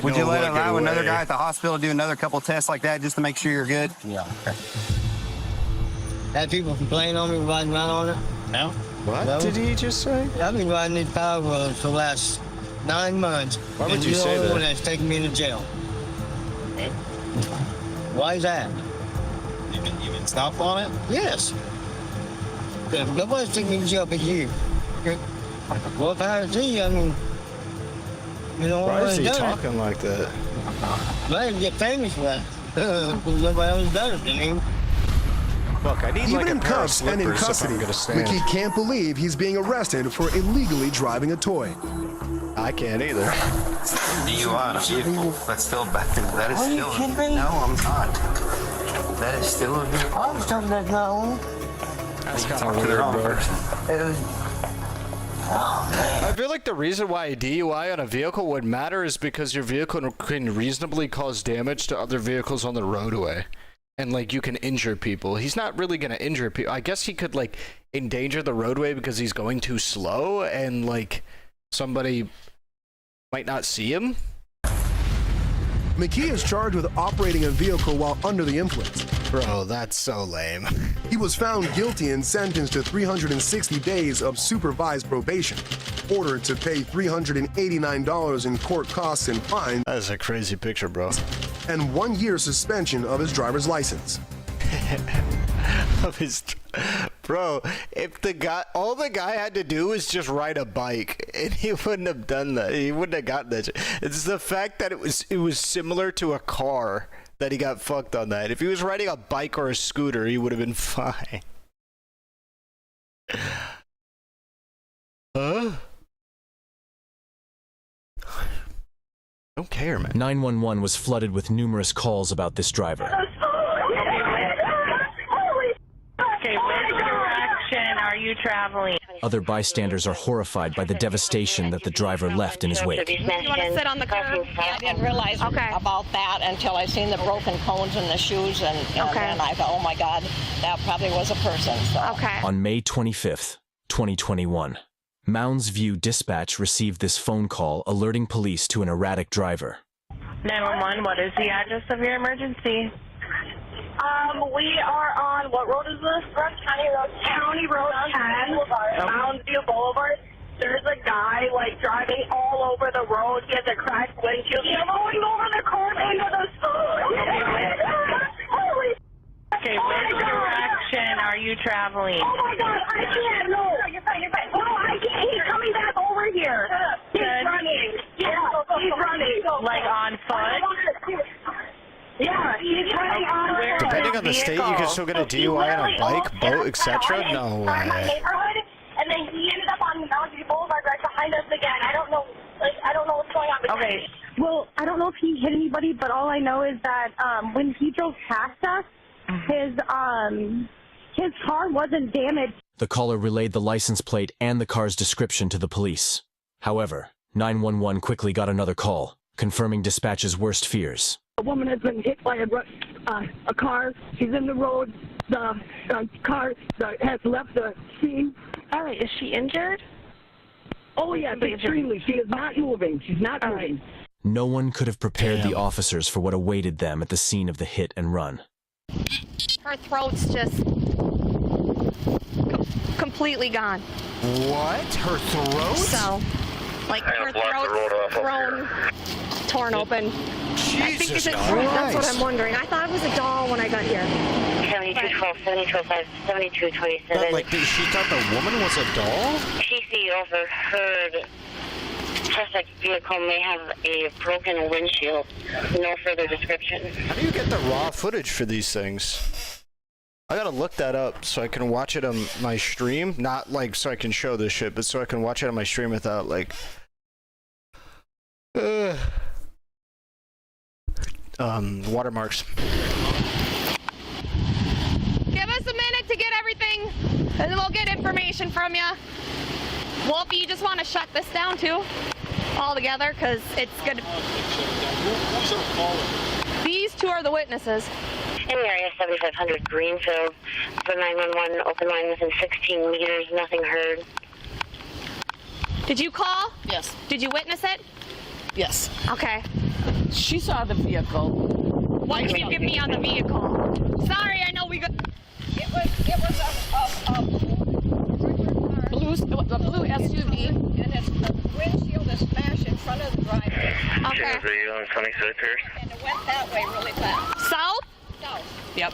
Would you let allow another guy at the hospital do another couple tests like that just to make sure you're good? Yeah. Okay. Had people complain on me riding around on it? No. What did he just say? I've been riding these power roads for the last 9 months. Why would you say You're the that? one that's taking me to jail. Okay. Why is that? You been stopped on it? Yes. Nobody's taking me to jail but you. Okay. Well, if I had to see you, I mean, you know, Why is he done it. talking like that? I didn't get famous for that. Nobody else done it, you know? Look, I need Even like a in pair of cuffs and in slippers if custody, I'm gonna stand. McKee can't believe he's being arrested for illegally driving a toy. I can't either. DUI on a vehicle. That's still bad. That is Are you still. kidding me? No, I'm not. That is still a vehicle. I was talking about my own. That's kind Talk of to the weird, wrong bro. person. Oh, man. I feel like the reason why a DUI on a vehicle would matter is because your vehicle can reasonably cause damage to other vehicles on the roadway. And, like, you can injure people. He's not really going to injure people. I guess he could, like, endanger the roadway because he's going too slow and, like, somebody might not see him. McKee is charged with operating a vehicle while under the influence. Bro, that's so lame. He was found guilty and sentenced to 360 days of supervised probation, ordered to pay $389 in court costs and fines, That is a crazy picture, bro. and 1 year suspension of his driver's license. Of his, bro, if all the guy had to do was just ride a bike, and he wouldn't have done that. He wouldn't have gotten that. It's the fact that it was similar to a car that he got fucked on that. If he was riding a bike or a scooter, he would have been fine. Huh? Don't care, man. 911 was flooded with numerous calls about this driver. Okay, where's the you traveling? Other bystanders are horrified by the devastation that the driver left in his wake. You want to sit on the curb? I didn't realize about that until I seen the broken cones in the shoes, and then I thought, oh my God, that probably was a person. So. Okay. On May 25th, 2021, Mounds View Dispatch received this phone call alerting police to an erratic driver. 911, what is the address of your emergency? We are on, what road is this? County Road 10, Mounds View Boulevard. There's a guy, like, driving all over the road. He has a cracked windshield. He's going over the curb into the school. Okay, which direction are you traveling? Oh, my God, I can't. No, you're fine. No, I can't. He's coming back over here. He's running. Yeah, he's running. Like on foot? Yeah, he's running on foot. Depending on the state, you can still get a DUI on a bike, boat, etc. No way. And then he ended up on Mounds View Boulevard right behind us again. I don't know what's going on. Okay. Well, I don't know if he hit anybody, but all I know is that when he drove past us, his car wasn't damaged. The caller relayed the license plate and the car's description to the police. However, 911 quickly got another call, confirming dispatch's worst fears. A woman has been hit by a car. She's in the road. The car has left the scene. All right, is she injured? Oh, yes, extremely. She is not moving. She's not moving. No one could have prepared the officers for what awaited them at the scene of the hit and run. Her throat's just completely gone. What? Her throat? So, like her throat torn open. I think it's that's what I'm wondering. I thought it was a doll when I got here. 7212, 7205, 7227. But, like, she thought the woman was a doll? PC overheard. Suspect vehicle may have a broken windshield. No further description. How do you get the raw footage for these things? I gotta look that up so I can watch it on my stream. Not like so I can show this shit, but so I can watch it on my stream without like watermarks. Give us a minute to get everything, and then we'll get information from you. Wolfie, you just want to shut this down too, all together, because it's good. These two are the witnesses. In the area, 7500 Greenfield. For 911, open line within 16 meters, nothing heard. Did you call? Yes. Did you witness it? Yes. Okay. She saw the vehicle. What can you give me on the vehicle? Sorry, I know we got... It was a blue SUV, and its windshield is smashed in front of the driver. Okay. And it went that way really fast. South? South. Yep.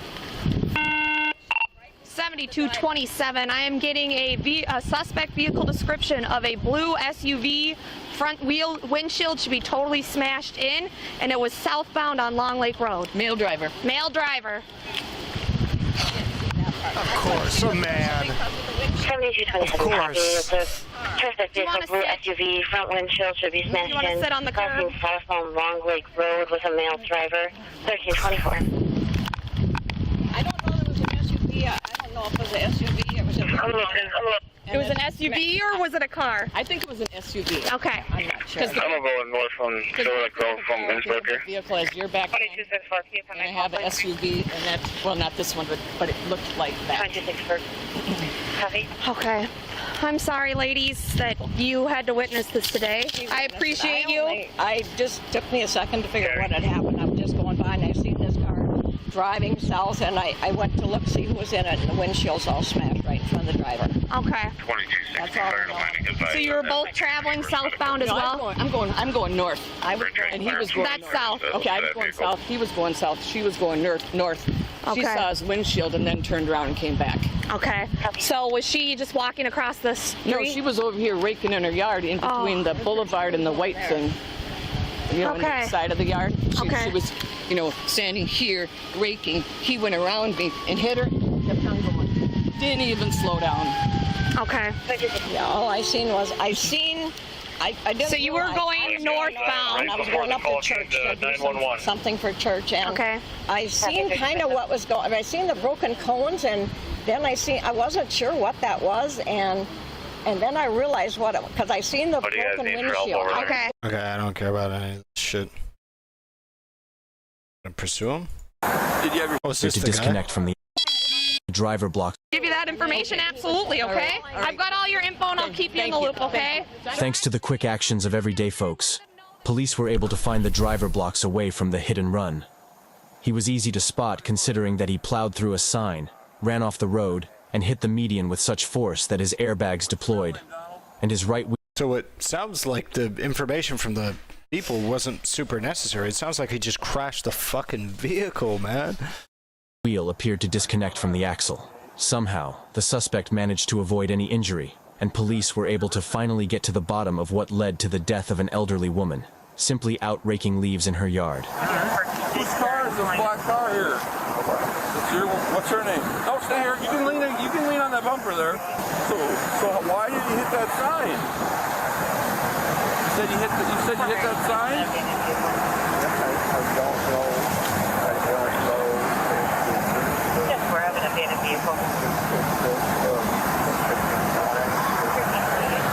7227. I am getting a suspect vehicle description of a blue SUV. Front wheel windshield should be totally smashed in, and it was southbound on Long Lake Road. Male driver. Male driver. Of course, a man. 7227. Of course. Suspect vehicle, blue SUV, front windshield should be smashed in. You want to sit on the curb? Crossing south on Long Lake Road with a male driver. 1324. I don't know if it was an SUV. I don't know if it was an SUV. It was a... It was an SUV or was it a car? I think it was an SUV. Okay. I'm not sure. I'm going north from Silver Lake Road from Innsbruck here. The vehicle has your back and I have an SUV, and that, well, not this one, but it looked like that. 26 Heavy. Okay. I'm sorry, ladies, that you had to witness this today. I appreciate you. I just took me a second to figure out what had happened. I'm just going by and I seen this car driving south, and I went to look, see who was in it, and the windshield's all smashed right in front of the driver. Okay. 2260. So you were both traveling southbound as well? I'm going north. And he was going That's north. south. Okay, I was going south. He was going south. She was going north. Okay. She saw his windshield and then turned around and came back. Okay. So was she just walking across the street? No, she was over here raking in her yard in between the boulevard and the white thing. You know, on the side of the yard. She was, you know, standing here raking. He went around me and hit her. Kept on going. Didn't even slow down. Okay. Yeah, all I seen was I seen I didn't. So you were going northbound. I was going up to church to do something for church, and I seen kind of what was going. I seen the broken cones, and then I wasn't sure what that was, and then I realized what it, because I seen the broken windshield. Okay, I don't care about any of this shit. Gonna pursue him? Did you ever to disconnect from the driver block? Give you that information, absolutely, okay? All right. I've got all your info and I'll keep you in the loop, okay? Thanks to the quick actions of everyday folks, police were able to find the driver blocks away from the hit and run. He was easy to spot considering that he plowed through a sign, ran off the road, and hit the median with such force that his airbags deployed, and his right wheel. So it sounds like the information from the people wasn't super necessary. It sounds like he just crashed the fucking vehicle, man. Wheel appeared to disconnect from the axle. Somehow, the suspect managed to avoid any injury, and police were able to finally get to the bottom of what led to the death of an elderly woman, simply out raking leaves in her yard. Whose car is this black car here? What's her name? No, stay here. You can lean on that bumper there. So why did you hit that sign? You said you hit that sign? I don't know. Yes, we're having a abandoned vehicle.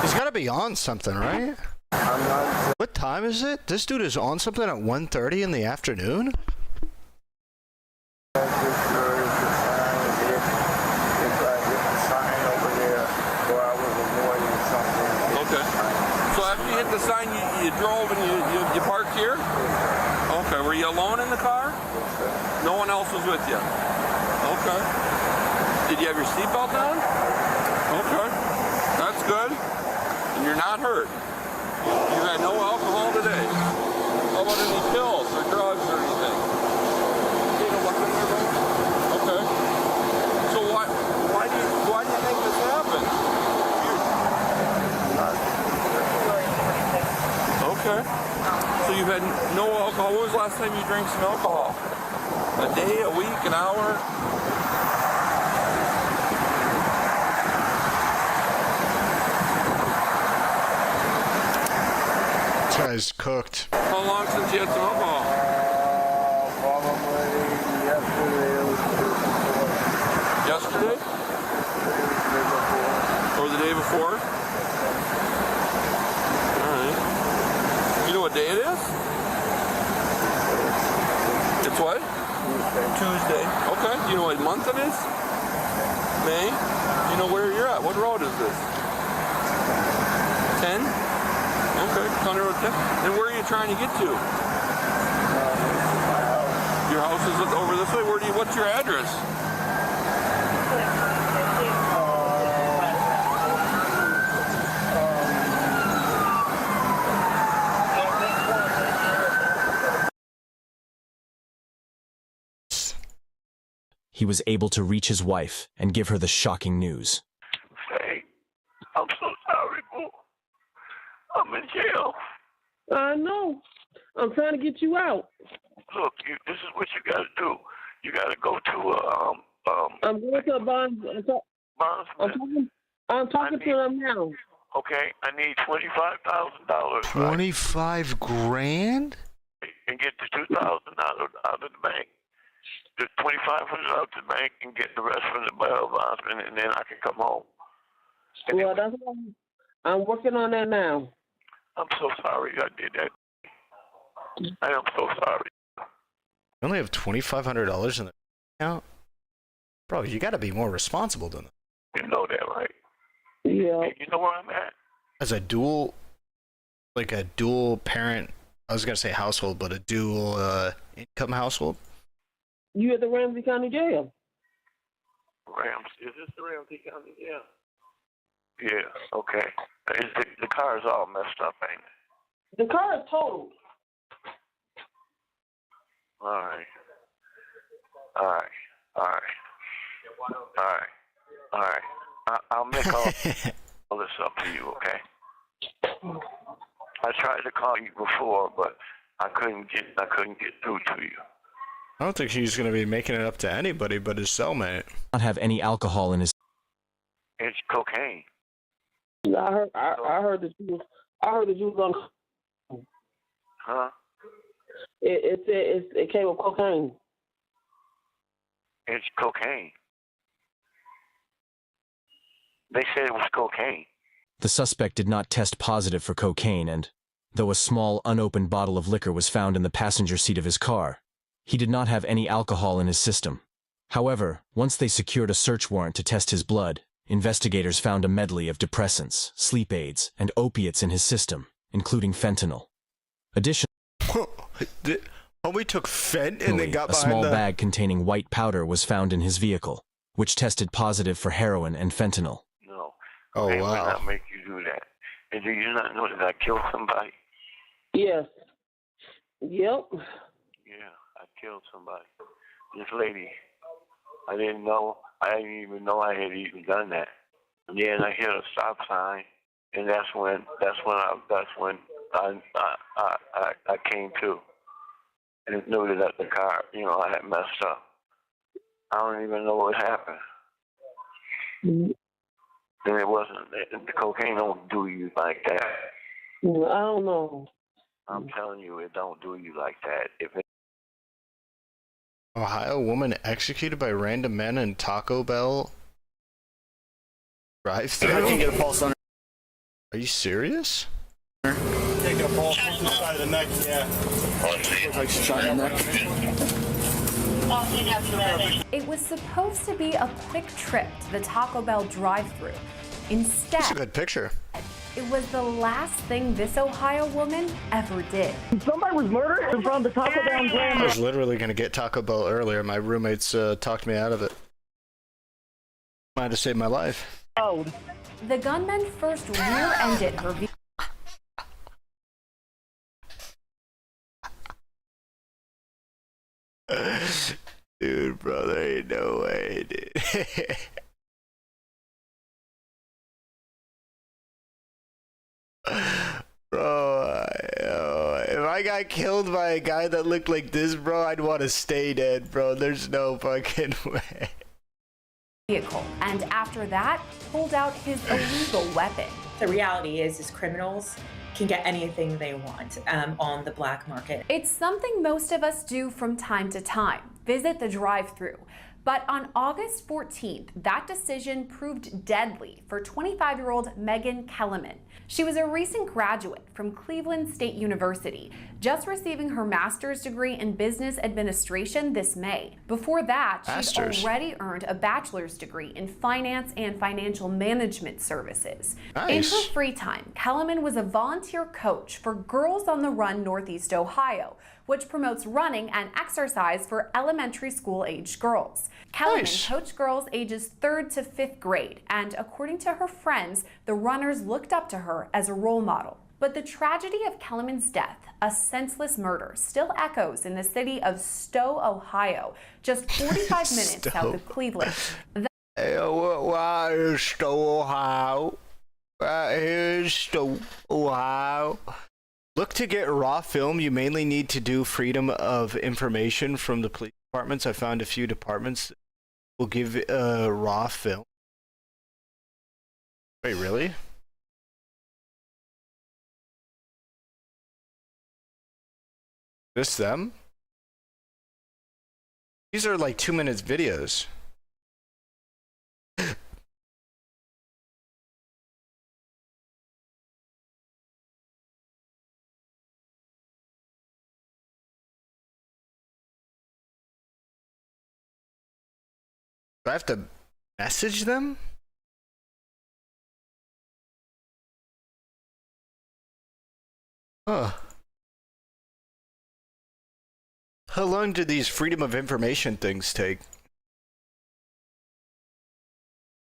He's gotta be on something, right? What time is it? This dude is on something at 1:30 in the afternoon? The sign you drove and you parked here? Okay, were you alone in the car? No one else was with you? Okay. Did you have your seatbelt on? Okay, that's good. And you're not hurt. You had no alcohol today. How about any pills or drugs or anything? Okay. So why do you think this happened? Okay. So you've had no alcohol. When was the last time you drank some alcohol? A day, a week, an hour? This guy's cooked. How long since you had some alcohol? Probably yesterday. Yesterday? Or the day before? You know what day it is? It's what? Tuesday. Okay. Do you know what month it is? May. Do you know where you're at? What road is this? 10? Okay. County Road 10. And where are you trying to get to? Your house is over this way? What's your address? He was able to reach his wife and give her the shocking news. Hey, I'm so sorry, boo. I'm in jail. I know. I'm trying to get you out. Look, this is what you got to do. You got to go to I'm going to a bond. I'm talking to them now. Okay, I need $25,000. 25 grand? And get the $2,000 out of the bank. The $2,500 out the bank and get the rest from the bail bondsman, and then I can come home. Well, that's what I'm working on that now. I'm so sorry I did that. I am so sorry. You only have $2,500 in the account? Bro, you gotta be more responsible than that. You know that, right? Yeah. Hey, you know where I'm at? As a dual parent, I was gonna say household, but a dual income household? You at the Ramsey County Jail. Is this the Ramsey County Jail? Yeah, okay. The car is all messed up, ain't it? The car is totaled. All right. I'll make all this up to you, okay? I tried to call you before, but I couldn't get through to you. I don't think he's going to be making it up to anybody but his cellmate. Not have any alcohol in his. It's cocaine. I heard that you was I heard that you was on. Huh? It came with cocaine. It's cocaine. They said it was cocaine. The suspect did not test positive for cocaine, and though a small, unopened bottle of liquor was found in the passenger seat of his car, he did not have any alcohol in his system. However, once they secured a search warrant to test his blood, investigators found a medley of depressants, sleep aids, and opiates in his system, including fentanyl. Additionally, Homie took fent and then got a behind small the... bag containing white powder was found in his vehicle, which tested positive for heroin and fentanyl. No. Oh, They would wow. not make you do that. And do you not know that I killed somebody? Yes. Yep. Yeah, I killed somebody. This lady. I didn't even know I had even done that. And then I hit a stop sign, and that's when I came to and knew that the car, I had messed up. I don't even know what happened. Mm-hmm. And it wasn't, the cocaine don't do you like that. I don't know. I'm telling you, it don't do you like that. Ohio woman executed by random men in Taco Bell drive-thru? I can get a pulse on her. Are you serious? Taking a pulse on the side of the neck, yeah. Looks like she's shot in the neck. It was supposed to be a quick trip to the Taco Bell drive-thru. Instead, That's a good picture. it was the last thing this Ohio woman ever did. Somebody was murdered in front of the Taco Bell I was literally going to get Taco Bell earlier. My roommates talked me out of it. Might have saved my life. The gunman first rear-ended her vehicle. Dude, bro, there ain't no way, dude. Bro, if I got killed by a guy that looked like this, bro, I'd want to stay dead, bro. There's no fucking way. Vehicle, and after that, pulled out his illegal weapon. The reality is criminals can get anything they want on the black market. It's something most of us do from time to time, visit the drive-thru. But on August 14th, that decision proved deadly for 25-year-old Megan Kellerman. She was a recent graduate from Cleveland State University, just receiving her master's degree in business administration this May. Before that, she'd already earned a bachelor's degree in finance and financial management services. Nice. In her free time, Kellerman was a volunteer coach for Girls on the Run Northeast Ohio, which promotes running and exercise for elementary school-aged girls. Kellerman coached girls ages 3rd to 5th grade, and according to her friends, the runners looked up to her as a role model. But the tragedy of Kellerman's death, a senseless murder, still echoes in the city of Stowe, Ohio, just 45 minutes south of Cleveland. Why is Stowe, Ohio? Right here is Stowe, Ohio. Look to get raw film. You mainly need to do freedom of information from the police departments. I found a few departments that will give raw film. Wait, really? This them? These are like 2 minutes videos. Do I have to message them? Huh. How long do these freedom of information things take?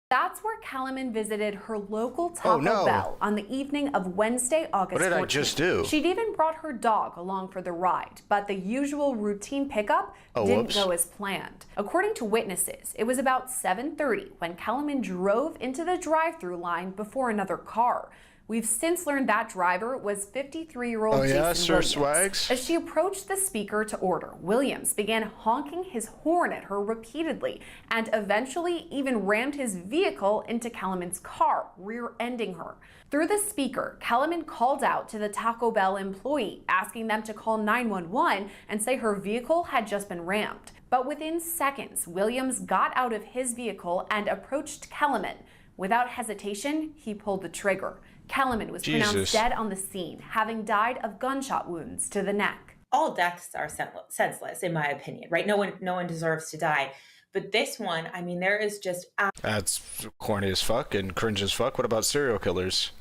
That's where Kellerman visited her local Taco Bell on the evening of Wednesday, August 14th. What did I just do? She'd even brought her dog along for the ride, but the usual routine pickup didn't go as planned. According to witnesses, it was about 7:30 when Kellerman drove into the drive-thru line before another car. We've since learned that driver was 53-year-old Jason Sir Williams. Swags? As she approached the speaker to order, Williams began honking his horn at her repeatedly and eventually even rammed his vehicle into Kellerman's car, rear-ending her. Through the speaker, Kellerman called out to the Taco Bell employee, asking them to call 911 and say her vehicle had just been rammed. But within seconds, Williams got out of his vehicle and approached Kellerman. Without hesitation, he pulled the trigger. Kellerman was pronounced dead on the scene, having died of gunshot wounds to the neck. All deaths are senseless, in my opinion, right? No one deserves to die. But this one, I mean, there is just... That's corny as fuck and cringe as fuck. What about serial killers?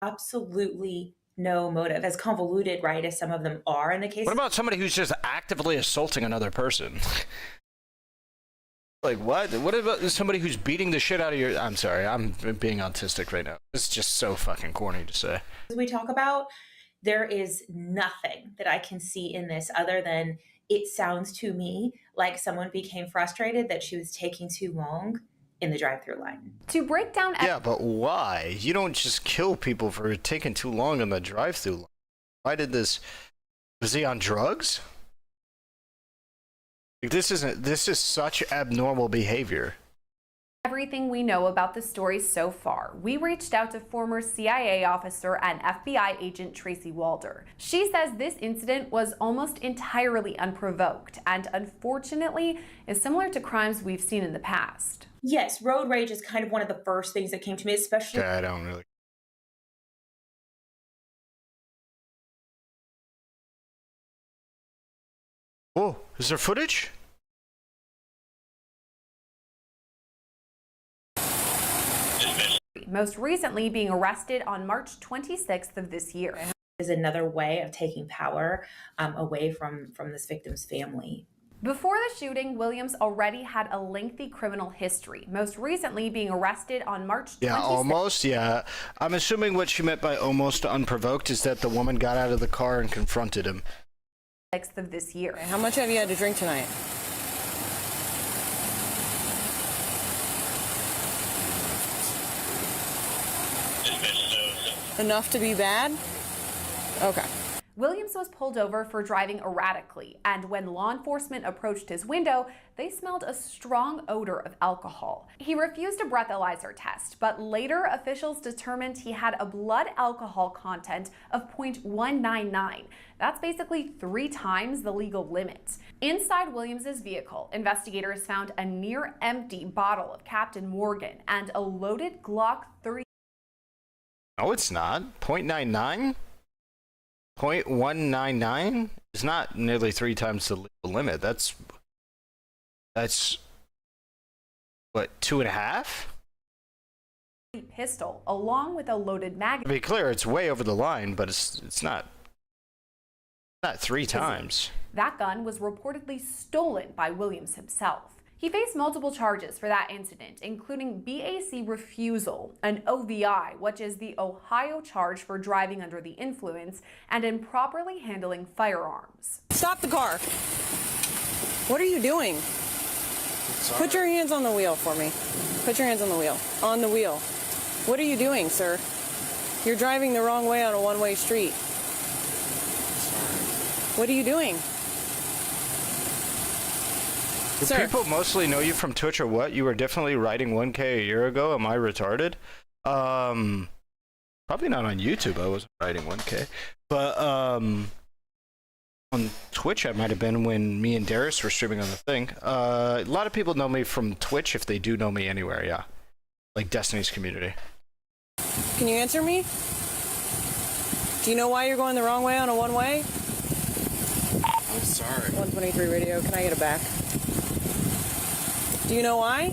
Absolutely no motive, as convoluted, right, as some of them are in the case. What about somebody who's just actively assaulting another person? Like, what? What about somebody who's beating the shit out of your... I'm sorry, I'm being autistic right now. It's just so fucking corny to say. As we talk about, there is nothing that I can see in this other than it sounds to me like someone became frustrated that she was taking too long in the drive-through line. To break down... Yeah, but why? You don't just kill people for taking too long in the drive-through line. Why did this... Was he on drugs? This is such abnormal behavior. Everything we know about the story so far, we reached out to former CIA officer and FBI agent Tracy Walder. She says this incident was almost entirely unprovoked and unfortunately is similar to crimes we've seen in the past. Yes, road rage is kind of one of the first things that came to me, especially... I don't really... Oh, is there footage? Most recently being arrested on March 26th of this year. Is another way of taking power away from this victim's family. Before the shooting, Williams already had a lengthy criminal history, most recently being arrested on March 26th. Yeah, almost, yeah. I'm assuming what she meant by almost unprovoked is that the woman got out of the car and confronted him. Of this year. How much have you had to drink tonight? Enough to be bad? Okay. Williams was pulled over for driving erratically, and when law enforcement approached his window, they smelled a strong odor of alcohol. He refused a breathalyzer test, but later officials determined he had a blood alcohol content of 0.199. That's basically 3 times the legal limit. Inside Williams's vehicle, investigators found a near-empty bottle of Captain Morgan and a loaded Glock 30. No, it's not. 0.99? 0.199 is not nearly 3 times the legal limit. That's what, 2.5? Pistol, along with a loaded magazine. To be clear, it's way over the line, but it's not 3 times. That gun was reportedly stolen by Williams himself. He faced multiple charges for that incident, including BAC refusal, an OVI, which is the Ohio charge for driving under the influence, and improperly handling firearms. Stop the car. What are you doing? Put your hands on the wheel for me. Put your hands on the wheel. On the wheel. What are you doing, sir? You're driving the wrong way on a one-way street. What are you doing? Do people mostly know you from Twitch or what? You were definitely riding 1K a year ago. Am I retarded? Probably not on YouTube. I wasn't riding 1K. But on Twitch, I might have been when me and Darius were streaming on the thing. A lot of people know me from Twitch if they do know me anywhere, yeah. Like Destiny's community. Can you answer me? Do you know why you're going the wrong way on a one-way? I'm sorry. 123 radio, can I get it back? Do you know why?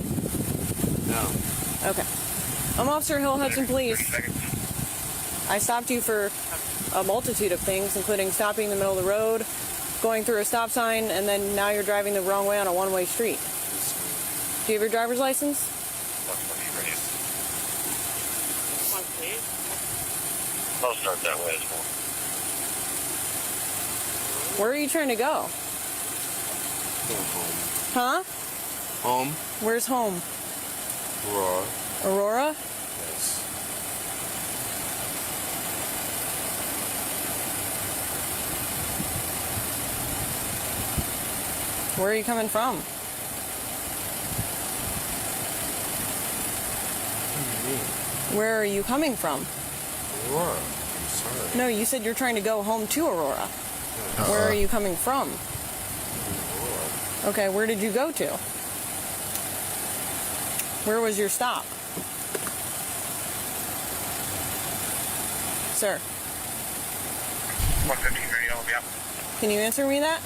No. Okay. I'm Officer Hill Hudson Police. I stopped you for a multitude of things, including stopping in the middle of the road, going through a stop sign, and then now you're driving the wrong way on a one-way street. Do you have your driver's license? I'll start that way as well. Where are you trying to go? Home. Huh? Home. Where's home? Aurora. Aurora? Yes. Where are you coming from? Where are you coming from? Aurora. I'm sorry. No, you said you're trying to go home to Aurora. Where are you coming from? Aurora. Okay, where did you go to? Where was your stop? Sir. 115 radio, yeah. Can you answer me that?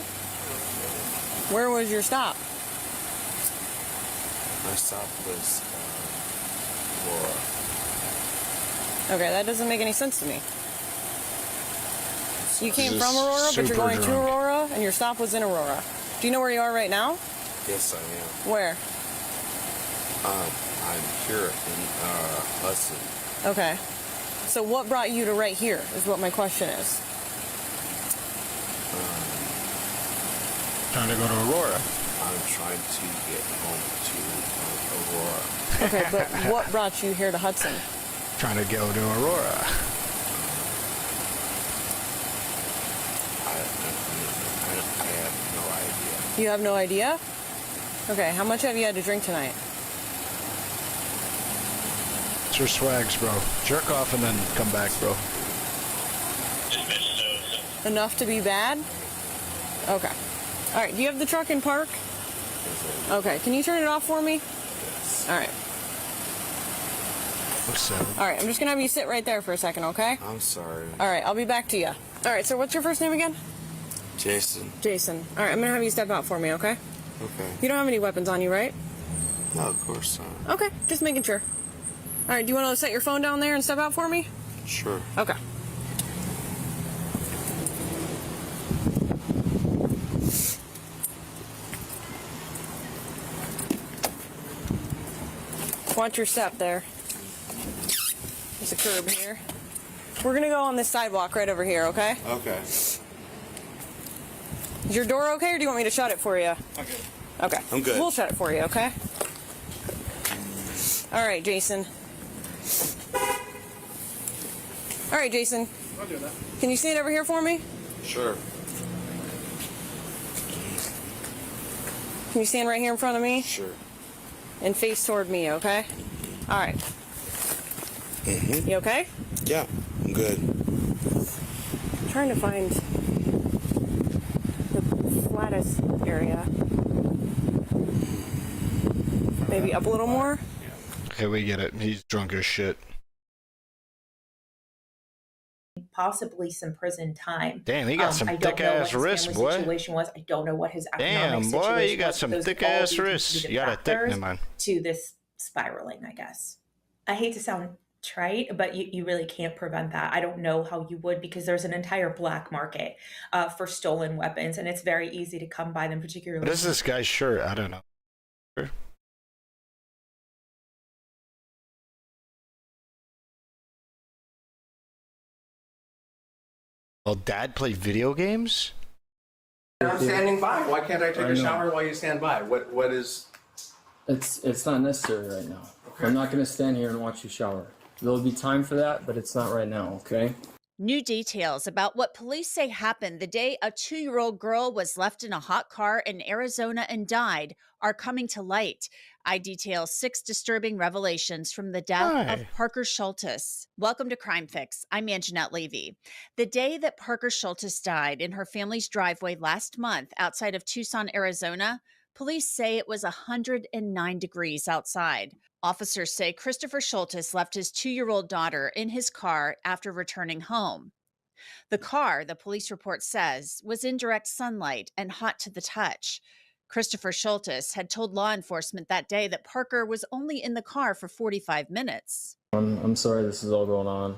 Where was your stop? My stop was Aurora. Okay, that doesn't make any sense to me. You came from Aurora, but you're going to Aurora, and your stop was in Aurora. Do you know where you are right now? Yes, I am. Where? I'm here in Hudson. Okay. So what brought you to right here is what my question is. Trying to go to Aurora. I'm trying to get home to Aurora. Okay, but what brought you here to Hudson? Trying to go to Aurora. I have no idea. You have no idea? Okay, how much have you had to drink tonight? It's your swags, bro. Jerk off and then come back, bro. Enough to be bad? Okay. All right, do you have the truck in park? Okay, can you turn it off for me? Yes. All right. All right, I'm just going to have you sit right there for a second, okay? I'm sorry. All right, I'll be back to you. All right, so what's your first name again? Jason. Jason. All right, I'm going to have you step out for me, okay? Okay. You don't have any weapons on you, right? No, of course not. Okay, just making sure. All right, do you want to set your phone down there and step out for me? Sure. Okay. Watch your step there. There's a curb here. We're gonna go on this sidewalk right over here, okay? Okay. Is your door okay, or do you want me to shut it for you? Okay. Okay. I'm good. We'll shut it for you, okay? All right, Jason. All right, Jason. I'll do that. Can you stand over here for me? Sure. Can you stand right here in front of me? Sure. And face toward me, okay? All right. Mm-hmm. You okay? Yeah, I'm good. I'm trying to find the flattest area. Maybe up a little more? Okay, we get it. He's drunk as shit. Possibly some prison time. Damn, he got some thick-ass wrists, boy. Situation was. I don't know what his economic Damn, boy, situation you got was. some Those thick-ass all wrists. contributed You got a thick, factors never mind. to this spiraling, I guess. I hate to sound trite, but you really can't prevent that. I don't know how you would, because there's an entire black market for stolen weapons, and it's very easy to come by them, particularly. What is this guy's shirt? I don't know. Well, Dad play video games? I'm standing by. Why can't I take a shower while you stand by? What is? It's not necessary right now. Okay. I'm not going to stand here and watch you shower. There'll be time for that, but it's not right now, okay? New details about what police say happened the day a 2-year-old girl was left in a hot car in Arizona and died are coming to light. I detail 6 disturbing revelations from the death of Parker Schultes. Welcome to Crime Fix. I'm Anjanette Levy. The day that Parker Schultes died in her family's driveway last month outside of Tucson, Arizona, police say it was 109 degrees outside. Officers say Christopher Schultes left his 2-year-old daughter in his car after returning home. The car, the police report says, was in direct sunlight and hot to the touch. Christopher Schultes had told law enforcement that day that Parker was only in the car for 45 minutes. I'm sorry this is all going on.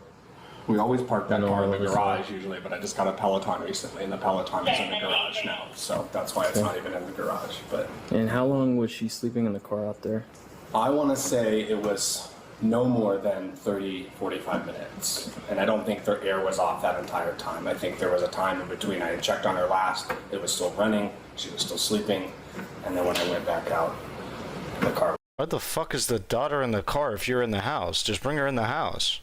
We always park that car in the garage usually, but I just got a Peloton recently, and the Peloton is in the garage now, so that's why it's not even in the garage. But And how long was she sleeping in the car out there? I want to say it was no more than 30, 45 minutes. And I don't think their air was off that entire time. I think there was a time in between. I had checked on her last. It was still running. She was still sleeping. And then when I went back out, the car. What the fuck is the daughter in the car if you're in the house? Just bring her in the house.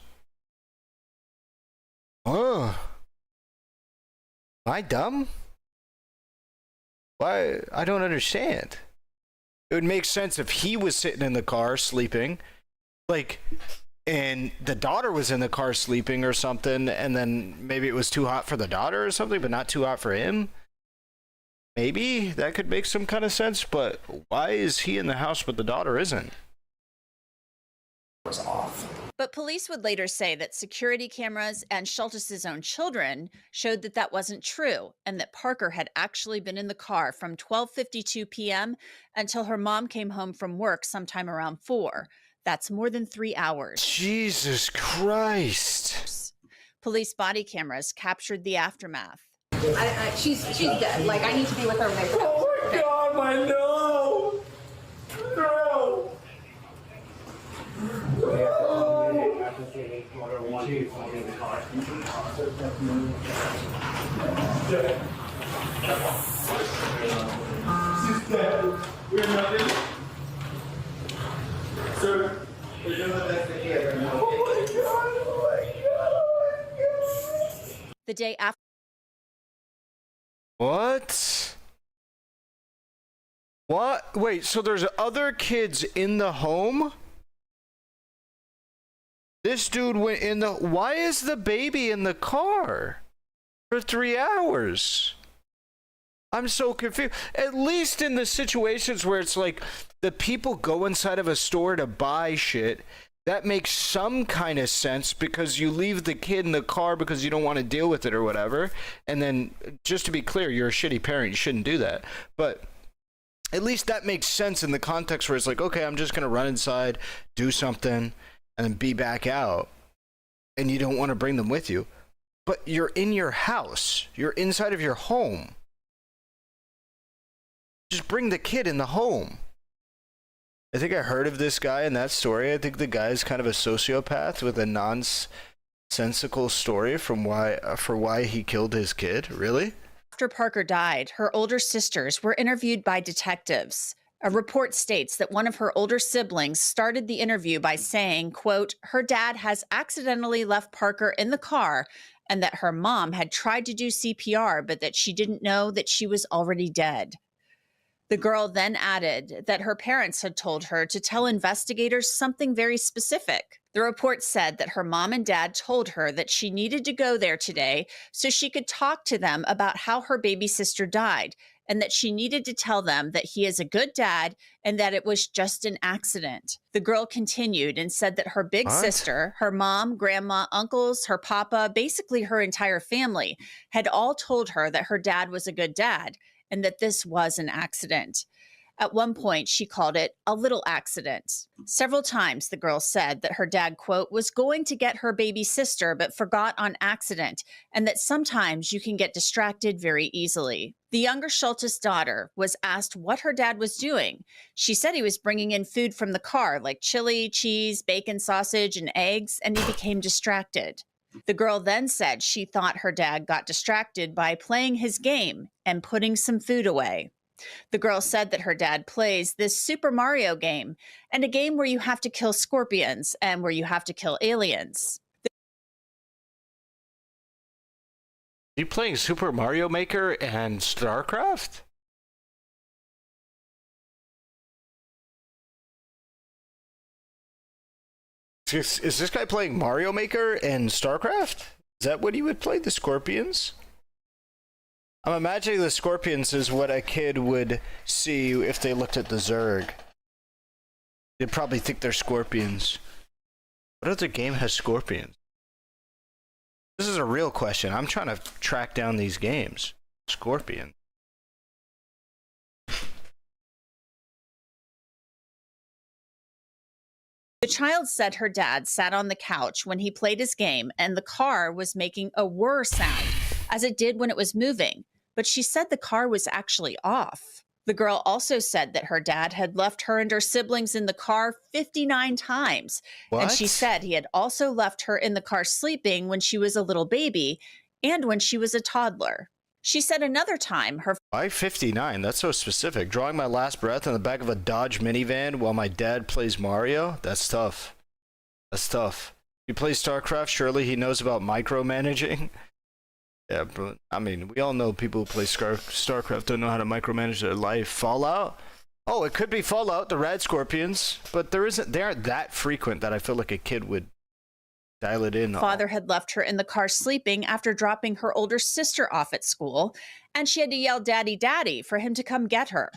Oh. Am I dumb? Why? I don't understand. It would make sense if he was sitting in the car sleeping, like, and the daughter was in the car sleeping or something, and then maybe it was too hot for the daughter or something, but not too hot for him. Maybe that could make some kind of sense, but why is he in the house but the daughter isn't? Was off. But police would later say that security cameras and Schultes' own children showed that that wasn't true, and that Parker had actually been in the car from 12:52 p.m. until her mom came home from work sometime around 4. That's more than 3 hours. Jesus Christ. Police body cameras captured the aftermath. She's dead. Like, I need to be with her right now. Oh my God, my nose! Girl! She's dead. We're nothing. Sir, we're doing the best we can. Oh my God, oh my God, oh my God. The day after. What? What? Wait, so there's other kids in the home? This dude went in the... Why is the baby in the car for 3 hours? I'm so confused. At least in the situations where it's like the people go inside of a store to buy shit, that makes some kind of sense because you leave the kid in the car because you don't want to deal with it or whatever. And then, just to be clear, you're a shitty parent. You shouldn't do that. But at least that makes sense in the context where it's like, okay, I'm just going to run inside, do something, and then be back out. And you don't want to bring them with you. But you're in your house. You're inside of your home. Just bring the kid in the home. I think I heard of this guy in that story. I think the guy is kind of a sociopath with a nonsensical story for why he killed his kid. Really? After Parker died, her older sisters were interviewed by detectives. A report states that one of her older siblings started the interview by saying, quote, her dad has accidentally left Parker in the car and that her mom had tried to do CPR, but that she didn't know that she was already dead. The girl then added that her parents had told her to tell investigators something very specific. The report said that her mom and dad told her that she needed to go there today so she could talk to them about how her baby sister died, and that she needed to tell them that he is a good dad and that it was just an accident. The girl continued and said that her big sister, her mom, grandma, uncles, her papa, basically her entire family, had all told her that her dad was a good dad and that this was an accident. At one point, she called it a little accident. Several times, the girl said that her dad, quote, was going to get her baby sister but forgot on accident, and that sometimes you can get distracted very easily. The younger Schultes daughter was asked what her dad was doing. She said he was bringing in food from the car, like chili, cheese, bacon, sausage, and eggs, and he became distracted. The girl then said she thought her dad got distracted by playing his game and putting some food away. The girl said that her dad plays this Super Mario game, and a game where you have to kill scorpions and where you have to kill aliens. Are you playing Super Mario Maker and StarCraft? Is this guy playing Mario Maker and StarCraft? Is that what he would play? The Scorpions? I'm imagining the Scorpions is what a kid would see if they looked at the Zerg. They'd probably think they're scorpions. What other game has scorpions? This is a real question. I'm trying to track down these games. Scorpion. The child said her dad sat on the couch when he played his game and the car was making a whir sound, as it did when it was moving, but she said the car was actually off. The girl also said that her dad had left her and her siblings in the car 59 times. What? And she said he had also left her in the car sleeping when she was a little baby and when she was a toddler. She said another time her... Why 59? That's so specific. Drawing my last breath in the back of a Dodge minivan while my dad plays Mario? That's tough. That's tough. He plays StarCraft, surely he knows about micromanaging. Yeah, but I mean, we all know people who play StarCraft don't know how to micromanage their life. Fallout? Oh, it could be Fallout, the Rad Scorpions, but they aren't that frequent that I feel like a kid would dial it in. Father had left her in the car sleeping after dropping her older sister off at school, and she had to yell, "Daddy, Daddy," for him to come get her.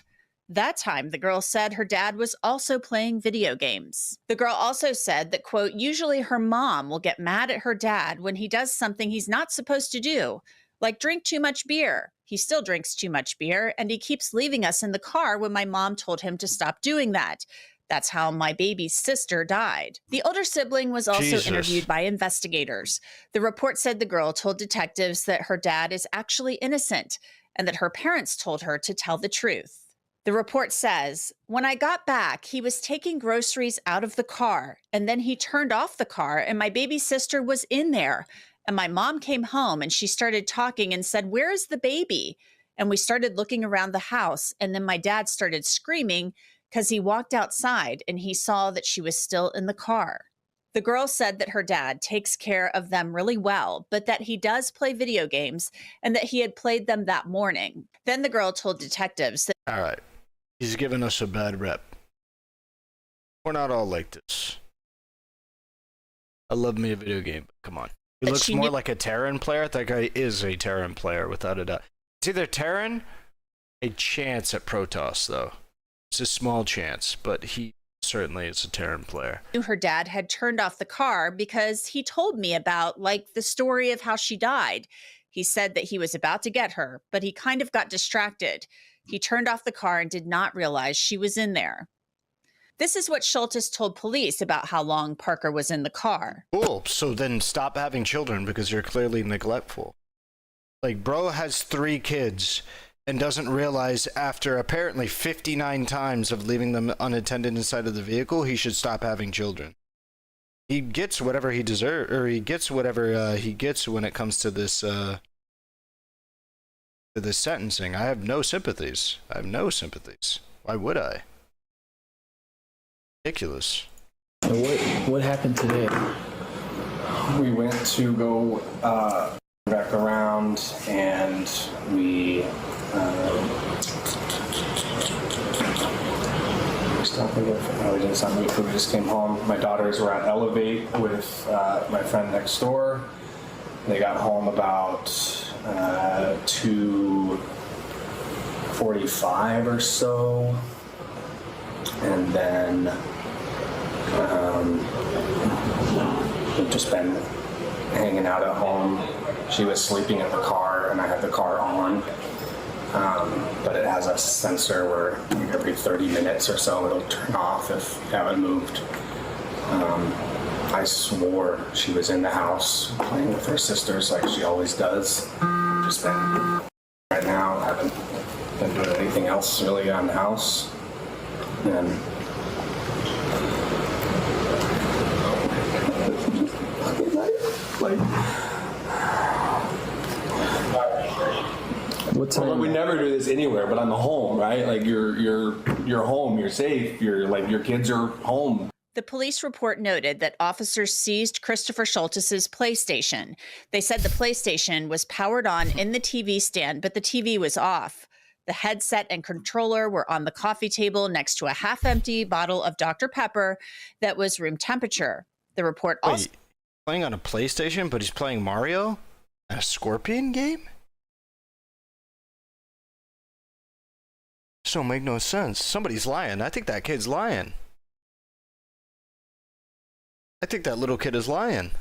That time, the girl said her dad was also playing video games. The girl also said that, quote, usually her mom will get mad at her dad when he does something he's not supposed to do, like drink too much beer. He still drinks too much beer, and he keeps leaving us in the car when my mom told him to stop doing that. That's how my baby's sister died. The older sibling was also interviewed by investigators. The report said the girl told detectives that her dad is actually innocent and that her parents told her to tell the truth. The report says, when I got back, he was taking groceries out of the car, and then he turned off the car, and my baby sister was in there. And my mom came home, and she started talking and said, "Where is the baby?" And we started looking around the house, and then my dad started screaming because he walked outside, and he saw that she was still in the car. The girl said that her dad takes care of them really well, but that he does play video games, and that he had played them that morning. Then the girl told detectives that— All right. He's giving us a bad rep. We're not all like this. I love me a video game, but come on. He looks more like a Terran player. That guy is a Terran player, without a doubt. It's either Terran, a chance at Protoss, though. It's a small chance, but he certainly is a Terran player. Her dad had turned off the car because he told me about, like, the story of how she died. He said that he was about to get her, but he kind of got distracted. He turned off the car and did not realize she was in there. This is what Schultes told police about how long Parker was in the car. Cool. So then stop having children because you're clearly neglectful. Like, bro has 3 kids and doesn't realize after apparently 59 times of leaving them unattended inside of the vehicle, he should stop having children. He gets whatever he deserves, or he gets whatever he gets when it comes to this sentencing. I have no sympathies. Why would I? Ridiculous. What happened today? We went to go back around, and we we didn't stop eating food. We just came home. My daughters were at Elevate with my friend next door. They got home about 2:45 or so, and then we've just been hanging out at home. She was sleeping in the car, and I had the car on, but it has a sensor where every 30 minutes or so it'll turn off if you haven't moved. I swore she was in the house playing with her sisters like she always does. Just been right now, haven't been doing anything else really around the house. And What time? Well, we never do this anywhere, but I'm home, right? Like you're home, you're safe, your kids are home. The police report noted that officers seized Christopher Schultes' PlayStation. They said the PlayStation was powered on in the TV stand, but the TV was off. The headset and controller were on the coffee table next to a half-empty bottle of Dr. Pepper that was room temperature. The report also— Wait, playing on a PlayStation, but he's playing Mario? A Scorpion game? This don't make no sense. Somebody's lying. I think that kid's lying. I think that little kid is lying.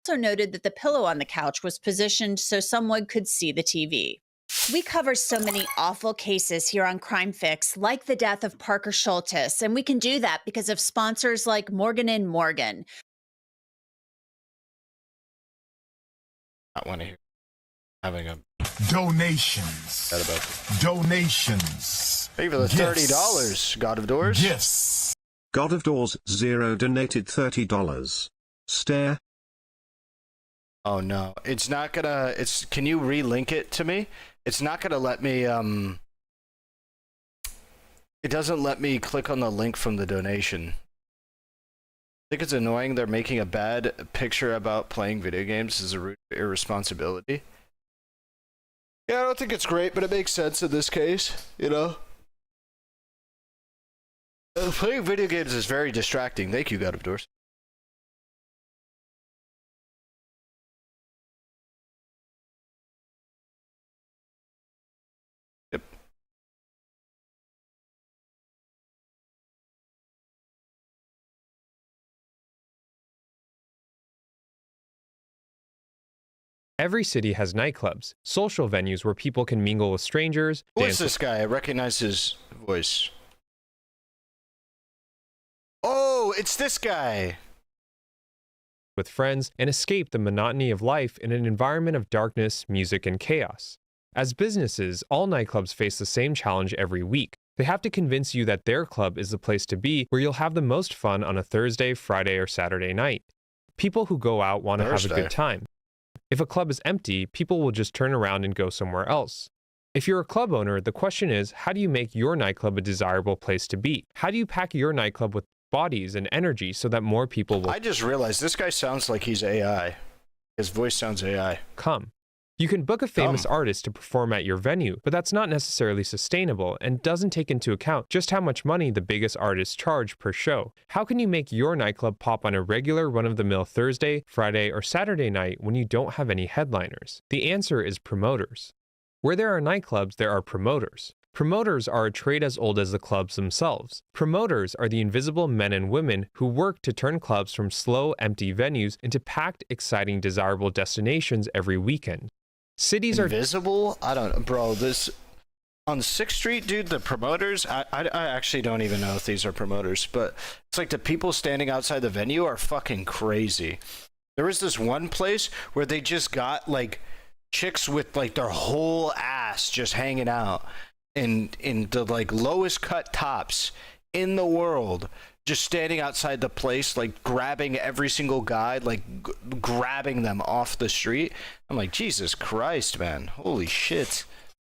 Also noted that the pillow on the couch was positioned so someone could see the TV. We cover so many awful cases here on Crime Fix, like the death of Parker Schultes, and we can do that because of sponsors like Morgan & Morgan. I want to hear having a donations. Donations. Thank you for the $30, God of Doors. Gifts. God of Doors 0 donated $30. Stare. Oh no, it's not gonna. Can you relink it to me? It's not gonna let me. It doesn't let me click on the link from the donation. think it's annoying they're making a bad picture about playing video games as a root of irresponsibility. Yeah, I don't think it's great, but it makes sense in this case, you know? Playing video games is very distracting. Thank you, God of Doors. Yep. Every city has nightclubs, social venues where people can mingle with strangers. Who is this guy? I recognize his voice. Oh, it's this guy. With friends and escape the monotony of life in an environment of darkness, music, and chaos. As businesses, all nightclubs face the same challenge every week. They have to convince you that their club is the place to be where you'll have the most fun on a Thursday, Friday, or Saturday night. People who go out want to have a good time. If a club is empty, people will just turn around and go somewhere else. If you're a club owner, the question is, how do you make your nightclub a desirable place to be? How do you pack your nightclub with bodies and energy so that more people will... I just realized this guy sounds like he's AI. His voice sounds AI. Come. You can book a famous artist to perform at your venue, but that's not necessarily sustainable and doesn't take into account just how much money the biggest artists charge per show. How can you make your nightclub pop on a regular run-of-the-mill Thursday, Friday, or Saturday night when you don't have any headliners? The answer is promoters. Where there are nightclubs, there are promoters. Promoters are a trade as old as the clubs themselves. Promoters are the invisible men and women who work to turn clubs from slow, empty venues into packed, exciting, desirable destinations every weekend. Cities are invisible? I don't, bro, this on 6th Street, dude, the promoters, I actually don't even know if these are promoters, but it's like the people standing outside the venue are fucking crazy. There was this one place where they just got like chicks with like their whole ass just hanging out in the like lowest cut tops in the world, just standing outside the place, like grabbing every single guy, like grabbing them off the street. I'm like, Jesus Christ, man. Holy shit.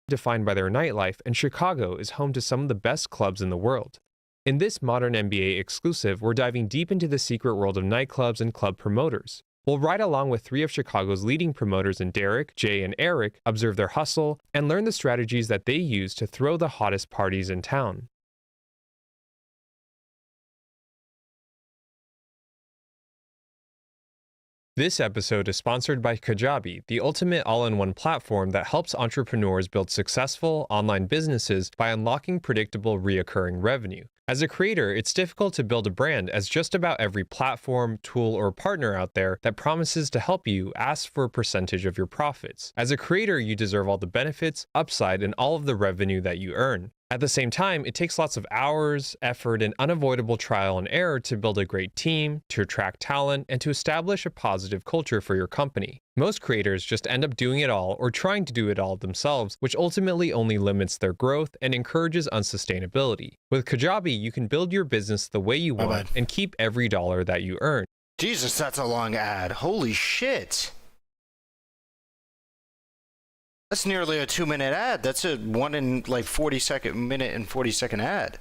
Defined by their nightlife, and Chicago is home to some of the best clubs in the world. In this Modern NBA exclusive, we're diving deep into the secret world of nightclubs and club promoters. We'll ride along with 3 of Chicago's leading promoters in Derek, Jay, and Eric, observe their hustle, and learn the strategies that they use to throw the hottest parties in town. This episode is sponsored by Kajabi, the ultimate all-in-one platform that helps entrepreneurs build successful online businesses by unlocking predictable, reoccurring revenue. As a creator, it's difficult to build a brand, as just about every platform, tool, or partner out there that promises to help you asks for a percentage of your profits. As a creator, you deserve all the benefits, upside, and all of the revenue that you earn. At the same time, it takes lots of hours, effort, and unavoidable trial and error to build a great team, to attract talent, and to establish a positive culture for your company. Most creators just end up doing it all or trying to do it all themselves, which ultimately only limits their growth and encourages unsustainability. With Kajabi, you can build your business the way you want and keep every dollar that you earn. Jesus, that's a long ad. Holy shit. That's nearly a 2-minute ad. That's a 1 and like 40-second ad.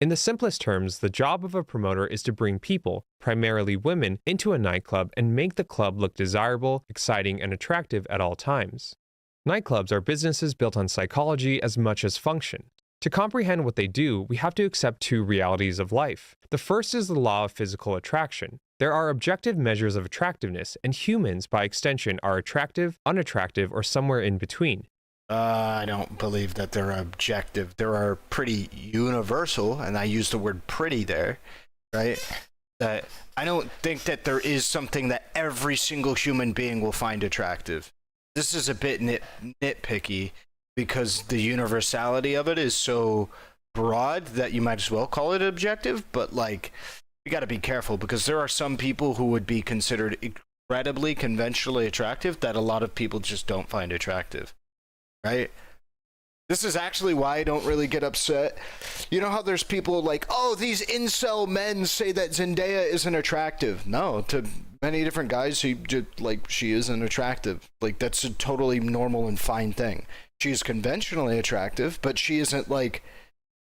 In the simplest terms, the job of a promoter is to bring people, primarily women, into a nightclub and make the club look desirable, exciting, and attractive at all times. Nightclubs are businesses built on psychology as much as function. To comprehend what they do, we have to accept 2 realities of life. The first is the law of physical attraction. There are objective measures of attractiveness, and humans, by extension, are attractive, unattractive, or somewhere in between. I don't believe that they're objective. They are pretty universal, and I use the word pretty there, right? That I don't think that there is something that every single human being will find attractive. This is a bit nitpicky because the universality of it is so broad that you might as well call it objective, but like, you got to be careful because there are some people who would be considered incredibly conventionally attractive that a lot of people just don't find attractive. Right? This is actually why I don't really get upset. You know how there's people like, oh, these incel men say that Zendaya isn't attractive. No, to many different guys, she isn't attractive. Like, that's a totally normal and fine thing. She is conventionally attractive, but she isn't like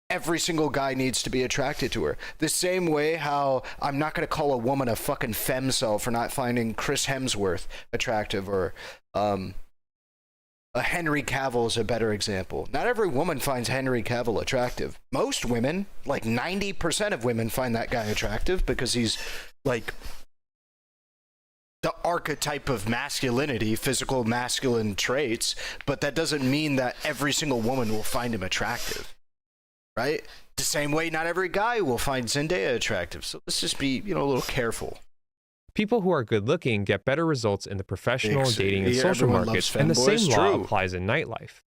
every single guy needs to be attracted to her. The same way how I'm not going to call a woman a fucking femcel for not finding Chris Hemsworth attractive, or a Henry Cavill is a better example. Not every woman finds Henry Cavill attractive. Most women, like 90% of women, find that guy attractive because he's like the archetype of masculinity, physical masculine traits, but that doesn't mean that every single woman will find him attractive. Right? The same way not every guy will find Zendaya attractive. So let's just be, a little careful. People who are good looking get better results in the professional, dating, and social markets, and the same law applies in nightlife.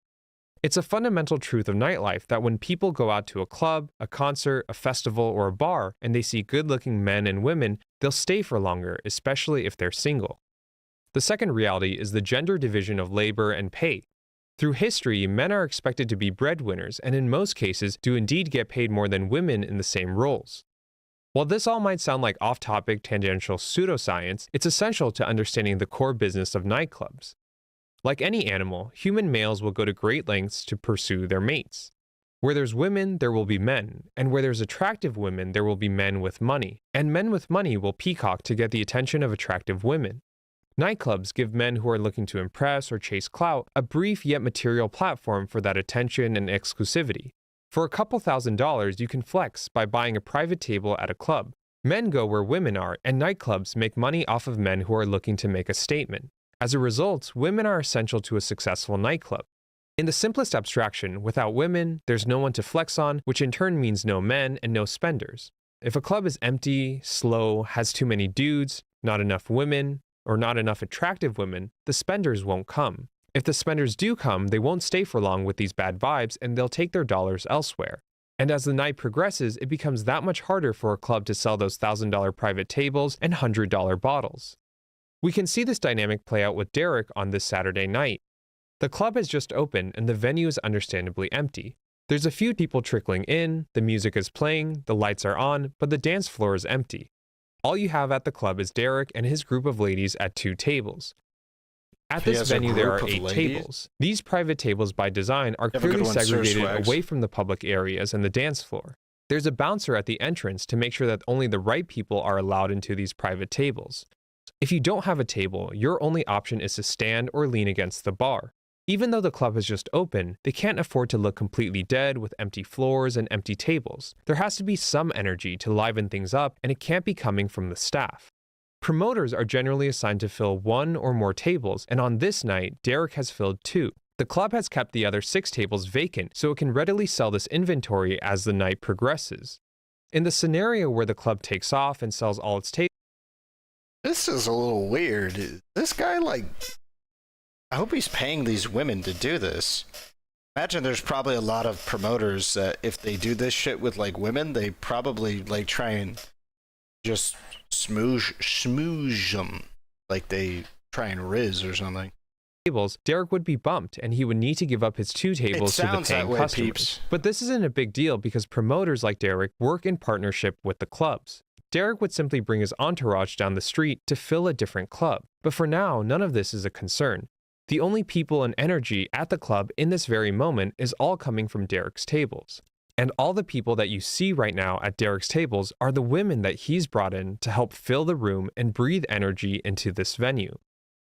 It's a fundamental truth of nightlife that when people go out to a club, a concert, a festival, or a bar, and they see good-looking men and women, they'll stay for longer, especially if they're single. The second reality is the gender division of labor and pay. Through history, men are expected to be breadwinners, and in most cases, do indeed get paid more than women in the same roles. While this all might sound like off-topic, tangential pseudoscience, it's essential to understanding the core business of nightclubs. Like any animal, human males will go to great lengths to pursue their mates. Where there's women, there will be men, and where there's attractive women, there will be men with money, and men with money will peacock to get the attention of attractive women. Nightclubs give men who are looking to impress or chase clout a brief yet material platform for that attention and exclusivity. For a couple $1,000s, you can flex by buying a private table at a club. Men go where women are, and nightclubs make money off of men who are looking to make a statement. As a result, women are essential to a successful nightclub. In the simplest abstraction, without women, there's no one to flex on, which in turn means no men and no spenders. If a club is empty, slow, has too many dudes, not enough women, or not enough attractive women, the spenders won't come. If the spenders do come, they won't stay for long with these bad vibes, and they'll take their dollars elsewhere. And as the night progresses, it becomes that much harder for a club to sell those $1,000 private tables and $100 bottles. We can see this dynamic play out with Derek on this Saturday night. The club has just opened, and the venue is understandably empty. There's a few people trickling in, the music is playing, the lights are on, but the dance floor is empty. All you have at the club is Derek and his group of ladies at 2 tables. At this venue, there are 8 tables. These private tables, by design, are clearly segregated away from the public areas and the dance floor. There's a bouncer at the entrance to make sure that only the right people are allowed into these private tables. If you don't have a table, your only option is to stand or lean against the bar. Even though the club has just opened, they can't afford to look completely dead with empty floors and empty tables. There has to be some energy to liven things up, and it can't be coming from the staff. Promoters are generally assigned to fill 1 or more tables, and on this night, Derek has filled 2. The club has kept the other 6 tables vacant, so it can readily sell this inventory as the night progresses. In the scenario where the club takes off and sells all its tables, this is a little weird. This guy, I hope he's paying these women to do this. Imagine there's probably a lot of promoters that if they do this shit with women, they probably try and just smooge them, they try and riz or something. Derek would be bumped, and he would need to give up his 2 tables to the paying customers. Peeps. But this isn't a big deal because promoters like Derek work in partnership with the clubs. Derek would simply bring his entourage down the street to fill a different club. But for now, none of this is a concern. The only people and energy at the club in this very moment is all coming from Derek's tables. And all the people that you see right now at Derek's tables are the women that he's brought in to help fill the room and breathe energy into this venue.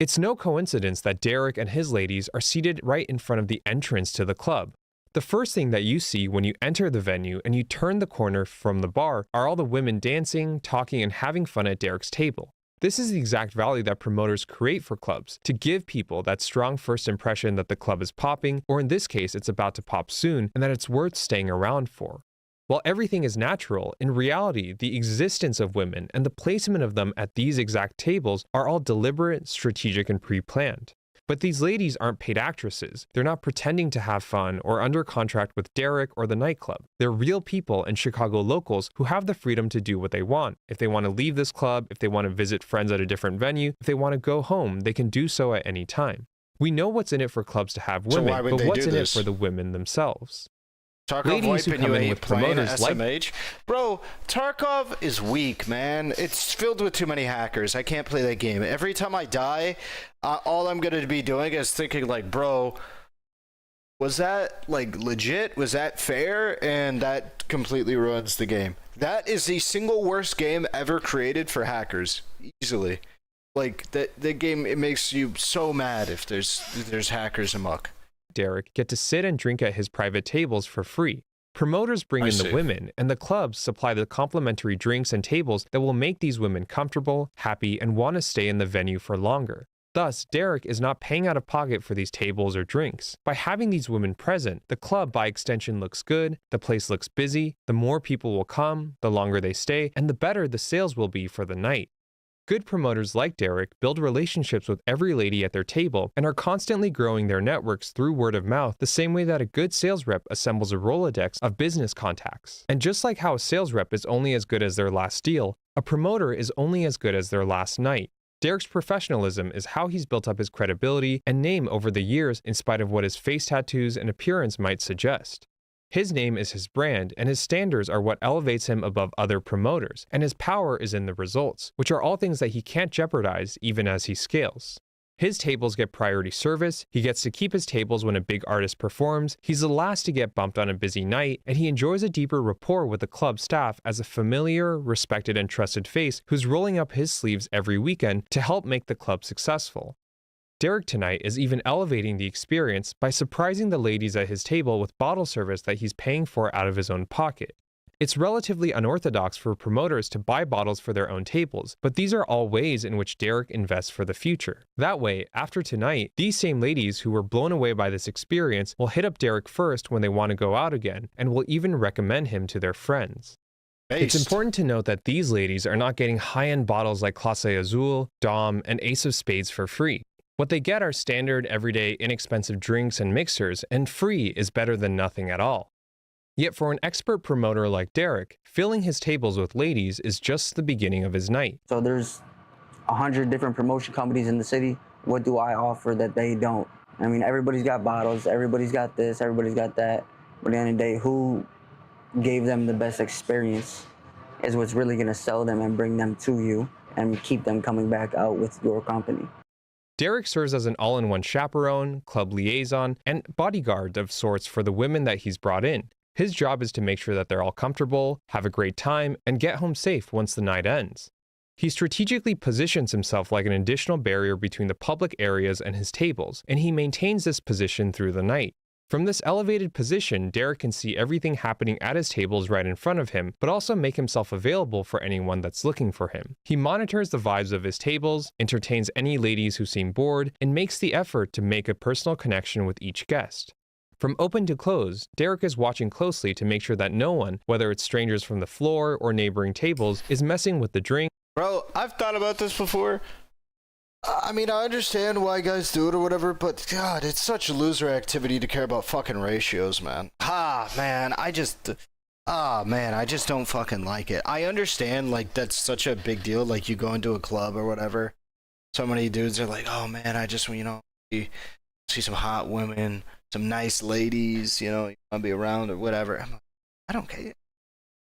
It's no coincidence that Derek and his ladies are seated right in front of the entrance to the club. The first thing that you see when you enter the venue and you turn the corner from the bar are all the women dancing, talking, and having fun at Derek's table. This is the exact value that promoters create for clubs, to give people that strong first impression that the club is popping, or in this case, it's about to pop soon, and that it's worth staying around for. While everything is natural, in reality, the existence of women and the placement of them at these exact tables are all deliberate, strategic, and pre-planned. But these ladies aren't paid actresses. They're not pretending to have fun or under contract with Derek or the nightclub. They're real people and Chicago locals who have the freedom to do what they want. If they want to leave this club, if they want to visit friends at a different venue, if they want to go home, they can do so at any time. We know what's in it for clubs to have women, but what's in it for the women themselves? Tarkov wiping you ain't playing SMH. Bro, Tarkov is weak, man. It's filled with too many hackers. I can't play that game. Every time I die, all I'm going to be doing is thinking bro, Was that like legit? Was that fair? And that completely ruins the game. That is the single worst game ever created for hackers, easily. Like that game, it makes you so mad if there's hackers amok. Derek get to sit and drink at his private tables for free. Promoters bring in the women, and the clubs supply the complimentary drinks and tables that will make these women comfortable, happy, and want to stay in the venue for longer. Thus, Derek is not paying out of pocket for these tables or drinks. By having these women present, the club by extension looks good, the place looks busy, the more people will come, the longer they stay, and the better the sales will be for the night. Good promoters like Derek build relationships with every lady at their table and are constantly growing their networks through word of mouth the same way that a good sales rep assembles a Rolodex of business contacts. And just like how a sales rep is only as good as their last deal, a promoter is only as good as their last night. Derek's professionalism is how he's built up his credibility and name over the years in spite of what his face tattoos and appearance might suggest. His name is his brand, and his standards are what elevates him above other promoters, and his power is in the results, which are all things that he can't jeopardize even as he scales. His tables get priority service, he gets to keep his tables when a big artist performs, he's the last to get bumped on a busy night, and he enjoys a deeper rapport with the club staff as a familiar, respected, and trusted face who's rolling up his sleeves every weekend to help make the club successful. Derek tonight is even elevating the experience by surprising the ladies at his table with bottle service that he's paying for out of his own pocket. It's relatively unorthodox for promoters to buy bottles for their own tables, but these are all ways in which Derek invests for the future. That way, after tonight, these same ladies who were blown away by this experience will hit up Derek first when they want to go out again, and will even recommend him to their friends. It's important to note that these ladies are not getting high-end bottles like Clase Azul, Dom, and Ace of Spades for free. What they get are standard, everyday, inexpensive drinks and mixers, and free is better than nothing at all. Yet for an expert promoter like Derek, filling his tables with ladies is just the beginning of his night. So there's 100 different promotion companies in the city. What do I offer that they don't? I mean, everybody's got bottles, everybody's got this, everybody's got that. But at the end of the day, who gave them the best experience is what's really gonna sell them and bring them to you and keep them coming back out with your company. Derek serves as an all-in-one chaperone, club liaison, and bodyguard of sorts for the women that he's brought in. His job is to make sure that they're all comfortable, have a great time, and get home safe once the night ends. He strategically positions himself like an additional barrier between the public areas and his tables, and he maintains this position through the night. From this elevated position, Derek can see everything happening at his tables right in front of him, but also make himself available for anyone that's looking for him. He monitors the vibes of his tables, entertains any ladies who seem bored, and makes the effort to make a personal connection with each guest. From open to close, Derek is watching closely to make sure that no one, whether it's strangers from the floor or neighboring tables, is messing with the drink. Bro, I've thought about this before. I mean, I understand why guys do it or whatever, but God, it's such a loser activity to care about fucking ratios, man. Man, I just don't fucking like it. I understand, like, that's such a big deal, like, you go into a club or whatever, so many dudes are like, oh man, I just, see some hot women, some nice ladies, you want to be around or whatever. I'm like, I don't care. I'm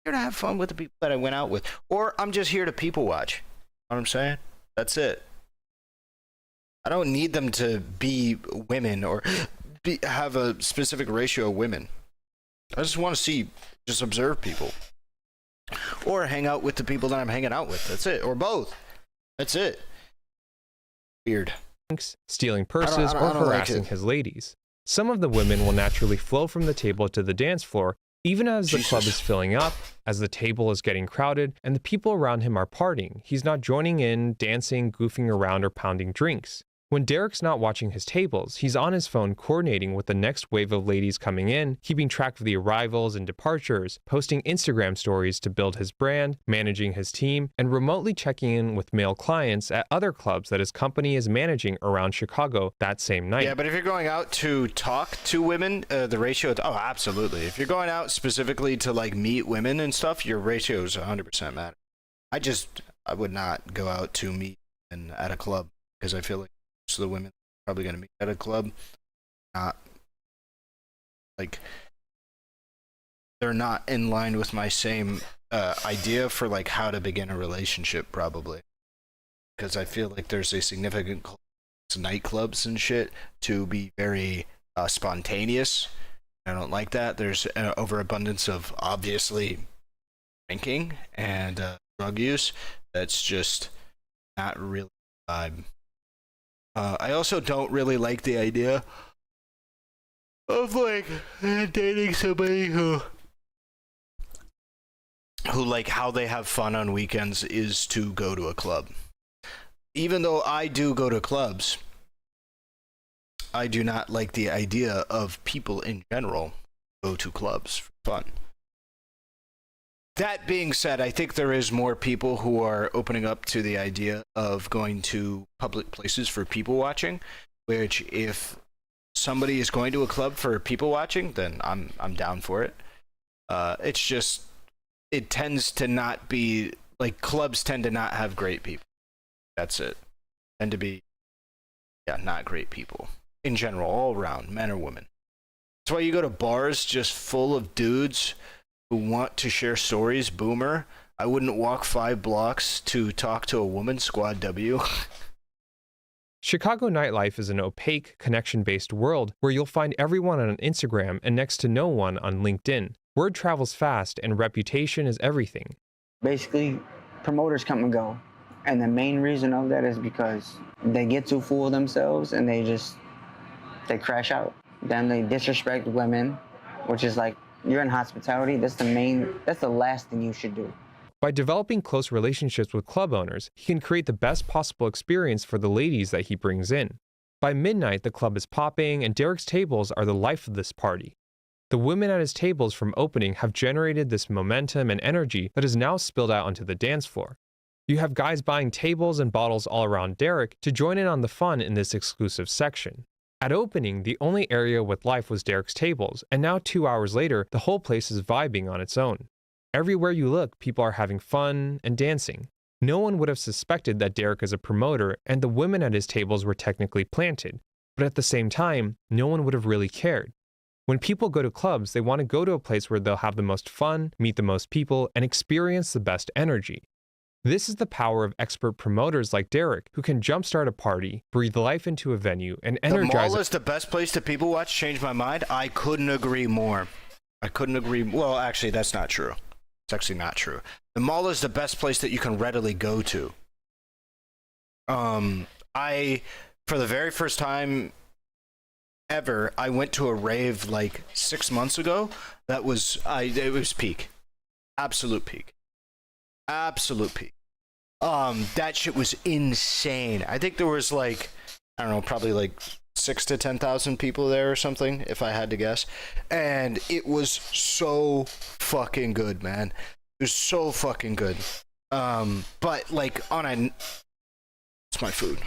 here to have fun with the people that I went out with, or I'm just here to people watch. You know what I'm saying? That's it. I don't need them to be women or have a specific ratio of women. I just want to just observe people. Or hang out with the people that I'm hanging out with. That's it. Or both. That's it. Weird. Stealing purses or harassing his ladies. Some of the women will naturally flow from the table to the dance floor, even as the club is filling up, as the table is getting crowded, and the people around him are partying. He's not joining in, dancing, goofing around, or pounding drinks. When Derek's not watching his tables, he's on his phone coordinating with the next wave of ladies coming in, keeping track of the arrivals and departures, posting Instagram stories to build his brand, managing his team, and remotely checking in with male clients at other clubs that his company is managing around Chicago that same night. Yeah, but if you're going out to talk to women, the ratio, absolutely. If you're going out specifically to like meet women and stuff, your ratios 100% matter. I would not go out to meet women at a club because I feel like most of the women are probably going to meet at a club, they're not in line with my same idea for like how to begin a relationship, probably, because I feel like there's a significant nightclubs and shit to be very spontaneous. I don't like that. There's an overabundance of obviously drinking and drug use. That's just not really vibe. I also don't really like the idea of like dating somebody who like how they have fun on weekends is to go to a club. Even though I do go to clubs, I do not like the idea of people in general go to clubs for fun. That being said, I think there is more people who are opening up to the idea of going to public places for people watching, which if somebody is going to a club for people watching, then I'm down for it. It's just, it tends to not be, like, clubs tend to not have great people. That's it. Tend to be, not great people. In general, all around, men or women. That's why you go to bars just full of dudes who want to share stories. Boomer. I wouldn't walk 5 blocks to talk to a woman, Squad W. Chicago nightlife is an opaque, connection-based world where you'll find everyone on Instagram and next to no one on LinkedIn. Word travels fast and reputation is everything. Basically, promoters come and go. And the main reason of that is because they get too full of themselves and they crash out. Then they disrespect women, which is like, you're in hospitality, that's the last thing you should do. By developing close relationships with club owners, he can create the best possible experience for the ladies that he brings in. By midnight, the club is popping, and Derek's tables are the life of this party. The women at his tables from opening have generated this momentum and energy that is now spilled out onto the dance floor. You have guys buying tables and bottles all around Derek to join in on the fun in this exclusive section. At opening, the only area with life was Derek's tables, and now 2 hours later, the whole place is vibing on its own. Everywhere you look, people are having fun and dancing. No one would have suspected that Derek is a promoter, and the women at his tables were technically planted. But at the same time, no one would have really cared. When people go to clubs, they want to go to a place where they'll have the most fun, meet the most people, and experience the best energy. This is the power of expert promoters like Derek, who can jumpstart a party, breathe life into a venue, and energize. The mall is the best place to people watch. Changed my mind. I couldn't agree more. Well, actually, that's not true. It's actually not true. The mall is the best place that you can readily go to. For the very first time ever, I went to a rave like 6 months ago. It was peak. Absolute peak. Absolute peak. That shit was insane. I think there was like, I don't know, probably like 6,000 to 10,000 people there or something, if I had to guess. And it was so fucking good, man. It was so fucking good. But like it's my food.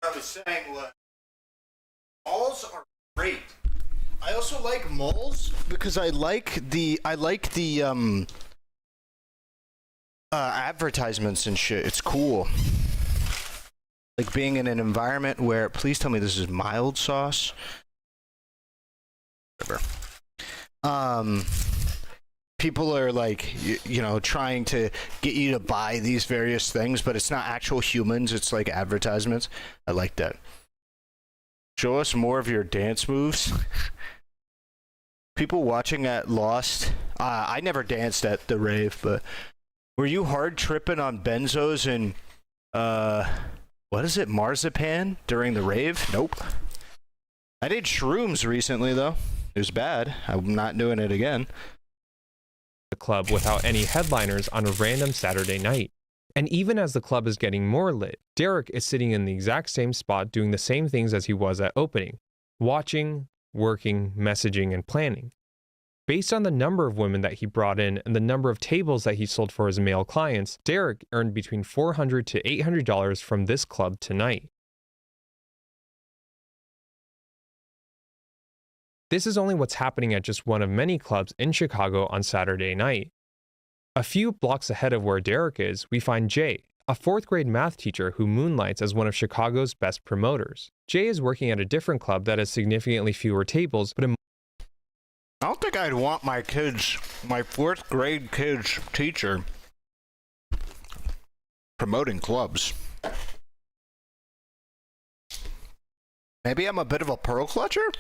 I was saying was malls are great. I also like malls because I like the advertisements and shit. It's cool. Like being in an environment where, please tell me this is mild sauce. Whatever. People are like, you know, trying to get you to buy these various things, but it's not actual humans. It's like advertisements. I like that. Show us more of your dance moves. People watching at Lost. I never danced at the rave, but were you hard tripping on benzos and What is it? Marzipan during the rave? Nope. I did shrooms recently, though. It was bad. I'm not doing it again. The club without any headliners on a random Saturday night. And even as the club is getting more lit, Derek is sitting in the exact same spot doing the same things as he was at opening. Watching, working, messaging, and planning. Based on the number of women that he brought in and the number of tables that he sold for his male clients, Derek earned between $400 to $800 from this club tonight. This is only what's happening at just one of many clubs in Chicago on Saturday night. A few blocks ahead of where Derek is, we find Jay, a 4th grade math teacher who moonlights as one of Chicago's best promoters. Jay is working at a different club that has significantly fewer tables, but I don't think I'd want my 4th grade kids teacher promoting clubs. Maybe I'm a bit of a pearl clutcher,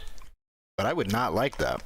but I would not like that.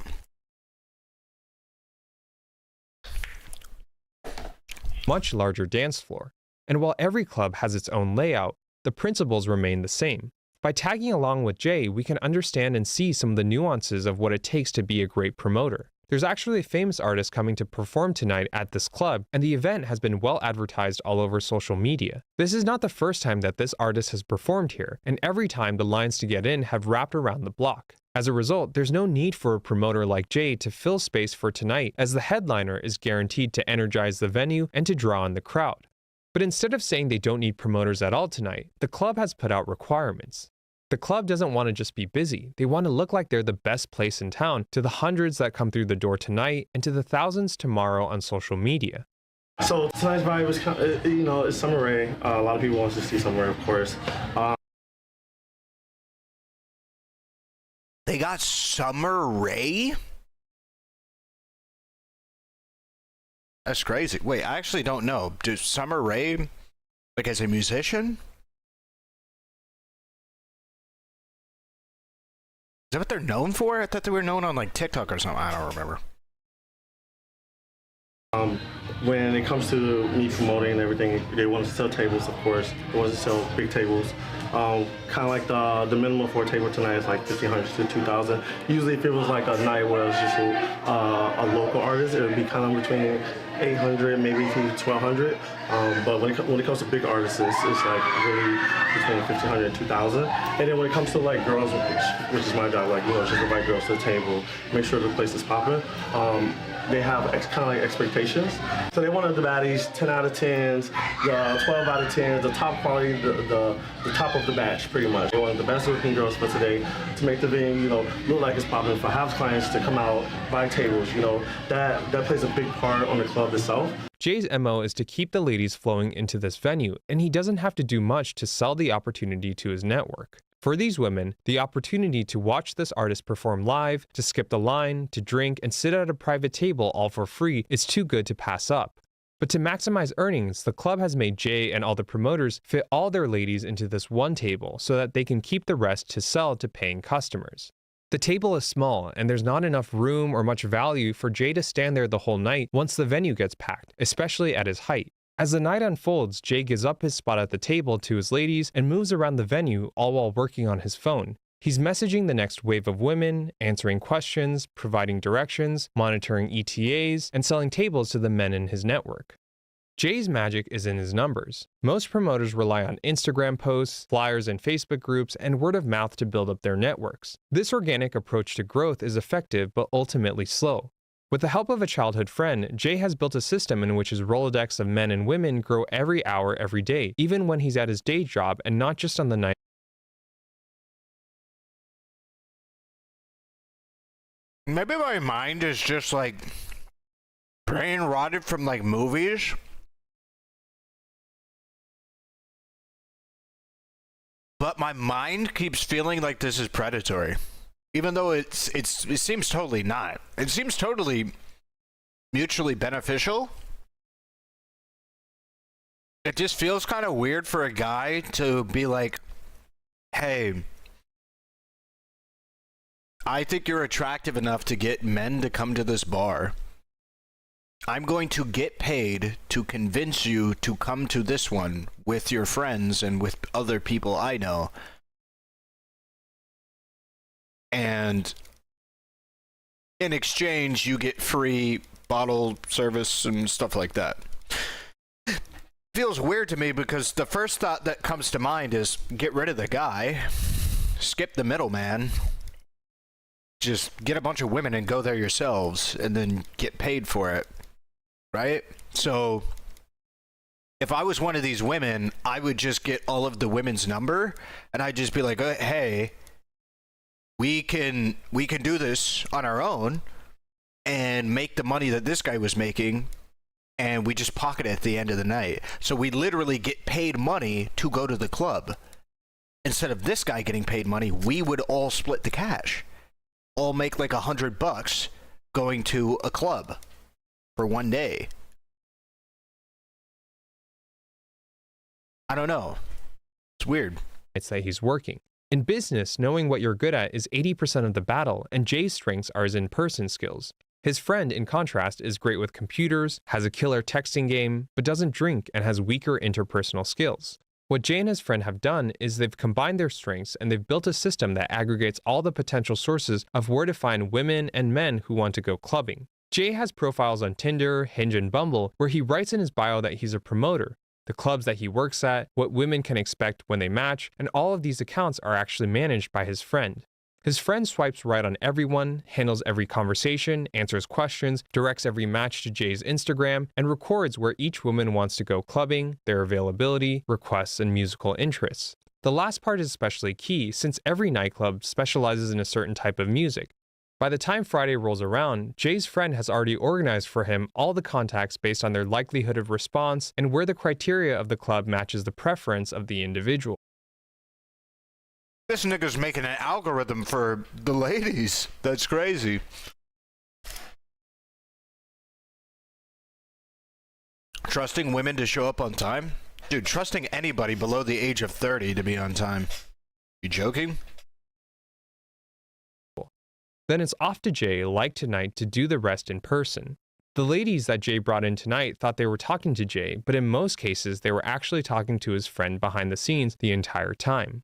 Much larger dance floor. And while every club has its own layout, the principles remain the same. By tagging along with Jay, we can understand and see some of the nuances of what it takes to be a great promoter. There's actually a famous artist coming to perform tonight at this club, and the event has been well advertised all over social media. This is not the first time that this artist has performed here, and every time the lines to get in have wrapped around the block. As a result, there's no need for a promoter like Jay to fill space for tonight, as the headliner is guaranteed to energize the venue and to draw in the crowd. But instead of saying they don't need promoters at all tonight, the club has put out requirements. The club doesn't want to just be busy, they want to look like they're the best place in town to the hundreds that come through the door tonight and to the thousands tomorrow on social media. So tonight's vibe is kind of, it's Summer Rae. A lot of people want to see Summer Rae, of course. They got Summer Rae? That's crazy. Wait, I actually don't know. Does Summer Rae, like as a musician? Is that what they're known for? I thought they were known on like TikTok or something. I don't remember. When it comes to me promoting and everything, they want to sell tables, of course. They want to sell big tables. Kind of like the minimum for a table tonight is like $1,500 to $2,000. Usually, if it was like a night where it's just a local artist, it would be kind of between $800, maybe to $1,200. But when it comes to big artists, it's like really between $1,500 and $2,000. And then when it comes to like girls, which is my job, like just invite girls to the table, make sure the place is popping. They have kind of like expectations. So they wanted the baddies, 10 out of 10s, the 12 out of 10s, the top quality, the top of the batch, pretty much. They wanted the best looking girls for today to make the venue, look like it's popping, for house clients to come out, buy tables, that plays a big part on the club itself. Jay's MO is to keep the ladies flowing into this venue, and he doesn't have to do much to sell the opportunity to his network. For these women, the opportunity to watch this artist perform live, to skip the line, to drink, and sit at a private table all for free is too good to pass up. But to maximize earnings, the club has made Jay and all the promoters fit all their ladies into this one table so that they can keep the rest to sell to paying customers. The table is small, and there's not enough room or much value for Jay to stand there the whole night once the venue gets packed, especially at his height. As the night unfolds, Jay gives up his spot at the table to his ladies and moves around the venue, all while working on his phone. He's messaging the next wave of women, answering questions, providing directions, monitoring ETAs, and selling tables to the men in his network. Jay's magic is in his numbers. Most promoters rely on Instagram posts, flyers in Facebook groups, and word of mouth to build up their networks. This organic approach to growth is effective but ultimately slow. With the help of a childhood friend, Jay has built a system in which his Rolodex of men and women grow every hour every day, even when he's at his day job and not just on the night. Maybe my mind is just like brain rotted from like movies. But my mind keeps feeling like this is predatory. Even though it seems totally not. It seems totally mutually beneficial. It just feels kind of weird for a guy to be like, hey, I think you're attractive enough to get men to come to this bar. I'm going to get paid to convince you to come to this one with your friends and with other people I know. And in exchange, you get free bottle service and stuff like that. Feels weird to me because the first thought that comes to mind is get rid of the guy, skip the middleman, just get a bunch of women and go there yourselves and then get paid for it, right? So if I was one of these women, I would just get all of the women's number and I'd just be like, hey, we can do this on our own and make the money that this guy was making, and we just pocket it at the end of the night. So we literally get paid money to go to the club. Instead of this guy getting paid money, we would all split the cash. All make like $100 going to a club for one day. I don't know. It's weird. I'd say he's working. In business, knowing what you're good at is 80% of the battle, and Jay's strengths are his in-person skills. His friend, in contrast, is great with computers, has a killer texting game, but doesn't drink and has weaker interpersonal skills. What Jay and his friend have done is they've combined their strengths and they've built a system that aggregates all the potential sources of where to find women and men who want to go clubbing. Jay has profiles on Tinder, Hinge, and Bumble where he writes in his bio that he's a promoter, the clubs that he works at, what women can expect when they match, and all of these accounts are actually managed by his friend. His friend swipes right on everyone, handles every conversation, answers questions, directs every match to Jay's Instagram, and records where each woman wants to go clubbing, their availability, requests, and musical interests. The last part is especially key since every nightclub specializes in a certain type of music. By the time Friday rolls around, Jay's friend has already organized for him all the contacts based on their likelihood of response and where the criteria of the club matches the preference of the individual. This nigga's making an algorithm for the ladies. That's crazy. Trusting women to show up on time? Dude, trusting anybody below the age of 30 to be on time. You joking? Then it's off to Jay, like tonight, to do the rest in person. The ladies that Jay brought in tonight thought they were talking to Jay, but in most cases, they were actually talking to his friend behind the scenes the entire time.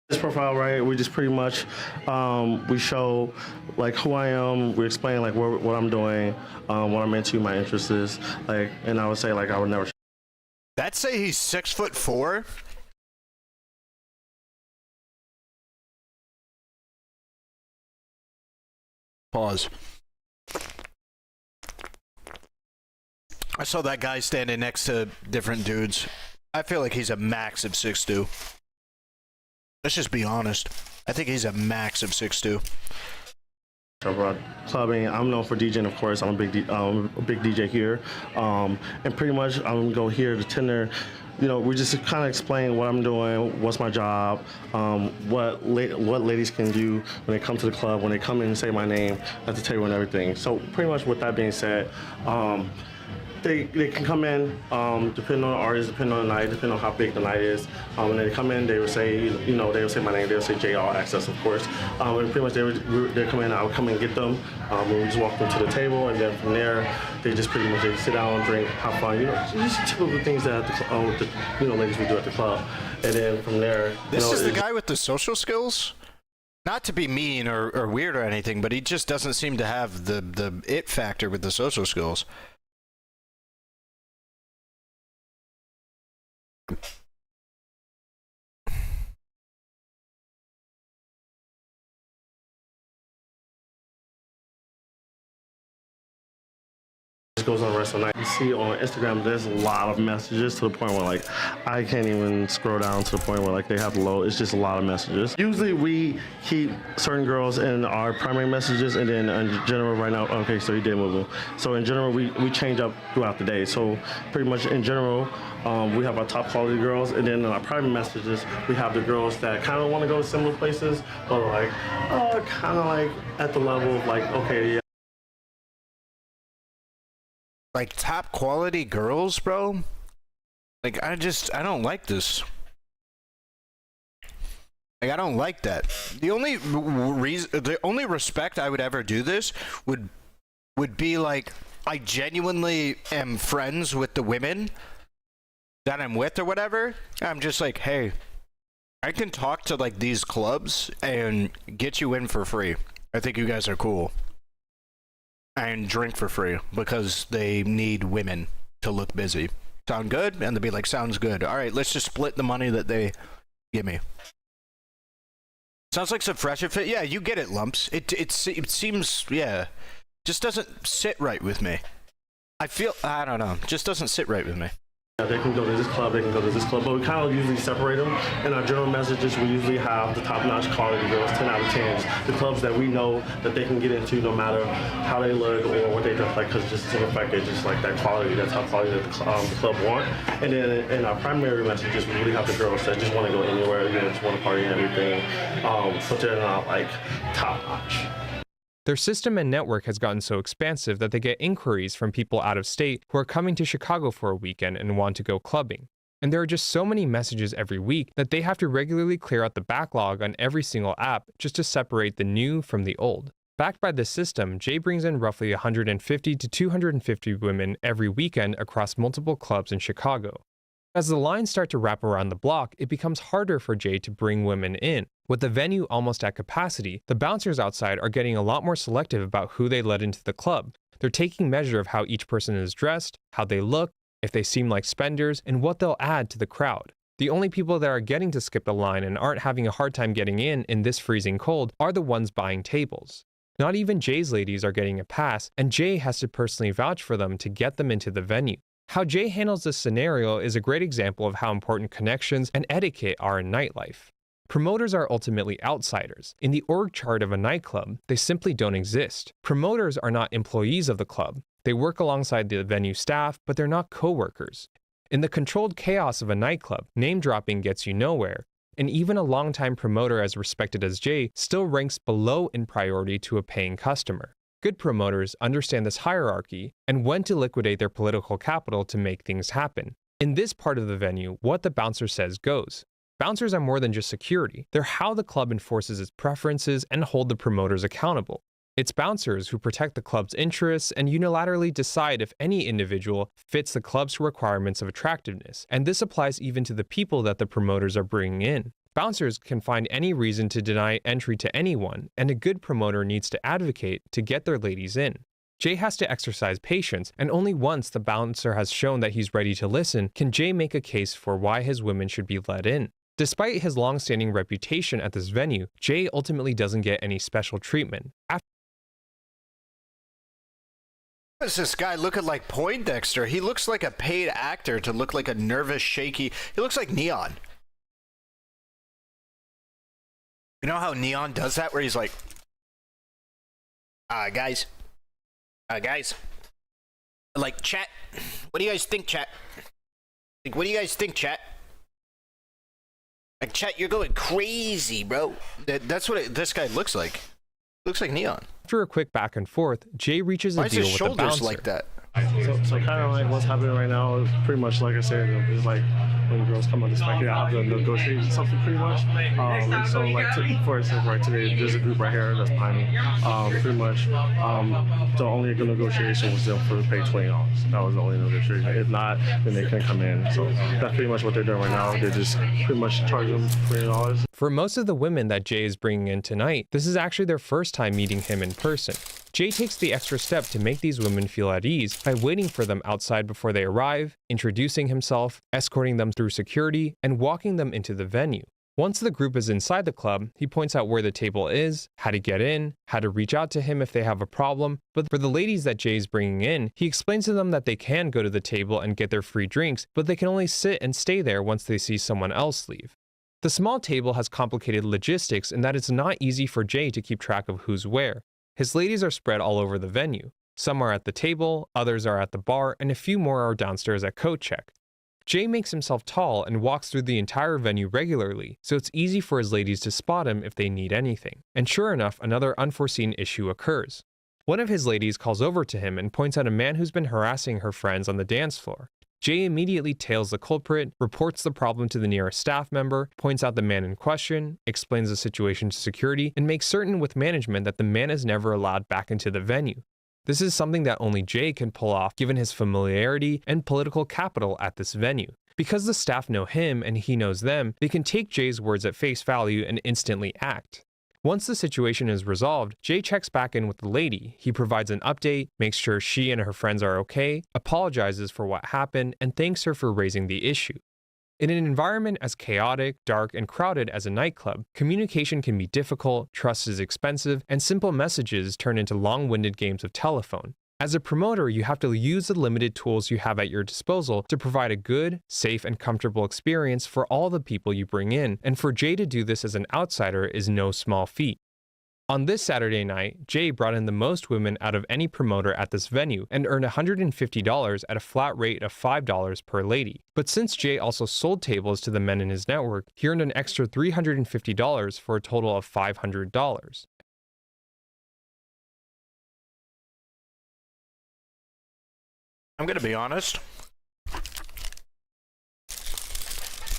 This profile, right, we just pretty much, we show like who I am, we explain like what I'm doing, what I'm into, my interests is, like, and I would say like I would never. That say he's 6'4"? Pause. I saw that guy standing next to different dudes. I feel like he's a max of 6'2". Let's just be honest. I think he's a max of 6'2". Clubbing, I'm known for DJing, of course. I'm a big DJ here. And pretty much I'm gonna go here to Tinder. You know, we just kind of explain what I'm doing, what's my job, what ladies can do when they come to the club, when they come in and say my name at the table and everything. So pretty much with that being said, they can come in, depending on the artist, depending on the night, depending on how big the night is. When they come in, they would say, you know, they would say my name, they would say J All Access, of course. And pretty much they come in, I would come and get them. We would just walk them to the table, and then from there, they just pretty much they sit down, drink, have fun. You know, just typical things that ladies would do at the club. And then from there, this is the guy with the social skills. Not to be mean or weird or anything, but he just doesn't seem to have the it factor with the social skills. Goes on the rest of the night. You see on Instagram, there's a lot of messages to the point where like I can't even scroll down to the point where like they have to load. It's just a lot of messages. Usually we keep certain girls in our primary messages, and then in general right now, okay, so he did move. So in general, we change up throughout the day. So pretty much in general, we have our top quality girls, and then in our private messages, we have the girls that kind of want to go to similar places, but like kind of like at the level of like, okay, yeah. Like top quality girls, bro? Like I don't like this. Like I don't like that. The only respect I would ever do this would be like I genuinely am friends with the women that I'm with or whatever, I'm just like, hey, I can talk to like these clubs and get you in for free. I think you guys are cool. And drink for free because they need women to look busy. Sound good? And they'll be like, sounds good. All right, let's just split the money that they give me. Sounds like some fresher fit. Yeah, you get it, Lumps. It seems, yeah, just doesn't sit right with me. I don't know, just doesn't sit right with me. They can go to this club, they can go to this club, but we kind of usually separate them. In our general messages, we usually have the top-notch quality girls, 10 out of 10s, the clubs that we know that they can get into no matter how they look or what they dress like, because just in fact, they just like that quality, that's how quality that the club want. And then in our primary messages, we really have the girls that just want to go anywhere, you know, just want to party and everything, but they're not like top-notch. Their system and network has gotten so expansive that they get inquiries from people out of state who are coming to Chicago for a weekend and want to go clubbing. And there are just so many messages every week that they have to regularly clear out the backlog on every single app just to separate the new from the old. Backed by this system, Jay brings in roughly 150 to 250 women every weekend across multiple clubs in Chicago. As the lines start to wrap around the block, it becomes harder for Jay to bring women in. With the venue almost at capacity, the bouncers outside are getting a lot more selective about who they let into the club. They're taking measure of how each person is dressed, how they look, if they seem like spenders, and what they'll add to the crowd. The only people that are getting to skip the line and aren't having a hard time getting in this freezing cold are the ones buying tables. Not even Jay's ladies are getting a pass, and Jay has to personally vouch for them to get them into the venue. How Jay handles this scenario is a great example of how important connections and etiquette are in nightlife. Promoters are ultimately outsiders. In the org chart of a nightclub, they simply don't exist. Promoters are not employees of the club. They work alongside the venue staff, but they're not co-workers. In the controlled chaos of a nightclub, name dropping gets you nowhere, and even a longtime promoter as respected as Jay still ranks below in priority to a paying customer. Good promoters understand this hierarchy and when to liquidate their political capital to make things happen. In this part of the venue, what the bouncer says goes. Bouncers are more than just security. They're how the club enforces its preferences and hold the promoters accountable. It's bouncers who protect the club's interests and unilaterally decide if any individual fits the club's requirements of attractiveness, and this applies even to the people that the promoters are bringing in. Bouncers can find any reason to deny entry to anyone, and a good promoter needs to advocate to get their ladies in. Jay has to exercise patience, and only once the bouncer has shown that he's ready to listen can Jay make a case for why his women should be let in. Despite his long-standing reputation at this venue, Jay ultimately doesn't get any special treatment. Does this guy looking like Poindexter? He looks like a paid actor to look like a nervous, shaky... He looks like Neon. You know how Neon does that, where he's like... guys. Like, chat. What do you guys think, chat? Like, what do you guys think, chat? Like, chat, you're going crazy, bro. That's what this guy looks like. Looks like Neon. After a quick back and forth, Jay reaches a deal with the bouncer. Why is his shoulders like that? So kind of like what's happening right now is pretty much like I said, it's like when girls come on this package, I have to negotiate something pretty much. So like for instance, right today, there's a group right here that's behind me. Pretty much the only negotiation was them for pay $20. That was the only negotiation. If not, then they couldn't come in. So that's pretty much what they're doing right now. They're just pretty much charging them $20. For most of the women that Jay is bringing in tonight, this is actually their first time meeting him in person. Jay takes the extra step to make these women feel at ease by waiting for them outside before they arrive, introducing himself, escorting them through security, and walking them into the venue. Once the group is inside the club, he points out where the table is, how to get in, how to reach out to him if they have a problem, but for the ladies that Jay's bringing in, he explains to them that they can go to the table and get their free drinks, but they can only sit and stay there once they see someone else leave. The small table has complicated logistics in that it's not easy for Jay to keep track of who's where. His ladies are spread all over the venue. Some are at the table, others are at the bar, and a few more are downstairs at coat check. Jay makes himself tall and walks through the entire venue regularly, so it's easy for his ladies to spot him if they need anything. And sure enough, another unforeseen issue occurs. One of his ladies calls over to him and points out a man who's been harassing her friends on the dance floor. Jay immediately tails the culprit, reports the problem to the nearest staff member, points out the man in question, explains the situation to security, and makes certain with management that the man is never allowed back into the venue. This is something that only Jay can pull off given his familiarity and political capital at this venue. Because the staff know him and he knows them, they can take Jay's words at face value and instantly act. Once the situation is resolved, Jay checks back in with the lady. He provides an update, makes sure she and her friends are okay, apologizes for what happened, and thanks her for raising the issue. In an environment as chaotic, dark, and crowded as a nightclub, communication can be difficult, trust is expensive, and simple messages turn into long-winded games of telephone. As a promoter, you have to use the limited tools you have at your disposal to provide a good, safe, and comfortable experience for all the people you bring in, and for Jay to do this as an outsider is no small feat. On this Saturday night, Jay brought in the most women out of any promoter at this venue and earned $150 at a flat rate of $5 per lady. But since Jay also sold tables to the men in his network, he earned an extra $350 for a total of $500. I'm gonna be honest.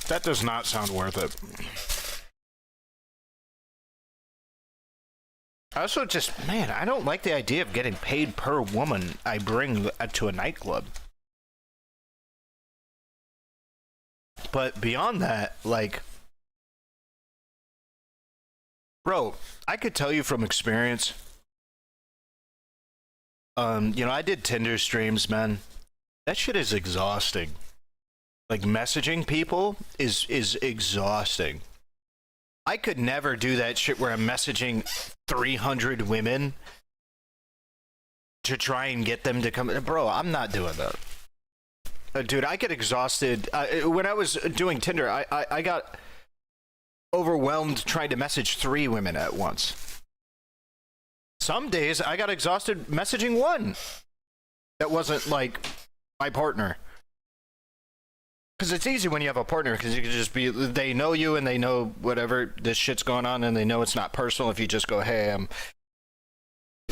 That does not sound worth it. I also just, man, I don't like the idea of getting paid per woman I bring to a nightclub. But beyond that, like, bro, I could tell you from experience. You know, I did Tinder streams, man. That shit is exhausting. Like, messaging people is exhausting. I could never do that shit where I'm messaging 300 women to try and get them to come. Bro, I'm not doing that. Dude, I get exhausted. When I was doing Tinder, I got overwhelmed trying to message 3 women at once. Some days I got exhausted messaging one that wasn't like my partner. Because it's easy when you have a partner, because you can just be, they know you and they know whatever this shit's going on, and they know it's not personal if you just go, hey,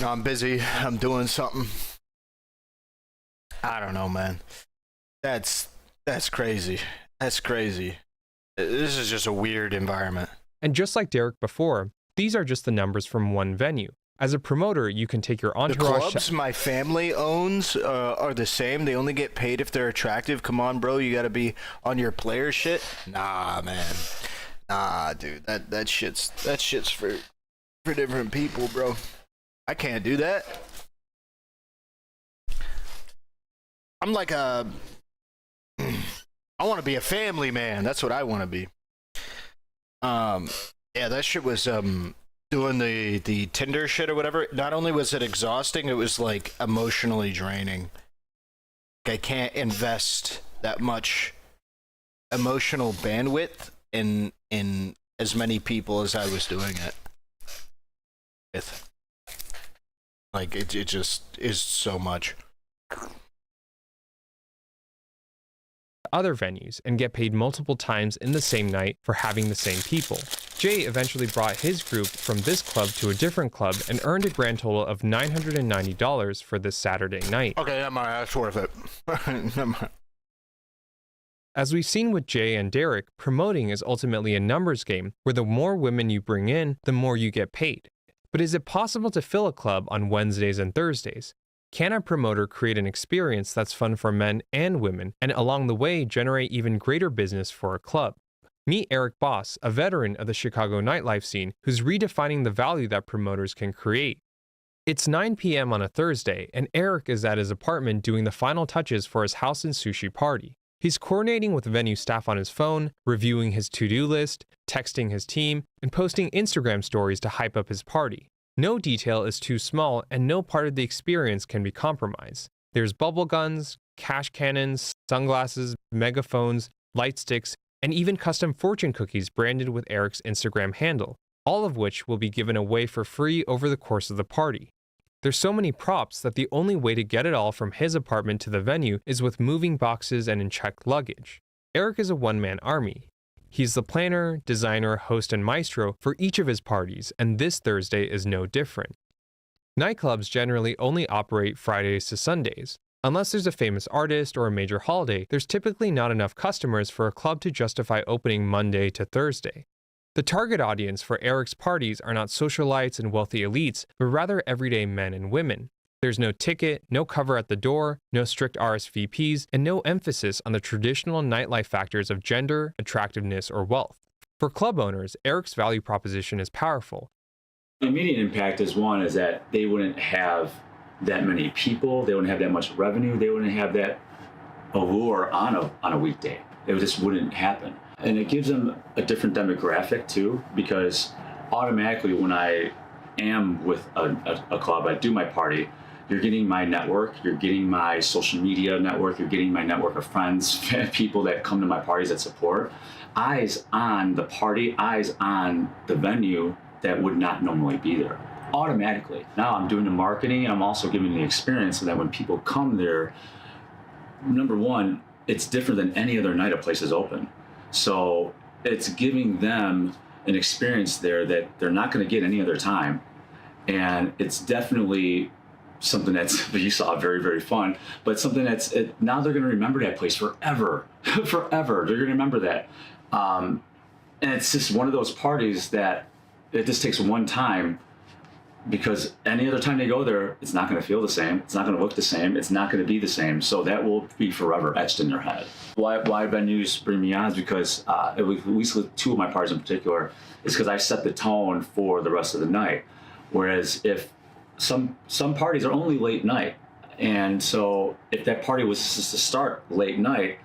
I'm busy, I'm doing something. I don't know, man. That's crazy. That's crazy. This is just a weird environment. And just like Derek before, these are just the numbers from one venue. As a promoter, you can take your entourage. The clubs my family owns are the same. They only get paid if they're attractive. Come on, bro. You got to be on your player shit. Nah, man. Nah, dude. That shit's for different people, bro. I can't do that. I'm like I want to be a family man. That's what I want to be. Yeah, that shit was doing the Tinder shit or whatever. Not only was it exhausting, it was like emotionally draining. I can't invest that much emotional bandwidth in as many people as I was doing it with. Like it just is so much. Other venues and get paid multiple times in the same night for having the same people. Jay eventually brought his group from this club to a different club and earned a grand total of $990 for this Saturday night. Okay, that's worth it. As we've seen with Jay and Derek, promoting is ultimately a numbers game where the more women you bring in, the more you get paid. But is it possible to fill a club on Wednesdays and Thursdays? Can a promoter create an experience that's fun for men and women, and along the way generate even greater business for a club? Meet Eric Boss, a veteran of the Chicago nightlife scene, who's redefining the value that promoters can create. It's 9 p.m. on a Thursday, and Eric is at his apartment doing the final touches for his house and sushi party. He's coordinating with venue staff on his phone, reviewing his to-do list, texting his team, and posting Instagram stories to hype up his party. No detail is too small, and no part of the experience can be compromised. There's bubble guns, cash cannons, sunglasses, megaphones, light sticks, and even custom fortune cookies branded with Eric's Instagram handle, all of which will be given away for free over the course of the party. There's so many props that the only way to get it all from his apartment to the venue is with moving boxes and in checked luggage. Eric is a one-man army. He's the planner, designer, host, and maestro for each of his parties, and this Thursday is no different. Nightclubs generally only operate Fridays to Sundays. Unless there's a famous artist or a major holiday, there's typically not enough customers for a club to justify opening Monday to Thursday. The target audience for Eric's parties are not socialites and wealthy elites, but rather everyday men and women. There's no ticket, no cover at the door, no strict RSVPs, and no emphasis on the traditional nightlife factors of gender, attractiveness, or wealth. For club owners, Eric's value proposition is powerful. The immediate impact is that they wouldn't have that many people, they wouldn't have that much revenue, they wouldn't have that allure on a weekday. It just wouldn't happen. And it gives them a different demographic too, because automatically when I am with a club, I do my party, you're getting my network, you're getting my social media network, you're getting my network of friends, people that come to my parties that support. Eyes on the party, eyes on the venue that would not normally be there, automatically. Now I'm doing the marketing, and I'm also giving the experience so that when people come there, number one, it's different than any other night a place is open. So it's giving them an experience there that they're not going to get any other time. And it's definitely something that's, you saw, very, very fun, but something that's, now they're going to remember that place forever, forever. They're going to remember that. And it's just one of those parties that it just takes one time, because any other time they go there, it's not going to feel the same. It's not going to look the same. It's not going to be the same. So that will be forever etched in their head. Why venues bring me on is because, at least with two of my parties in particular, is because I set the tone for the rest of the night. Whereas if some parties are only late night, and so if that party was just to start late night,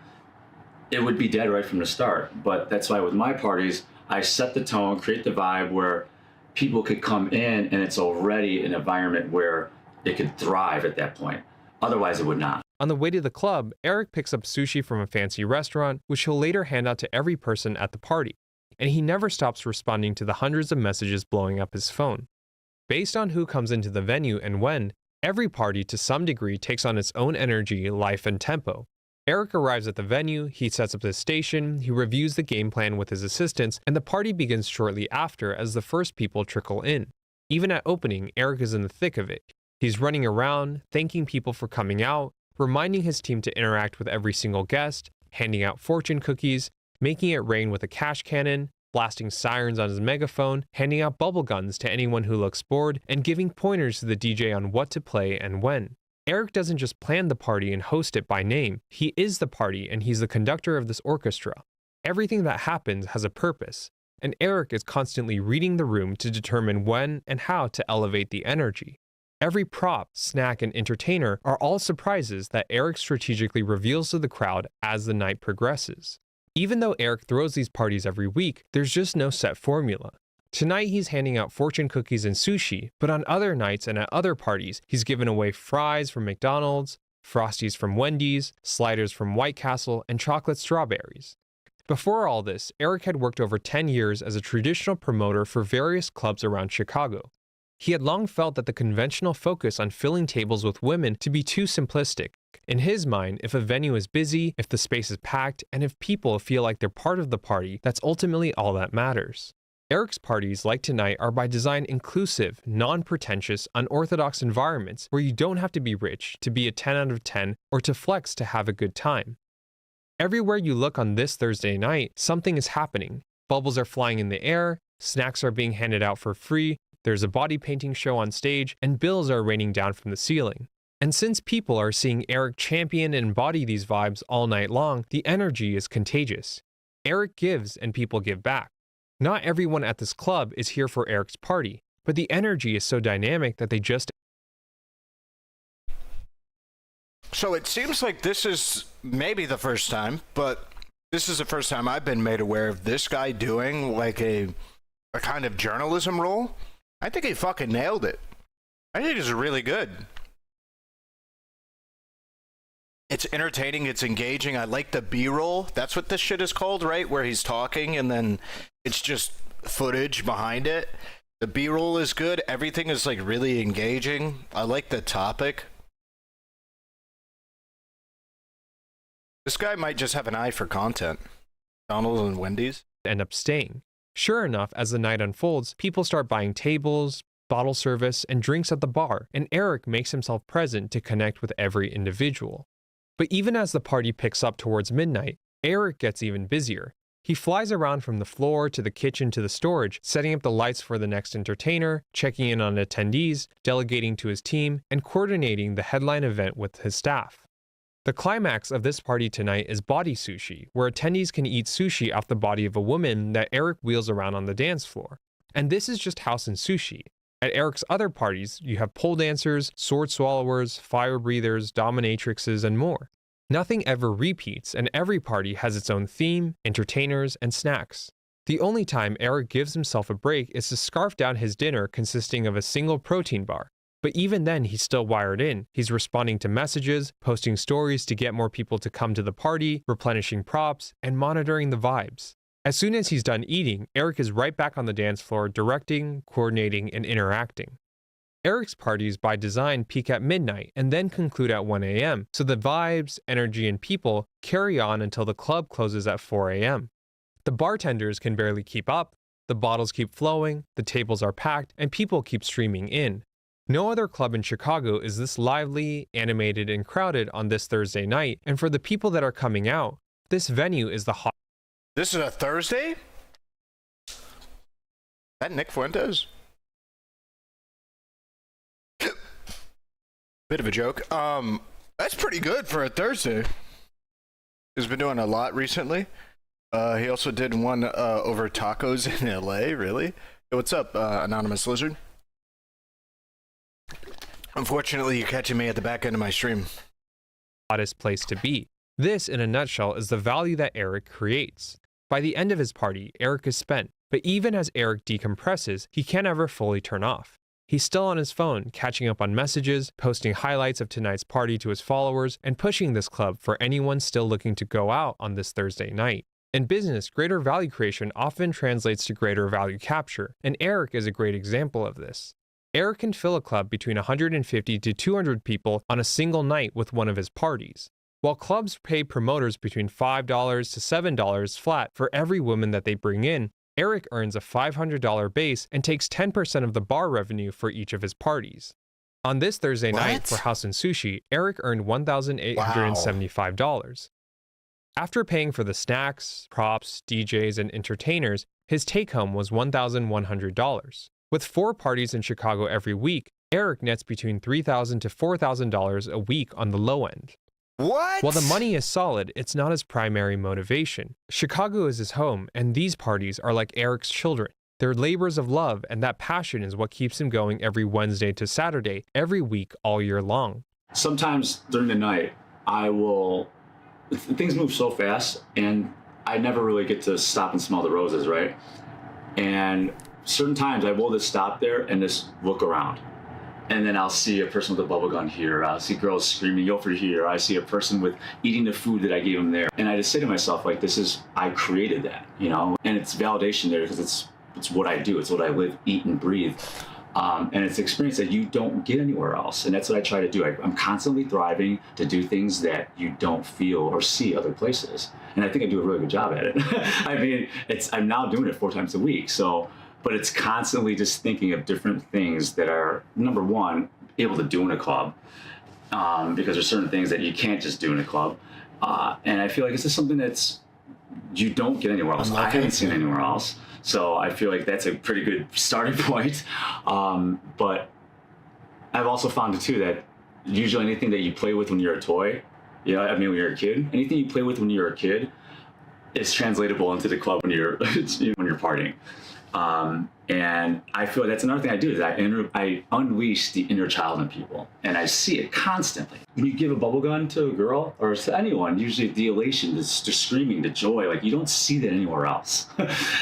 it would be dead right from the start. But that's why with my parties, I set the tone, create the vibe where people could come in and it's already an environment where they could thrive at that point. Otherwise, it would not. On the way to the club, Eric picks up sushi from a fancy restaurant, which he'll later hand out to every person at the party. And he never stops responding to the hundreds of messages blowing up his phone. Based on who comes into the venue and when, every party to some degree takes on its own energy, life, and tempo. Eric arrives at the venue, he sets up his station, he reviews the game plan with his assistants, and the party begins shortly after as the first people trickle in. Even at opening, Eric is in the thick of it. He's running around, thanking people for coming out, reminding his team to interact with every single guest, handing out fortune cookies, making it rain with a cash cannon, blasting sirens on his megaphone, handing out bubble guns to anyone who looks bored, and giving pointers to the DJ on what to play and when. Eric doesn't just plan the party and host it by name, he is the party and he's the conductor of this orchestra. Everything that happens has a purpose, and Eric is constantly reading the room to determine when and how to elevate the energy. Every prop, snack, and entertainer are all surprises that Eric strategically reveals to the crowd as the night progresses. Even though Eric throws these parties every week, there's just no set formula. Tonight he's handing out fortune cookies and sushi, but on other nights and at other parties, he's given away fries from McDonald's, Frosties from Wendy's, sliders from White Castle, and chocolate strawberries. Before all this, Eric had worked over 10 years as a traditional promoter for various clubs around Chicago. He had long felt that the conventional focus on filling tables with women to be too simplistic. In his mind, if a venue is busy, if the space is packed, and if people feel like they're part of the party, that's ultimately all that matters. Eric's parties, like tonight, are by design inclusive, non-pretentious, unorthodox environments where you don't have to be rich to be a 10 out of 10 or to flex to have a good time. Everywhere you look on this Thursday night, something is happening. Bubbles are flying in the air, snacks are being handed out for free, there's a body painting show on stage, and bills are raining down from the ceiling. And since people are seeing Eric champion and embody these vibes all night long, the energy is contagious. Eric gives and people give back. Not everyone at this club is here for Eric's party, but the energy is so dynamic that they just... So it seems like this is maybe the first time, but this is the first time I've been made aware of this guy doing like a kind of journalism role. I think he fucking nailed it. I think it's really good. It's entertaining, it's engaging. I like the B-roll. That's what this shit is called, right? Where he's talking and then it's just footage behind it. The B-roll is good. Everything is like really engaging. I like the topic. This guy might just have an eye for content. McDonald's and Wendy's. End up staying. Sure enough, as the night unfolds, people start buying tables, bottle service, and drinks at the bar, and Eric makes himself present to connect with every individual. But even as the party picks up towards midnight, Eric gets even busier. He flies around from the floor to the kitchen to the storage, setting up the lights for the next entertainer, checking in on attendees, delegating to his team, and coordinating the headline event with his staff. The climax of this party tonight is body sushi, where attendees can eat sushi off the body of a woman that Eric wheels around on the dance floor. And this is just house and sushi. At Eric's other parties, you have pole dancers, sword swallowers, fire breathers, dominatrixes, and more. Nothing ever repeats, and every party has its own theme, entertainers, and snacks. The only time Eric gives himself a break is to scarf down his dinner consisting of a single protein bar. But even then, he's still wired in. He's responding to messages, posting stories to get more people to come to the party, replenishing props, and monitoring the vibes. As soon as he's done eating, Eric is right back on the dance floor directing, coordinating, and interacting. Eric's parties by design peak at midnight and then conclude at 1 a.m., so the vibes, energy, and people carry on until the club closes at 4 a.m. The bartenders can barely keep up, the bottles keep flowing, the tables are packed, and people keep streaming in. No other club in Chicago is this lively, animated, and crowded on this Thursday night, and for the people that are coming out, this venue is the hot. This is a Thursday? That Nick Fuentes? Bit of a joke. That's pretty good for a Thursday. He's been doing a lot recently. He also did one over tacos in LA, really? Hey, what's up, Anonymous Lizard? Unfortunately, you're catching me at the back end of my stream. Hottest place to be. This, in a nutshell, is the value that Eric creates. By the end of his party, Eric is spent, but even as Eric decompresses, he can't ever fully turn off. He's still on his phone, catching up on messages, posting highlights of tonight's party to his followers, and pushing this club for anyone still looking to go out on this Thursday night. In business, greater value creation often translates to greater value capture, and Eric is a great example of this. Eric can fill a club between 150 to 200 people on a single night with one of his parties. While clubs pay promoters between $5 to $7 flat for every woman that they bring in, Eric earns a $500 base and takes 10% of the bar revenue for each of his parties. On this Thursday night for House and Sushi, Eric earned $1,875. After paying for the snacks, props, DJs, and entertainers, his take-home was $1,100. With 4 parties in Chicago every week, Eric nets between $3,000 to $4,000 a week on the low end. What? While the money is solid, it's not his primary motivation. Chicago is his home, and these parties are like Eric's children. They're labors of love, and that passion is what keeps him going every Wednesday to Saturday, every week, all year long. Sometimes during the night, things move so fast, and I never really get to stop and smell the roses, right? And certain times I will just stop there and just look around. And then I'll see a person with a bubble gun here. I'll see girls screaming over here. I see a person with eating the food that I gave them there. And I just say to myself, like, I created that, you know? And it's validation there because it's what I do. It's what I live, eat, and breathe. And it's an experience that you don't get anywhere else. And that's what I try to do. I'm constantly thriving to do things that you don't feel or see other places. And I think I do a really good job at it. I mean, I'm now doing it 4 times a week. But it's constantly just thinking of different things that are, number one, able to do in a club, because there's certain things that you can't just do in a club. And I feel like it's just something that's you don't get anywhere else. I haven't seen anywhere else. So I feel like that's a pretty good starting point. But I've also found it too that usually anything that you play with when you're a toy, when you're a kid, anything you play with when you're a kid is translatable into the club when you're partying. And I feel like that's another thing I do is I unleash the inner child in people, and I see it constantly. When you give a bubble gun to a girl or to anyone, usually the elation, the screaming, the joy, like you don't see that anywhere else.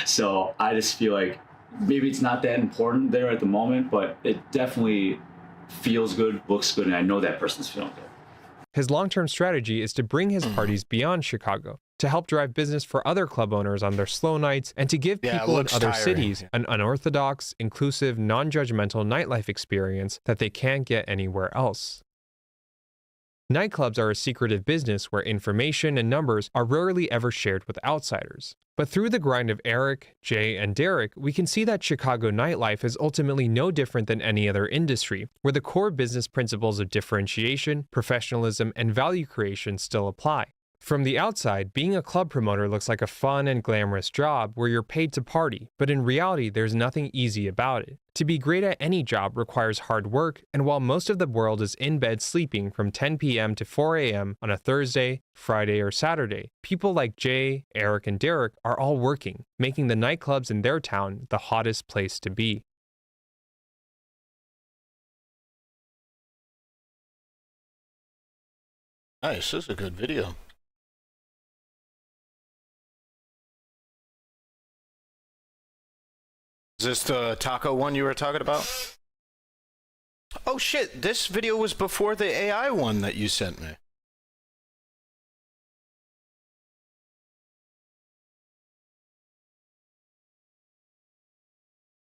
So I just feel like maybe it's not that important there at the moment, but it definitely feels good, looks good, and I know that person's feeling good. His long-term strategy is to bring his parties beyond Chicago, to help drive business for other club owners on their slow nights, and to give people in other cities an unorthodox, inclusive, non-judgmental nightlife experience that they can't get anywhere else. Nightclubs are a secretive business where information and numbers are rarely ever shared with outsiders. But through the grind of Eric, Jay, and Derek, we can see that Chicago nightlife is ultimately no different than any other industry, where the core business principles of differentiation, professionalism, and value creation still apply. From the outside, being a club promoter looks like a fun and glamorous job where you're paid to party, but in reality, there's nothing easy about it. To be great at any job requires hard work, and while most of the world is in bed sleeping from 10 p.m. to 4 a.m. on a Thursday, Friday, or Saturday, people like Jay, Eric, and Derek are all working, making the nightclubs in their town the hottest place to be. Nice, this is a good video. Is this the taco one you were talking about? Oh shit, this video was before the AI one that you sent me.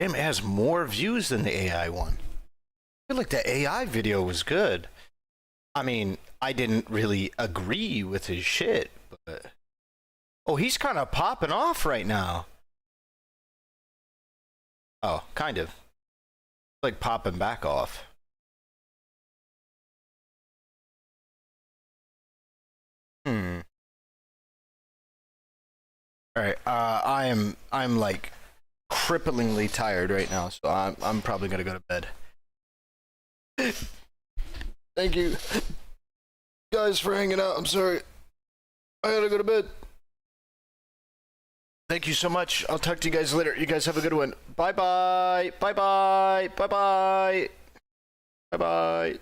Damn, it has more views than the AI one. I feel like the AI video was good. I mean, I didn't really agree with his shit, but... Oh, he's kind of popping off right now. Oh, kind of. Like popping back off. Alright, I'm like cripplingly tired right now, so I'm probably gonna go to bed. Thank you guys for hanging out. I'm sorry. I gotta go to bed. Thank you so much. I'll talk to you guys later. You guys have a good one. Bye-bye. Bye-bye. Bye-bye. Bye-bye.